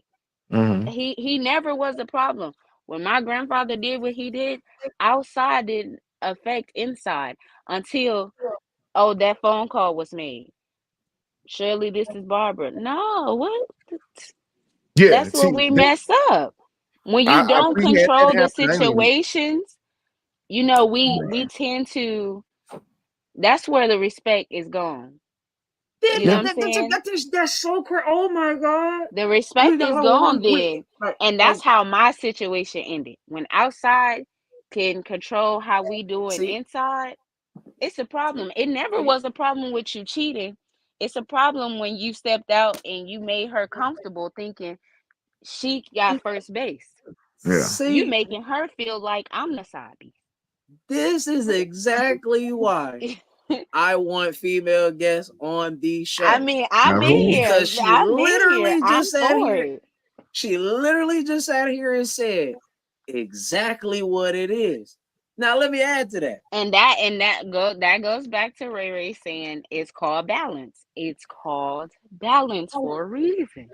Mm-hmm. He never was a problem. When my grandfather did what he did, outside didn't affect inside until that phone call was made. Shirley, this is Barbara. No, what? Yeah. That's what we mess up. When you don't We had that control the happen. I mean, situations, you know, we tend to. That's where the respect is gone. You know what I'm saying? That's so crazy. Oh my God. The respect is gone then. Like, And that's how my situation ended. When outside can control how we doing see, inside, it's a problem. It never was a problem with you cheating. It's a problem when you stepped out and you made her comfortable thinking she got first base. yeah. You see, making her feel like I'm the side piece. this is exactly why I want female guests on the show. I mean, I'm in here. Because she I'm in here. literally I'm just sat for here. it. She literally just sat here and said exactly what it is. Now let me add to that. And that goes back to Ray Ray saying it's called balance. It's called balance for a reason.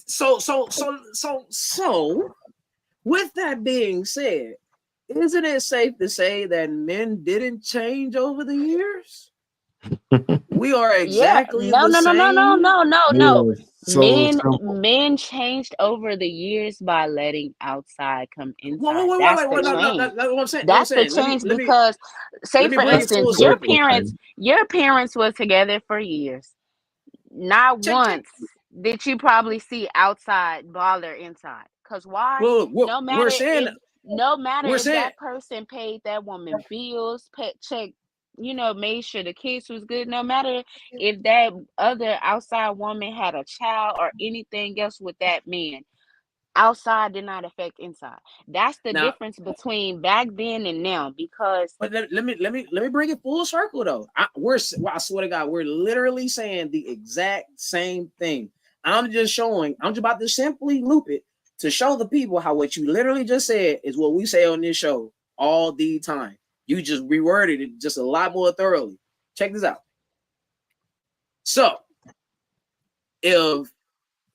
So, with that being said, isn't it safe to say that men didn't change over the years? We are exactly No. Yeah. Men changed over the years by letting outside come inside. Wait, That's the no, change. what I'm saying. That's the change because, say for bring it instance, full circle. your parents were together for years. Not once did you probably see outside bother inside. Cause why? Well, No matter saying, if that person paid that woman bills, check, you know, made sure the kids was good. No matter if that other outside woman had a child or anything else with that man, outside did not affect inside. That's the difference between back then and now. Because but let me bring it full circle though. I swear to God, we're literally saying the exact same thing. I'm just about to simply loop it to show the people how what you literally just said is what we say on this show all the time. You just reworded it just a lot more thoroughly. Check this out. So, if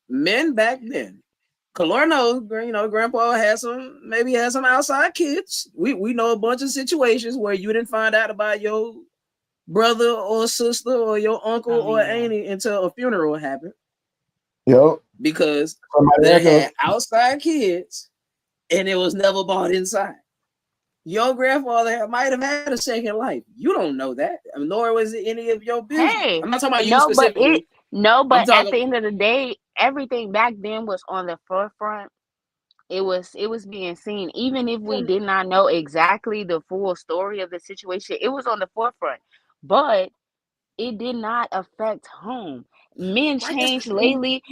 men back then, Kalor knows, you know, Grandpa had some outside kids. We know a bunch of situations where you didn't find out about your brother or sister or your uncle or auntie until a funeral happened. Yep. Because they had outside kids and it was never bought inside. Your grandfather might have had a second life. You don't know that, nor was it any of your business. hey, I'm not talking about you specifically. But at the end of the day, everything back then was on the forefront. It was being seen. Even if we did not know exactly the full story of the situation, it was on the forefront. But it did not affect home. Men changed lately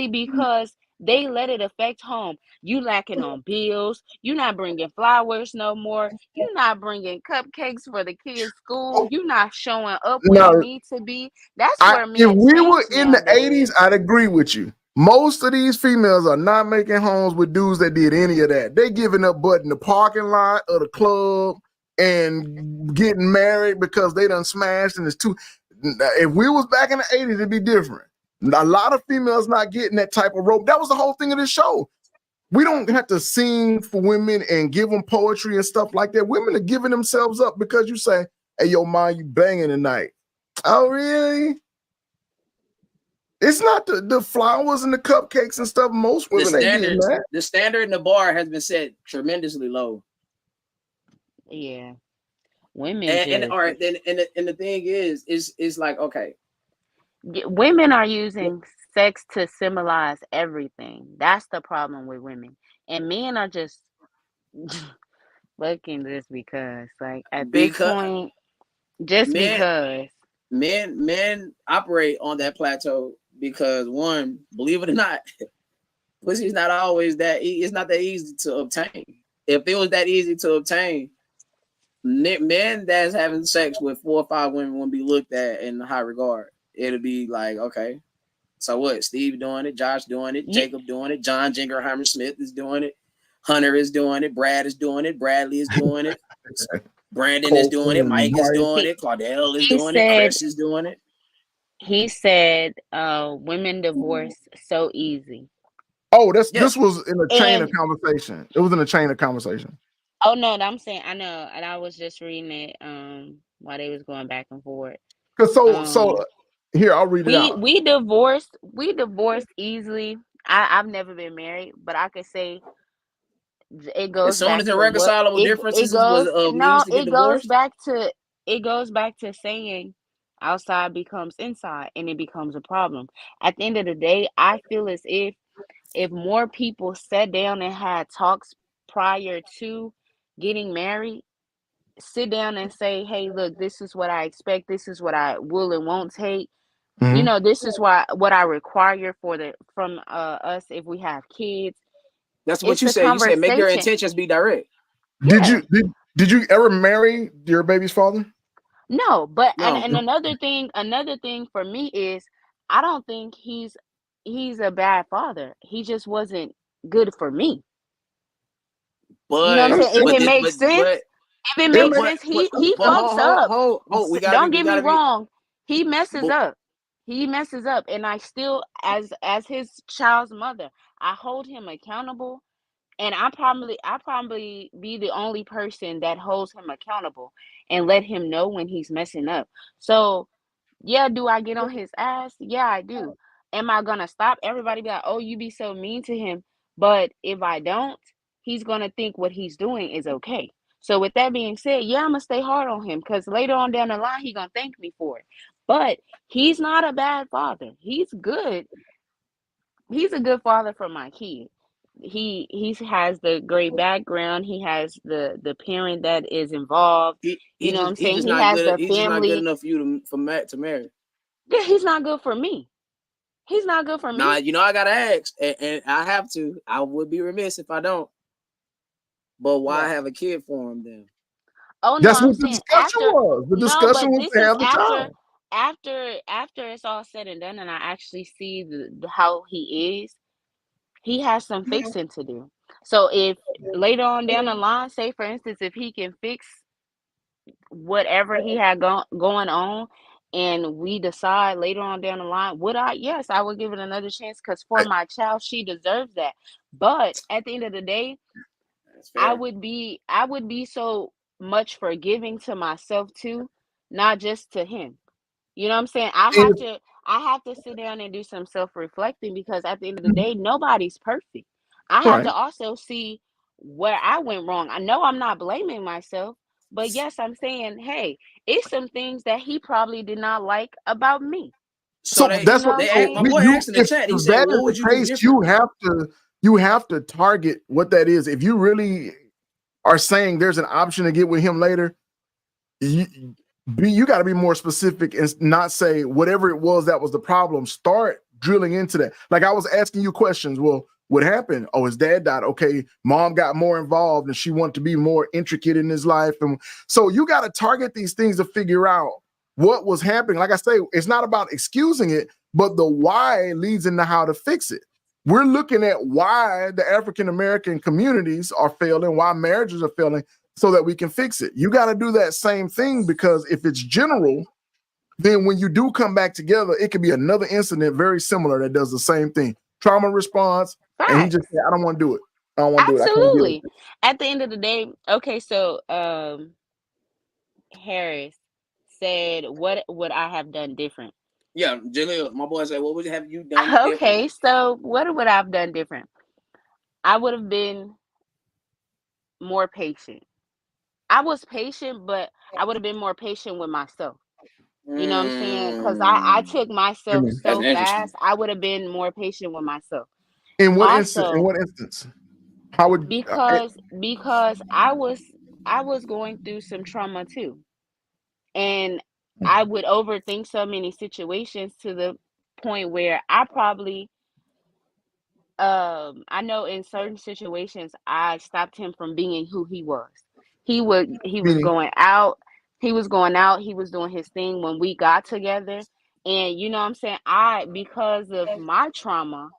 because they let it affect home. You lacking on bills. You're not bringing flowers no more. You're not bringing cupcakes for the kids' school. You're not showing up when you need to be. That's where men if we were change in the nowadays. 80s, I'd agree with you. Most of these females are not making homes with dudes that did any of that. They giving up butt in the parking lot of the club and getting married because they done smashed and it's too. If we was back in the 80s, it'd be different. A lot of females not getting that type of rope. That was the whole thing of this show. We don't have to sing for women and give them poetry and stuff like that. Women are giving themselves up because you say, hey, yo, ma, you banging tonight. Oh, really? It's not the flowers and the cupcakes and stuff. Most women ain't getting that. The standard in the bar has been set tremendously low. Yeah. Women and the thing is like, okay, women are using sex to symbolize everything. That's the problem with women. And men are just looking just because, like, at this point, just because. Men operate on that plateau because, one, believe it or not, pussy's not always it's not that easy to obtain. If it was that easy to obtain, Men that's having sex with 4 or 5 women won't be looked at in high regard. It'll be like, okay, so what? Steve doing it, Josh doing it, You, Jacob doing it, John Jingerheimer Smith is doing it, Hunter is doing it, Brad is doing it, Bradley is doing it, Brandon is doing it, Colton and Mike is Mike. doing he, it, Claudel is he doing it, said Chris is doing it. he said women divorce so easy. Oh, Yeah, this was in a chain of And conversation. It was in a chain of conversation. oh no, I'm saying I know, and I was just reading it while they was going back and forth. Cause so Um here I'll read it out. we divorced easily. I've never been married, but I could say it as goes soon back as to what irreconcilable it differences was goes no means to get divorced. it goes back to saying outside becomes inside and it becomes a problem. At the end of the day, I feel as if more people sat down and had talks prior to getting married, sit down and say, hey, look, this is what I expect, this is what I will and won't take, Mhm. this is what I require from us if we have kids. That's what It's you a said. You said make your conversation. intentions be direct. Did Yeah. you ever marry your baby's father? No, but No, and another thing for me is I don't think he's a bad father. He just wasn't good for me. You know what I'm but saying? If Understand? but it this, makes sense, if it It makes may, sense, he but fucks up. hold. Don't We get me gotta be. wrong. He messes But up. He messes up, and I still, as his child's mother, I hold him accountable, and I probably be the only person that holds him accountable and let him know when he's messing up. So yeah, do I get on his ass? Yeah, I do. Am I gonna stop? Everybody be like, oh, you be so mean to him. But if I don't, he's gonna think what he's doing is okay. So with that being said, yeah, I'm gonna stay hard on him because later on down the line, he gonna thank me for it. But he's not a bad father. He's good. He's a good father for my kid. He has the great background. He has the parent that is involved. You know what I'm he saying? just He not has good. the He's just not good family. enough for you for Matt to marry. Yeah, he's not good for me. He's not good for Now me. you know I gotta ask, and I have to. I would be remiss if I don't. But why What? have a kid for him then? Oh no, that's I'm what the saying discussion after. was. The No, discussion but was this to is have the after child. after it's all said and done, and I actually see how he is. He has some fixing to do. So if later on down the line, say for instance, if he can fix whatever he had going on, and we decide later on down the line, would I? Yes, I would give it another chance because for my child, she deserves that. But at the end of the day, That's I fair. would be I would be so much forgiving to myself too, not just to him. You know what I'm saying? If I have to sit down and do some self-reflecting because at the end of the day, nobody's perfect. I have right. to also see where I went wrong. I know I'm not blaming myself, but yes, I'm saying, hey, it's some things that he probably did not like about me. So So You that's know what what I'm my saying? we boy you asked in the if chat. He said, that is "What the would you do case, differently?" you have to target what that is. If you really are saying there's an option to get with him later, you you got to be more specific and not say whatever it was that was the problem. Start drilling into that. Like I was asking you questions. Well, what happened? Oh, his dad died. Okay, mom got more involved and she wanted to be more intricate in his life. And so you got to target these things to figure out what was happening. Like I say, it's not about excusing it, but the why leads into how to fix it. We're looking at why the African American communities are failing, why marriages are failing, so that we can fix it. You got to do that same thing because if it's general, then when you do come back together, it could be another incident very similar that does the same thing. Trauma response, and he just Facts. said, I don't want to do it. I don't want to do it. I can't deal with Absolutely. it. At the end of the day, okay, so Harris said, what would I have done different? Yeah, Jaleel, my boy said, "What would have you done Okay, differently?" so what would I have done different? I would have been more patient. I was patient, but I would have been more patient with myself. You know what I'm saying? Because I Mm, took myself Amen. that's so interesting. fast. I would have been more patient with myself. In what instance? In Also, what instance? How would because I was going through some trauma too, and I would overthink so many situations to the point where I know in certain situations I stopped him from being who he was. He was Meaning, going out. He was going out. He was doing his thing when we got together. And you know what I'm saying? Because of my trauma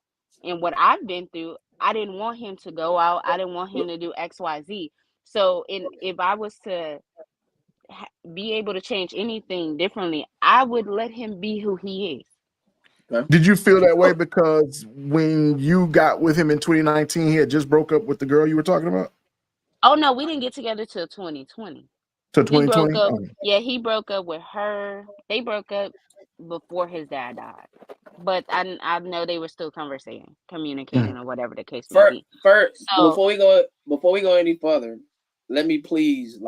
and what I've been through, I didn't want him to go out. I didn't want him to do XYZ. So if I was to be able to change anything differently, I would let him be who he is. did you feel that way because when you got with him in 2019, he had just broke up with the girl you were talking about? Oh no, we didn't get together till 2020. To He broke 2020? up. Oh. Yeah, he broke up with her. They broke up before his dad died. But I know they were still communicating, or whatever the case may be. First, So before we go any further, let me please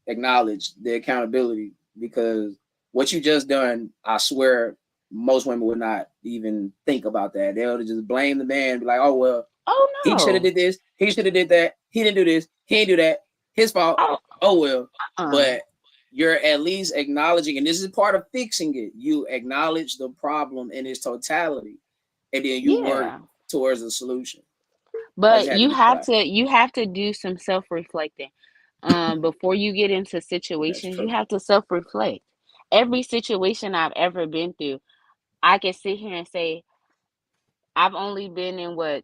acknowledge the accountability, because what you just done, I swear, most women would not even think about that. They would just blame the man, be like, "Oh well, he should have no. did this, he should have did that, he didn't do this, he didn't do that, his fault. Oh well." But you're at least acknowledging, and this is part of fixing it. You acknowledge the problem in its totality, and then you work towards a solution. But you have to do some self-reflecting. Before you get into situations, you have to self-reflect. Every situation I've ever been through, I can sit here and say I've only been in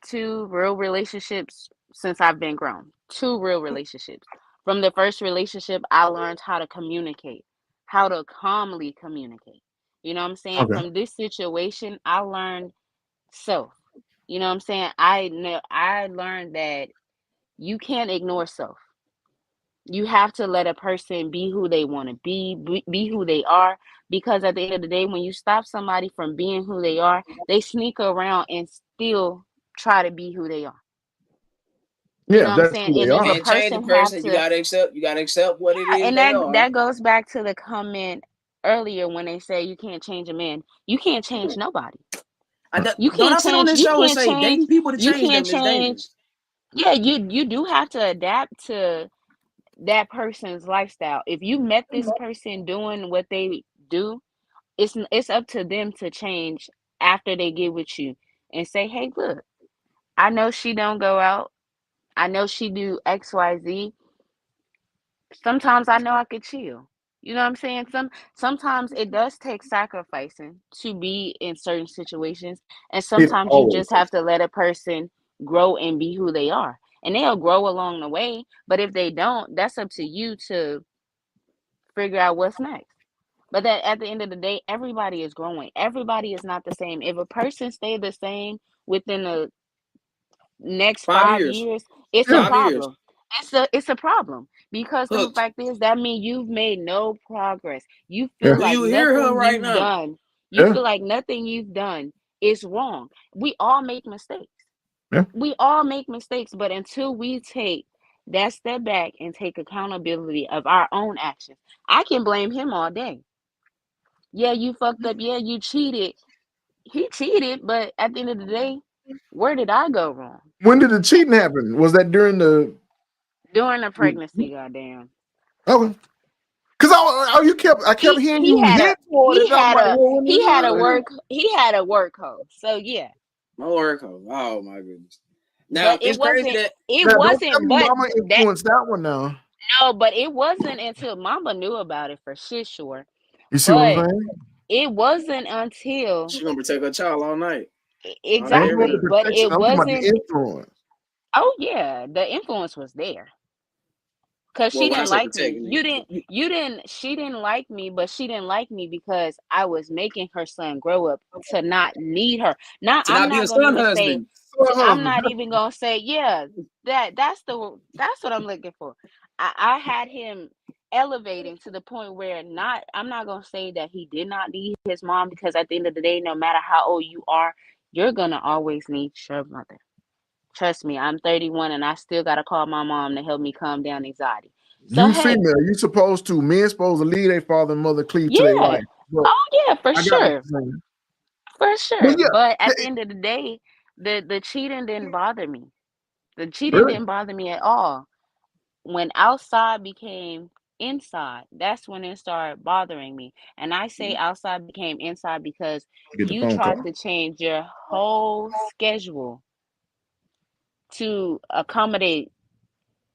2 real relationships since I've been grown. 2 real relationships. From the first relationship, I learned how to communicate, how to calmly communicate. You know what I'm saying? Okay. From this situation, I learned self. You know what I'm saying? I learned that you can't ignore self. You have to let a person be who they want to be who they are, because at the end of the day, when you stop somebody from being who they are, they sneak around and still try to be who they are. You Yeah, know what I'm that's saying? who they And if are. a Can't change the person have person. You to, gotta accept what it is and they are. that goes back to the comment earlier when they say you can't change a man. You can't change nobody. You Don't can't I sit on change. this You show and can't say change. dating people to You change can't them is change. dangerous? Yeah, you do have to adapt to that person's lifestyle. If you met this person doing what they do, it's up to them to change after they get with you and say, "Hey, look, I know she don't go out. I know she do XYZ. Sometimes I know I could chill." You know what I'm saying? Sometimes it does take sacrificing to be in certain situations, and It sometimes you always just have to let a person grow and be who they are. And they'll grow along the way, but if they don't, that's up to you to figure out what's next. But that at the end of the day, everybody is growing. Everybody is not the same. If a person stay the same within the next 5 years. years, it's a 5 years. problem. It's a problem, because the Hooked. fact is that means you've made no progress. You Yeah. feel Do like you hear her nothing right you've now? done. You Yeah. feel like nothing you've done is wrong. We all make mistakes. Yeah. We all make mistakes, but until we take that step back and take accountability of our own actions, I can blame him all day. Yeah, you fucked up. Yeah, you cheated. He cheated, but at the end of the day, where did I go wrong? When did the cheating happen? Was that during the During the pregnancy, goddamn. okay? Because I kept hearing you hint toward it. And I'm like, well, when he did had it a happen? work hoe. So yeah. My work. Oh my goodness. Now But it's crazy that Now, don't tell me but Mama that influenced that one now. no, but it wasn't until Mama knew about it for shit sure. You see what I'm But saying? it wasn't until she's gonna protect her child all night. All I day, ain't every about the exactly, day. but protection. it I'm talking about the wasn't. influence. Oh yeah, the influence was there. Cause Well, she when I didn't say like me. protecting You didn't. She didn't like me, but she didn't like me because I was making her son grow up to not need her. Now to I'm not be a not gonna son even say. husband. I'm not even gonna say. Yeah, that's what I'm looking for. I had him elevating to the point where not. I'm not gonna say that he did not need his mom, because at the end of the day, no matter how old you are, you're gonna always need your mother. Trust me, I'm 31 and I still gotta call my mom to help me calm down anxiety. So You hey, female, you supposed to men supposed to leave their father and mother cleave to their yeah. wife. But Oh yeah, for I got what sure. you're saying. For But sure. yeah, But at the end of the day, the cheating didn't bother me. The cheating really. didn't bother me at all. When outside became inside, that's when it started bothering me. And I say outside became inside because Get the you phone tried call. to change your whole schedule to accommodate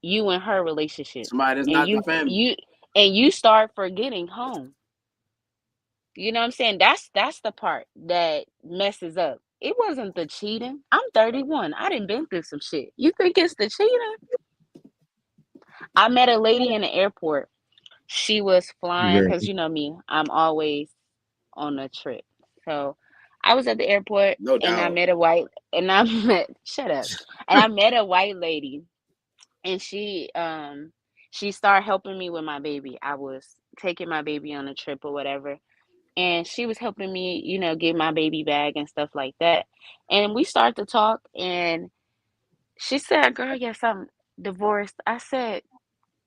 you and her relationship, Somebody that's and not the family. you start forgetting home. You know what I'm saying? That's the part that messes up. It wasn't the cheating. I'm 31. I done been through some shit. You think it's the cheating? I met a lady in the airport. She was flying Very. because you know me, I'm always on a trip. So I was at the airport No and I doubt. met a white and I met shut up. And I met a white lady and she started helping me with my baby. I was taking my baby on a trip or whatever. And she was helping me, get my baby bag and stuff like that. And we started to talk and she said, "Girl, yes, I'm divorced." I said,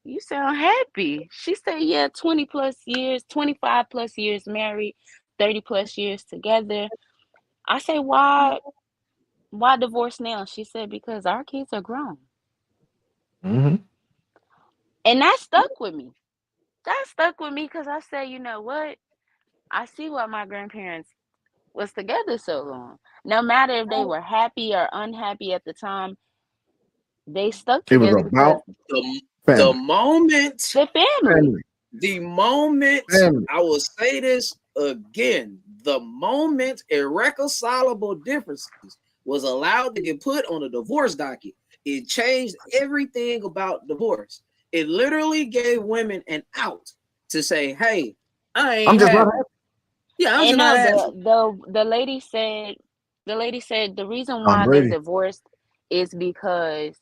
"You sound happy." She said, "Yeah, 20 plus years, 25 plus years married, 30 plus years together." I say, why divorce now? She said, "Because our kids are grown." Mm-hmm. And that stuck with me. That stuck with me because I said, you know what? I see why my grandparents was together so long. No matter if they were happy or unhappy at the time, they stuck It was together because about The family. moment, the family. Family. the moment, Family. I will say this again, the moment irreconcilable differences was allowed to get put on a divorce docket, it changed everything about divorce. It literally gave women an out to say, "Hey, I I'm ain't just not happy." happy. Yeah, I'm just And not no, happy. the lady said the reason Tom why they Brady. divorced is because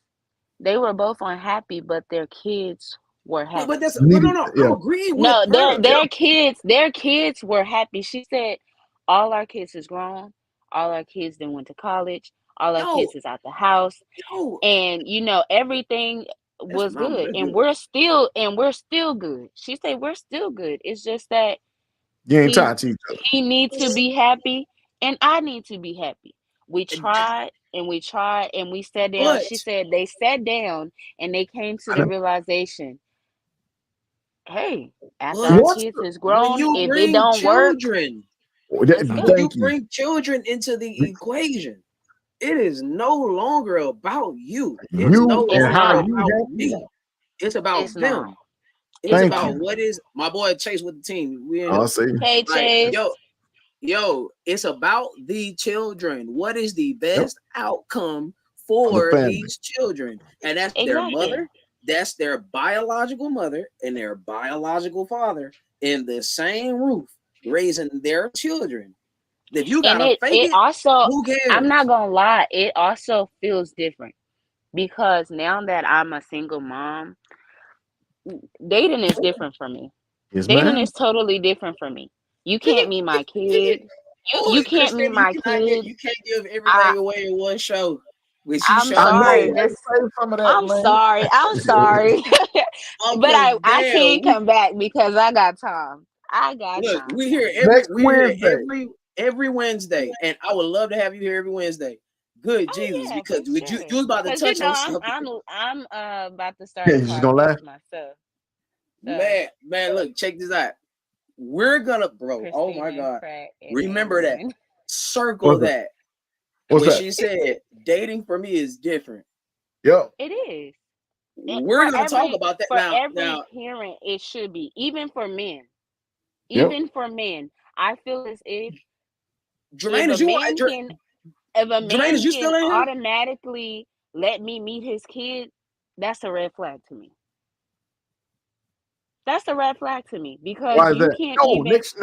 they were both unhappy, but their kids were But happy. that's Needed. no. I'm Yeah. agreeing with No, her. their kids were happy. She said, all our kids is grown, all our kids then went to college, all our Yo, kids is out the house, yo, and everything that's was phenomenal. good, That's and beautiful. we're still good. She said we're still good. It's just that You ain't he tied to each other. he needs to be happy, and I need to be happy. We tried and we tried and we sat down. But She said they sat down and they came to I the know. realization. realization, hey, after our but What's kids is when grown, you if it bring don't work, children, let's when go. you Thank you. bring children into the equation, it is no longer about you. It's no You It's and how longer not. you about happy. me. It's It's about not. them. It's It's Thank about not. you. what is my boy Chase with the team. We in here. I'll say Hey, Like, Chase. yo, it's about the children. What is the yep best outcome for the for family. these children? And that's their Exactly. mother, that's their biological mother and their biological father in the same roof raising their children. If you And gotta fake it it, also, who I'm not cares? gonna lie, it also feels different because now that I'm a single mom, dating is different for me. Yes, Dating ma'am. is totally different for me. You You can, can't meet you, my you can, kid. oh, You can't meet Christina, you my cannot get, kid. you can't give I everything away in one show. When she I'm I showed know. sorry. me, Hey, Just save some of that, I'm man. sorry. I'm sorry. But Uncle I Dale, can't come back because I got time. I got look, time. Next we here Wednesday. every Wednesday, and I would love to have you here every Wednesday. Good Oh Jesus, yeah, for because would you sure. was about to Cause touch on something, I'm about to start Yeah, a you just gonna laugh. podcast myself. So man. Look, check this out. We're gonna, bro. Oh my Christina, God, Pratt, and remember that. Aaron. Circle What's that? that. What's When that? she said dating for me is different, It Yep. is. we're gonna talk about that For now. every Now, parent, it should be. Even for men. Yep. Even for men. I feel as if Jermaine, a is you man can if a Jermaine, man is you can still in here? automatically let me meet his kid, that's a red flag to me. That's a red flag to me because Why is you that? can't No, even. next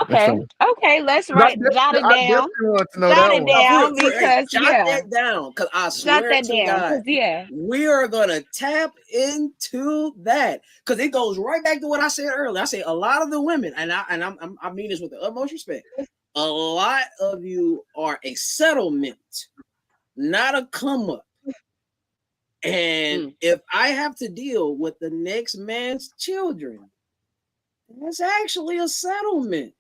Okay, time. okay, let's 'Cause jot it I down. definitely want to know Jot that it one. No, down hey, because jot that down, because I jot swear that to down God, because yeah, we are gonna tap into that because it goes right back to what I said earlier. I say a lot of the women, and I mean this with the utmost respect. A lot of you are a settlement, not a come up. And if I have to deal with the next man's children, that's actually a settlement.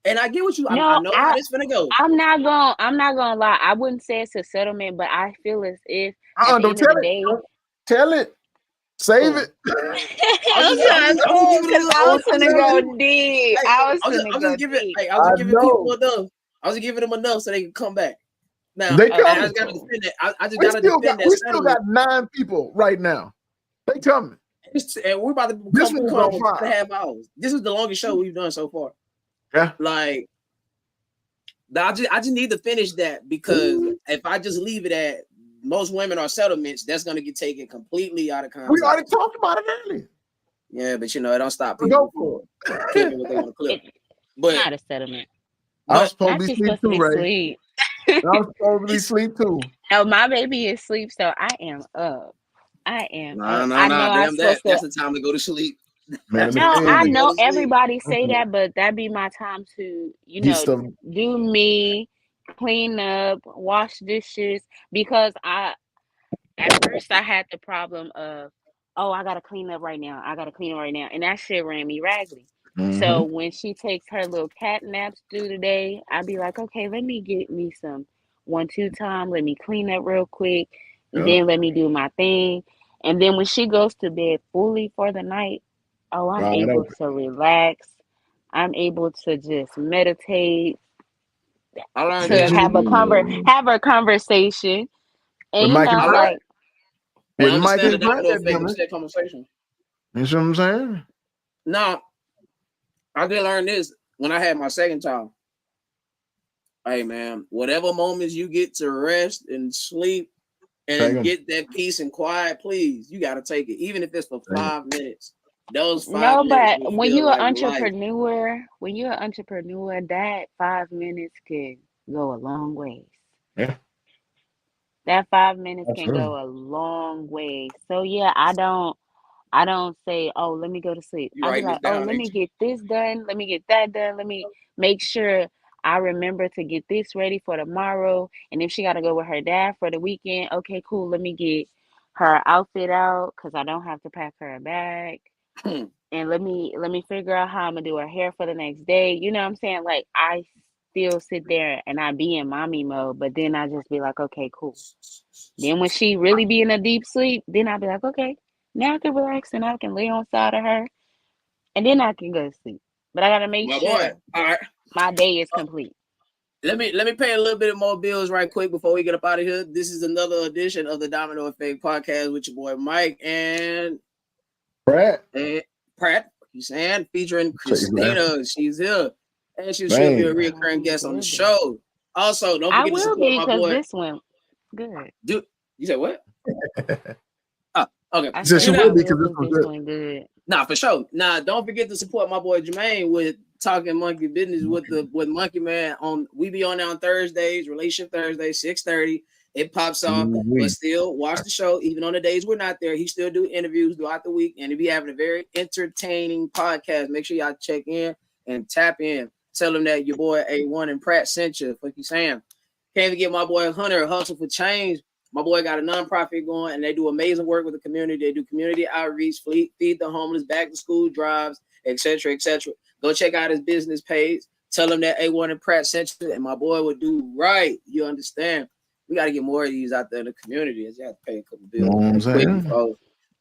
And I get what you. I no, know how this gonna go. I'm not gonna lie. I wouldn't say it's a settlement, but I feel as if at the Don't end of tell the it. day, Don't tell it. Save oh. it. I'm just giving it a Because little. I I'm was just gonna giving go it. deep. Hey, I was I'm gonna just go giving. deep. Hey, I was I giving people know. enough. I was giving them enough so they can come back. Now, They I coming. just got to defend that. I just We got to still defend got, that we still sentiment. got 9 people right now. They coming. And we're about to This come one's with on 2.5 hours. This is the longest show we've done so far. Yeah. Like, I just need to finish that because if I just leave it at most women are settlements, that's going to get taken completely out of context. We already talked about it earlier. Yeah, but you know, it don't stop Go people for clipping what they want to clip. But Not a settlement. I'm but supposed Not to you be asleep supposed to too, be Ray. asleep. I'm supposed to be asleep too. No, my baby is asleep, so I am up. I am up. no, I know I'm damn that. supposed That's to. the time to go to sleep. Man, No, Time I to go know to sleep. everybody say that, but that be my time to, Get stuff. do me, clean up, wash dishes. Because at first I had the problem of, oh, I gotta clean up right now. I gotta clean up right now, and that shit ran me raggedy. So Mm-hmm. when she takes her little cat naps through the day, I'd be like, okay, let me get me some 1-2 time. Let me clean up real quick. Yeah. Then let me do my thing. And then when she goes to bed fully for the night, oh, I'm Wide able open. to relax. I'm able to just meditate, I learned to this. have a conversation. With And Mike and Pratt. like, And With Mike understand the and Pratt, domino that effect coming. of that conversation. You see what I'm saying? Now, I did learn this when I had my second child. Hey man, whatever moments you get to rest and sleep and get that peace and quiet, please, you got to take it, even if it's for 5 minutes. Those 5 no, minutes but will when feel you're an like life. entrepreneur, that 5 minutes can go a long way. Yeah. That 5 minutes That's can right. go a long way. So yeah, I don't say, oh, let me go to sleep. You I be writing this like, oh, down, let me ain't you? get this done. Let me get that done. Let me make sure I remember to get this ready for tomorrow. And if she got to go with her dad for the weekend, okay, cool. Let me get her outfit out because I don't have to pack her a bag. And let me figure out how I'm gonna do her hair for the next day. You know what I'm saying? Like I still sit there and I be in mommy mode, but then I just be like, okay, cool. Then when she really be in a deep sleep, then I'll be like, okay, now I can relax and I can lay on side of her, and then I can go to sleep. But I gotta make My boy. sure All right. my day is complete. Let me pay a little bit more bills right quick before we get up out of here. This is another edition of the Domino Effect podcast with your boy Mike and Pratt. Pratt. You saying featuring Say that. Christina. She's here, and she'll be a Man. recurring guest on the show. Also, don't I forget to will support be my because boy. this went good. Dude, you said what? Oh, okay. I Said said she I will be will because this because was this good. went good. Nah, for sure. Nah, don't forget to support my boy Jermaine with Talking Monkey Business with Monkey Man on. We be on there on Thursdays, Relationship Thursdays, 6:30. It pops off, but still watch the show. Even on the days we're not there, he still do interviews throughout the week, and he be having a very entertaining podcast. Make sure y'all check in and tap in. Tell him that your boy A1 and Pratt sent you. Fuck you, Sam. Can't forget my boy Hunter, Hustle for Change. My boy got a nonprofit going, and they do amazing work with the community. They do community outreach, feed the homeless, back to school drives, etc., etc. Go check out his business page. Tell him that A1 and Pratt sent you, and my boy would do right. You understand? We got to get more of these out there in the community. You have to pay a couple bills quick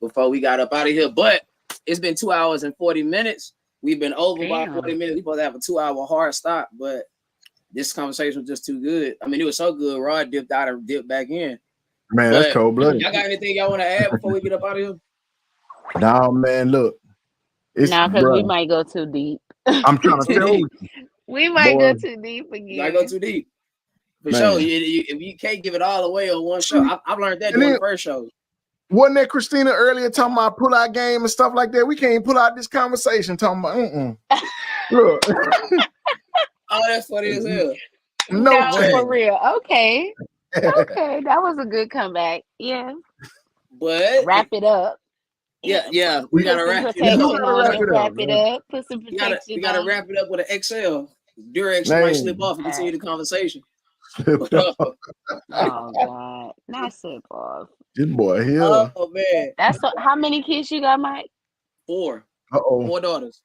before we got up out of here. But it's been 2 hours and 40 minutes. We've been over by 40 minutes. We're supposed to have a 2-hour hard stop, but this conversation was just too good. I mean, it was so good. Rod dipped out and dipped back in. Man, that's cold blooded. Y'all got anything y'all want to add before we get up out of here? No, man, look. It's because we might go too deep. I'm trying to tell you. We might go too deep again. You might go too deep. For sure. If you can't give it all away on one show, I've learned that during the first show. Wasn't that Christina earlier talking about pull out game and stuff like that? We can't pull out this conversation talking about Look. Oh, that's funny as hell. No, for real. Okay. Okay. That was a good comeback. Yeah. But wrap it up. Yeah. We gotta wrap it up. Put some protection we gotta wrap it up with an XL. Durex might slip off and continue the conversation. Oh God. Not slip off. This boy here. Oh man. That's how many kids you got, Mike? 4. 4 daughters.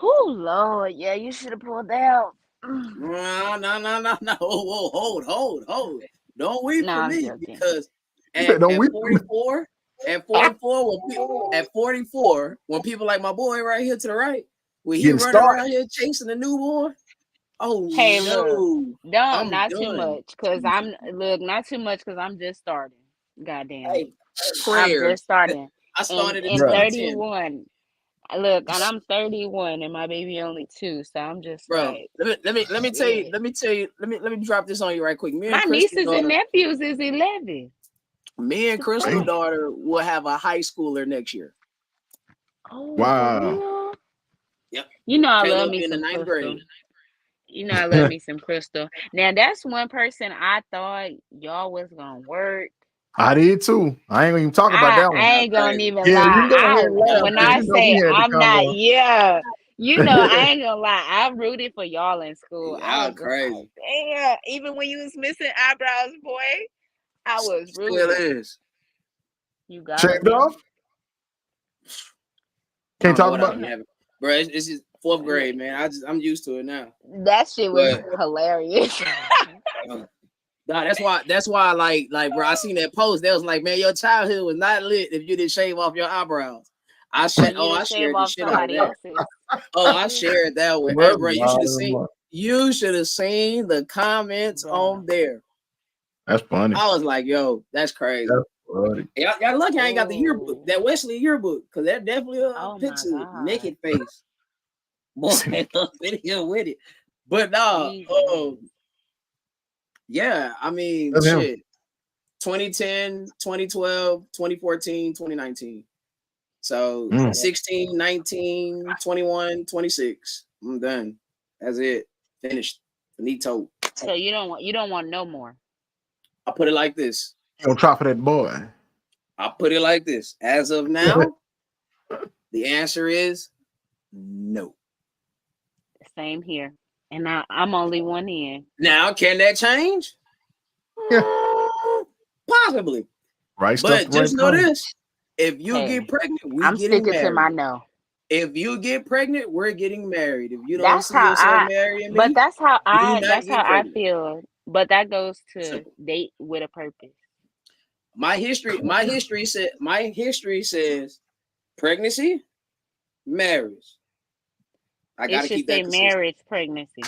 Oh Lord, yeah, you should have pulled out. No. Whoa, hold. Don't weep for me because at 44, when people like my boy right here to the right, when he running around here chasing a newborn, Oh Hey, no, I'm not too done. much, cause not too much, cause I'm just starting. Goddamn, Hey, I'm prayers. just starting. I And started in in Bruh. 2010, 31, look, and I'm 31, and my baby only 2, so I'm just bro. like, Let me tell you. shit. Let me drop this on you right quick. My nieces and nephews is 11. Me and The Crystal fuck? Damn. daughter will have a high schooler next year. Oh, for Wow. real? Yep. You know I love Caleb me in the some ninth Crystal. grade. You know I love me some Crystal. Now that's one person I thought y'all was gonna work. I did too. I ain't gonna even talk about I that I one. Y'all ain't gonna crazy. even Yeah, you lie. can go ahead I and laugh Y'all when because I you crazy. know we say had the I'm not, combo. yeah, I ain't gonna lie. I rooted for y'all in school. I Y'all was just like, crazy. damn. Even when you was missing eyebrows, boy, I was Still rooting. is. You got Shaved them. off? I Can't don't know talk what I about be it. having, bro. It's just fourth grade, man. I'm used to it now. That shit was But hilarious. nah, that's why bro. I seen that post. That was like, man, your childhood was not lit if you didn't shave off your eyebrows. I When you I didn't shave shared the off shit out of somebody that. else's. Oh, I shared that with. Hey, Well, bro, you should have seen. You should have seen the comments on there. that's funny. I was like, yo, that's crazy. That's funny. Y'all lucky I ain't got the yearbook, Oh, that Wesley yearbook, because that definitely a oh my picture, God. naked face. Boy, a video with it. But nah, Jesus. yeah, I mean, That's him. shit. 2010, 2012, 2014, 2019. So Mm. 16, 19, 21, 26. I'm done. That's it. Finished. Finito. So you don't want no more. I put it like this. You gonna try for that boy. I put it like this. As of now, the answer is no. Same here. And I'm only one in. Now, can that change? Yeah. Possibly. Right stuff, But the right just know time. this. If you Hey, get pregnant, we I'm getting sticking to my married. no. If you get pregnant, we're getting married. If you don't That's see how yourself marrying but me, do not that's how get I pregnant. feel. But that goes to Simple. date with a purpose. My history says pregnancy, marriage. I It gotta should keep say that consistent. marriage, pregnancy.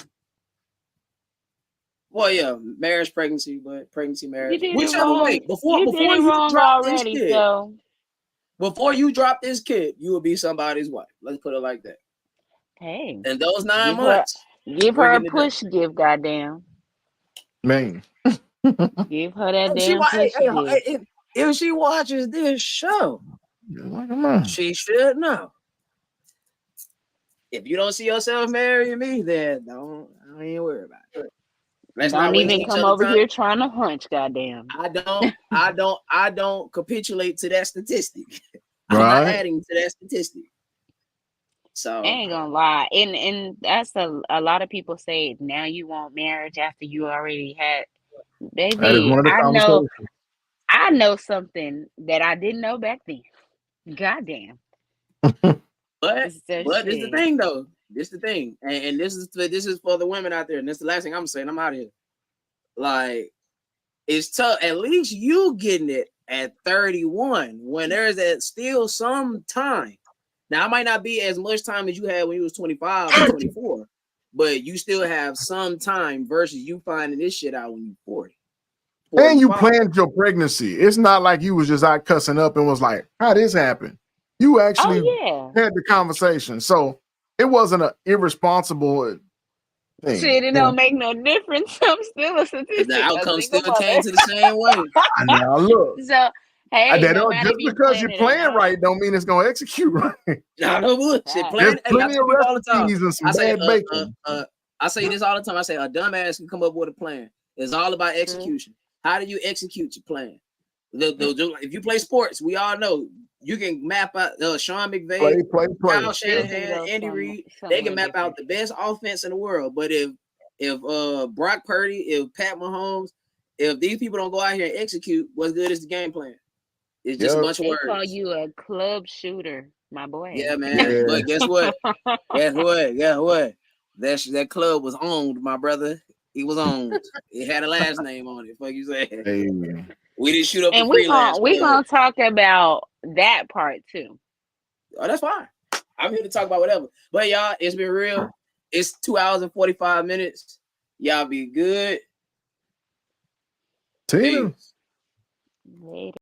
Well, yeah, marriage, pregnancy, but pregnancy, You marriage. did it Whichever way. wrong. Before You did before it you wrong drop this already, kid, so before you drop this kid, you will be somebody's wife. Let's put it like that. hey, And those 9 give her months, give we're her a getting it done. push gift, goddamn. Man. Give her that If she damn push gift. if she watches this show, Come on. she should know. If you don't see yourself marrying me, then don't even worry about it. Let's not Don't waste even each come other's over time. here trying to hunch, goddamn. I don't capitulate to that statistic. I'm not Right. adding to that statistic. I So ain't gonna lie. And that's a lot of people say now you want marriage after you already had That is baby. one of the conversations. I know something that I didn't know back then. Goddamn. but So but this is the shit. thing though. This is the thing. And this is for the women out there. And this is the last thing I'm saying. I'm out of here. Like, it's tough. At least you getting it at 31 when there's still some time. Now, it might not be as much time as you had when you was 25 or 24, but you still have some time versus you finding this shit out when you're 40. And you 45. planned your pregnancy. It's not like you was just out cussing up and was like, how this happened? You actually Oh yeah. had the conversation. So it wasn't an irresponsible thing. Shit, it don't make no difference. I'm still a The statistic, a outcome single still came mother. to the same way. Now look, So hey, no matter just if you because plan you're it or playing not. right don't mean it's gonna execute right. Nah, no bullshit. Fact. There's Plan. Hey, I plenty tell of people all the time. recipes and some I say, bad bacon. I say this all the time. I say a dumbass can come up with a plan. It's all about execution. How do you execute your plan? If you play sports, we all know you can map out Sean McVay, Play. Kyle Still do Shanahan, those Andy Reid. They can somewhere map out different. the best offense in the world. But if Brock Purdy, if Pat Mahomes, if these people don't go out here and execute, what's good is the game plan. It's just a bunch of They words. call you a club shooter, my boy. Yeah, man. Yeah. But guess what? Guess what? That club was owned, my brother. It was owned. It had a last name on it. Fuck you say. Hey. We didn't shoot up the And freelance we club. gonna talk about that part too. Oh, that's fine. I'm here to talk about whatever. But y'all, it's been real. It's 2 hours and 45 minutes. Y'all be good. Tina. Peace. Later.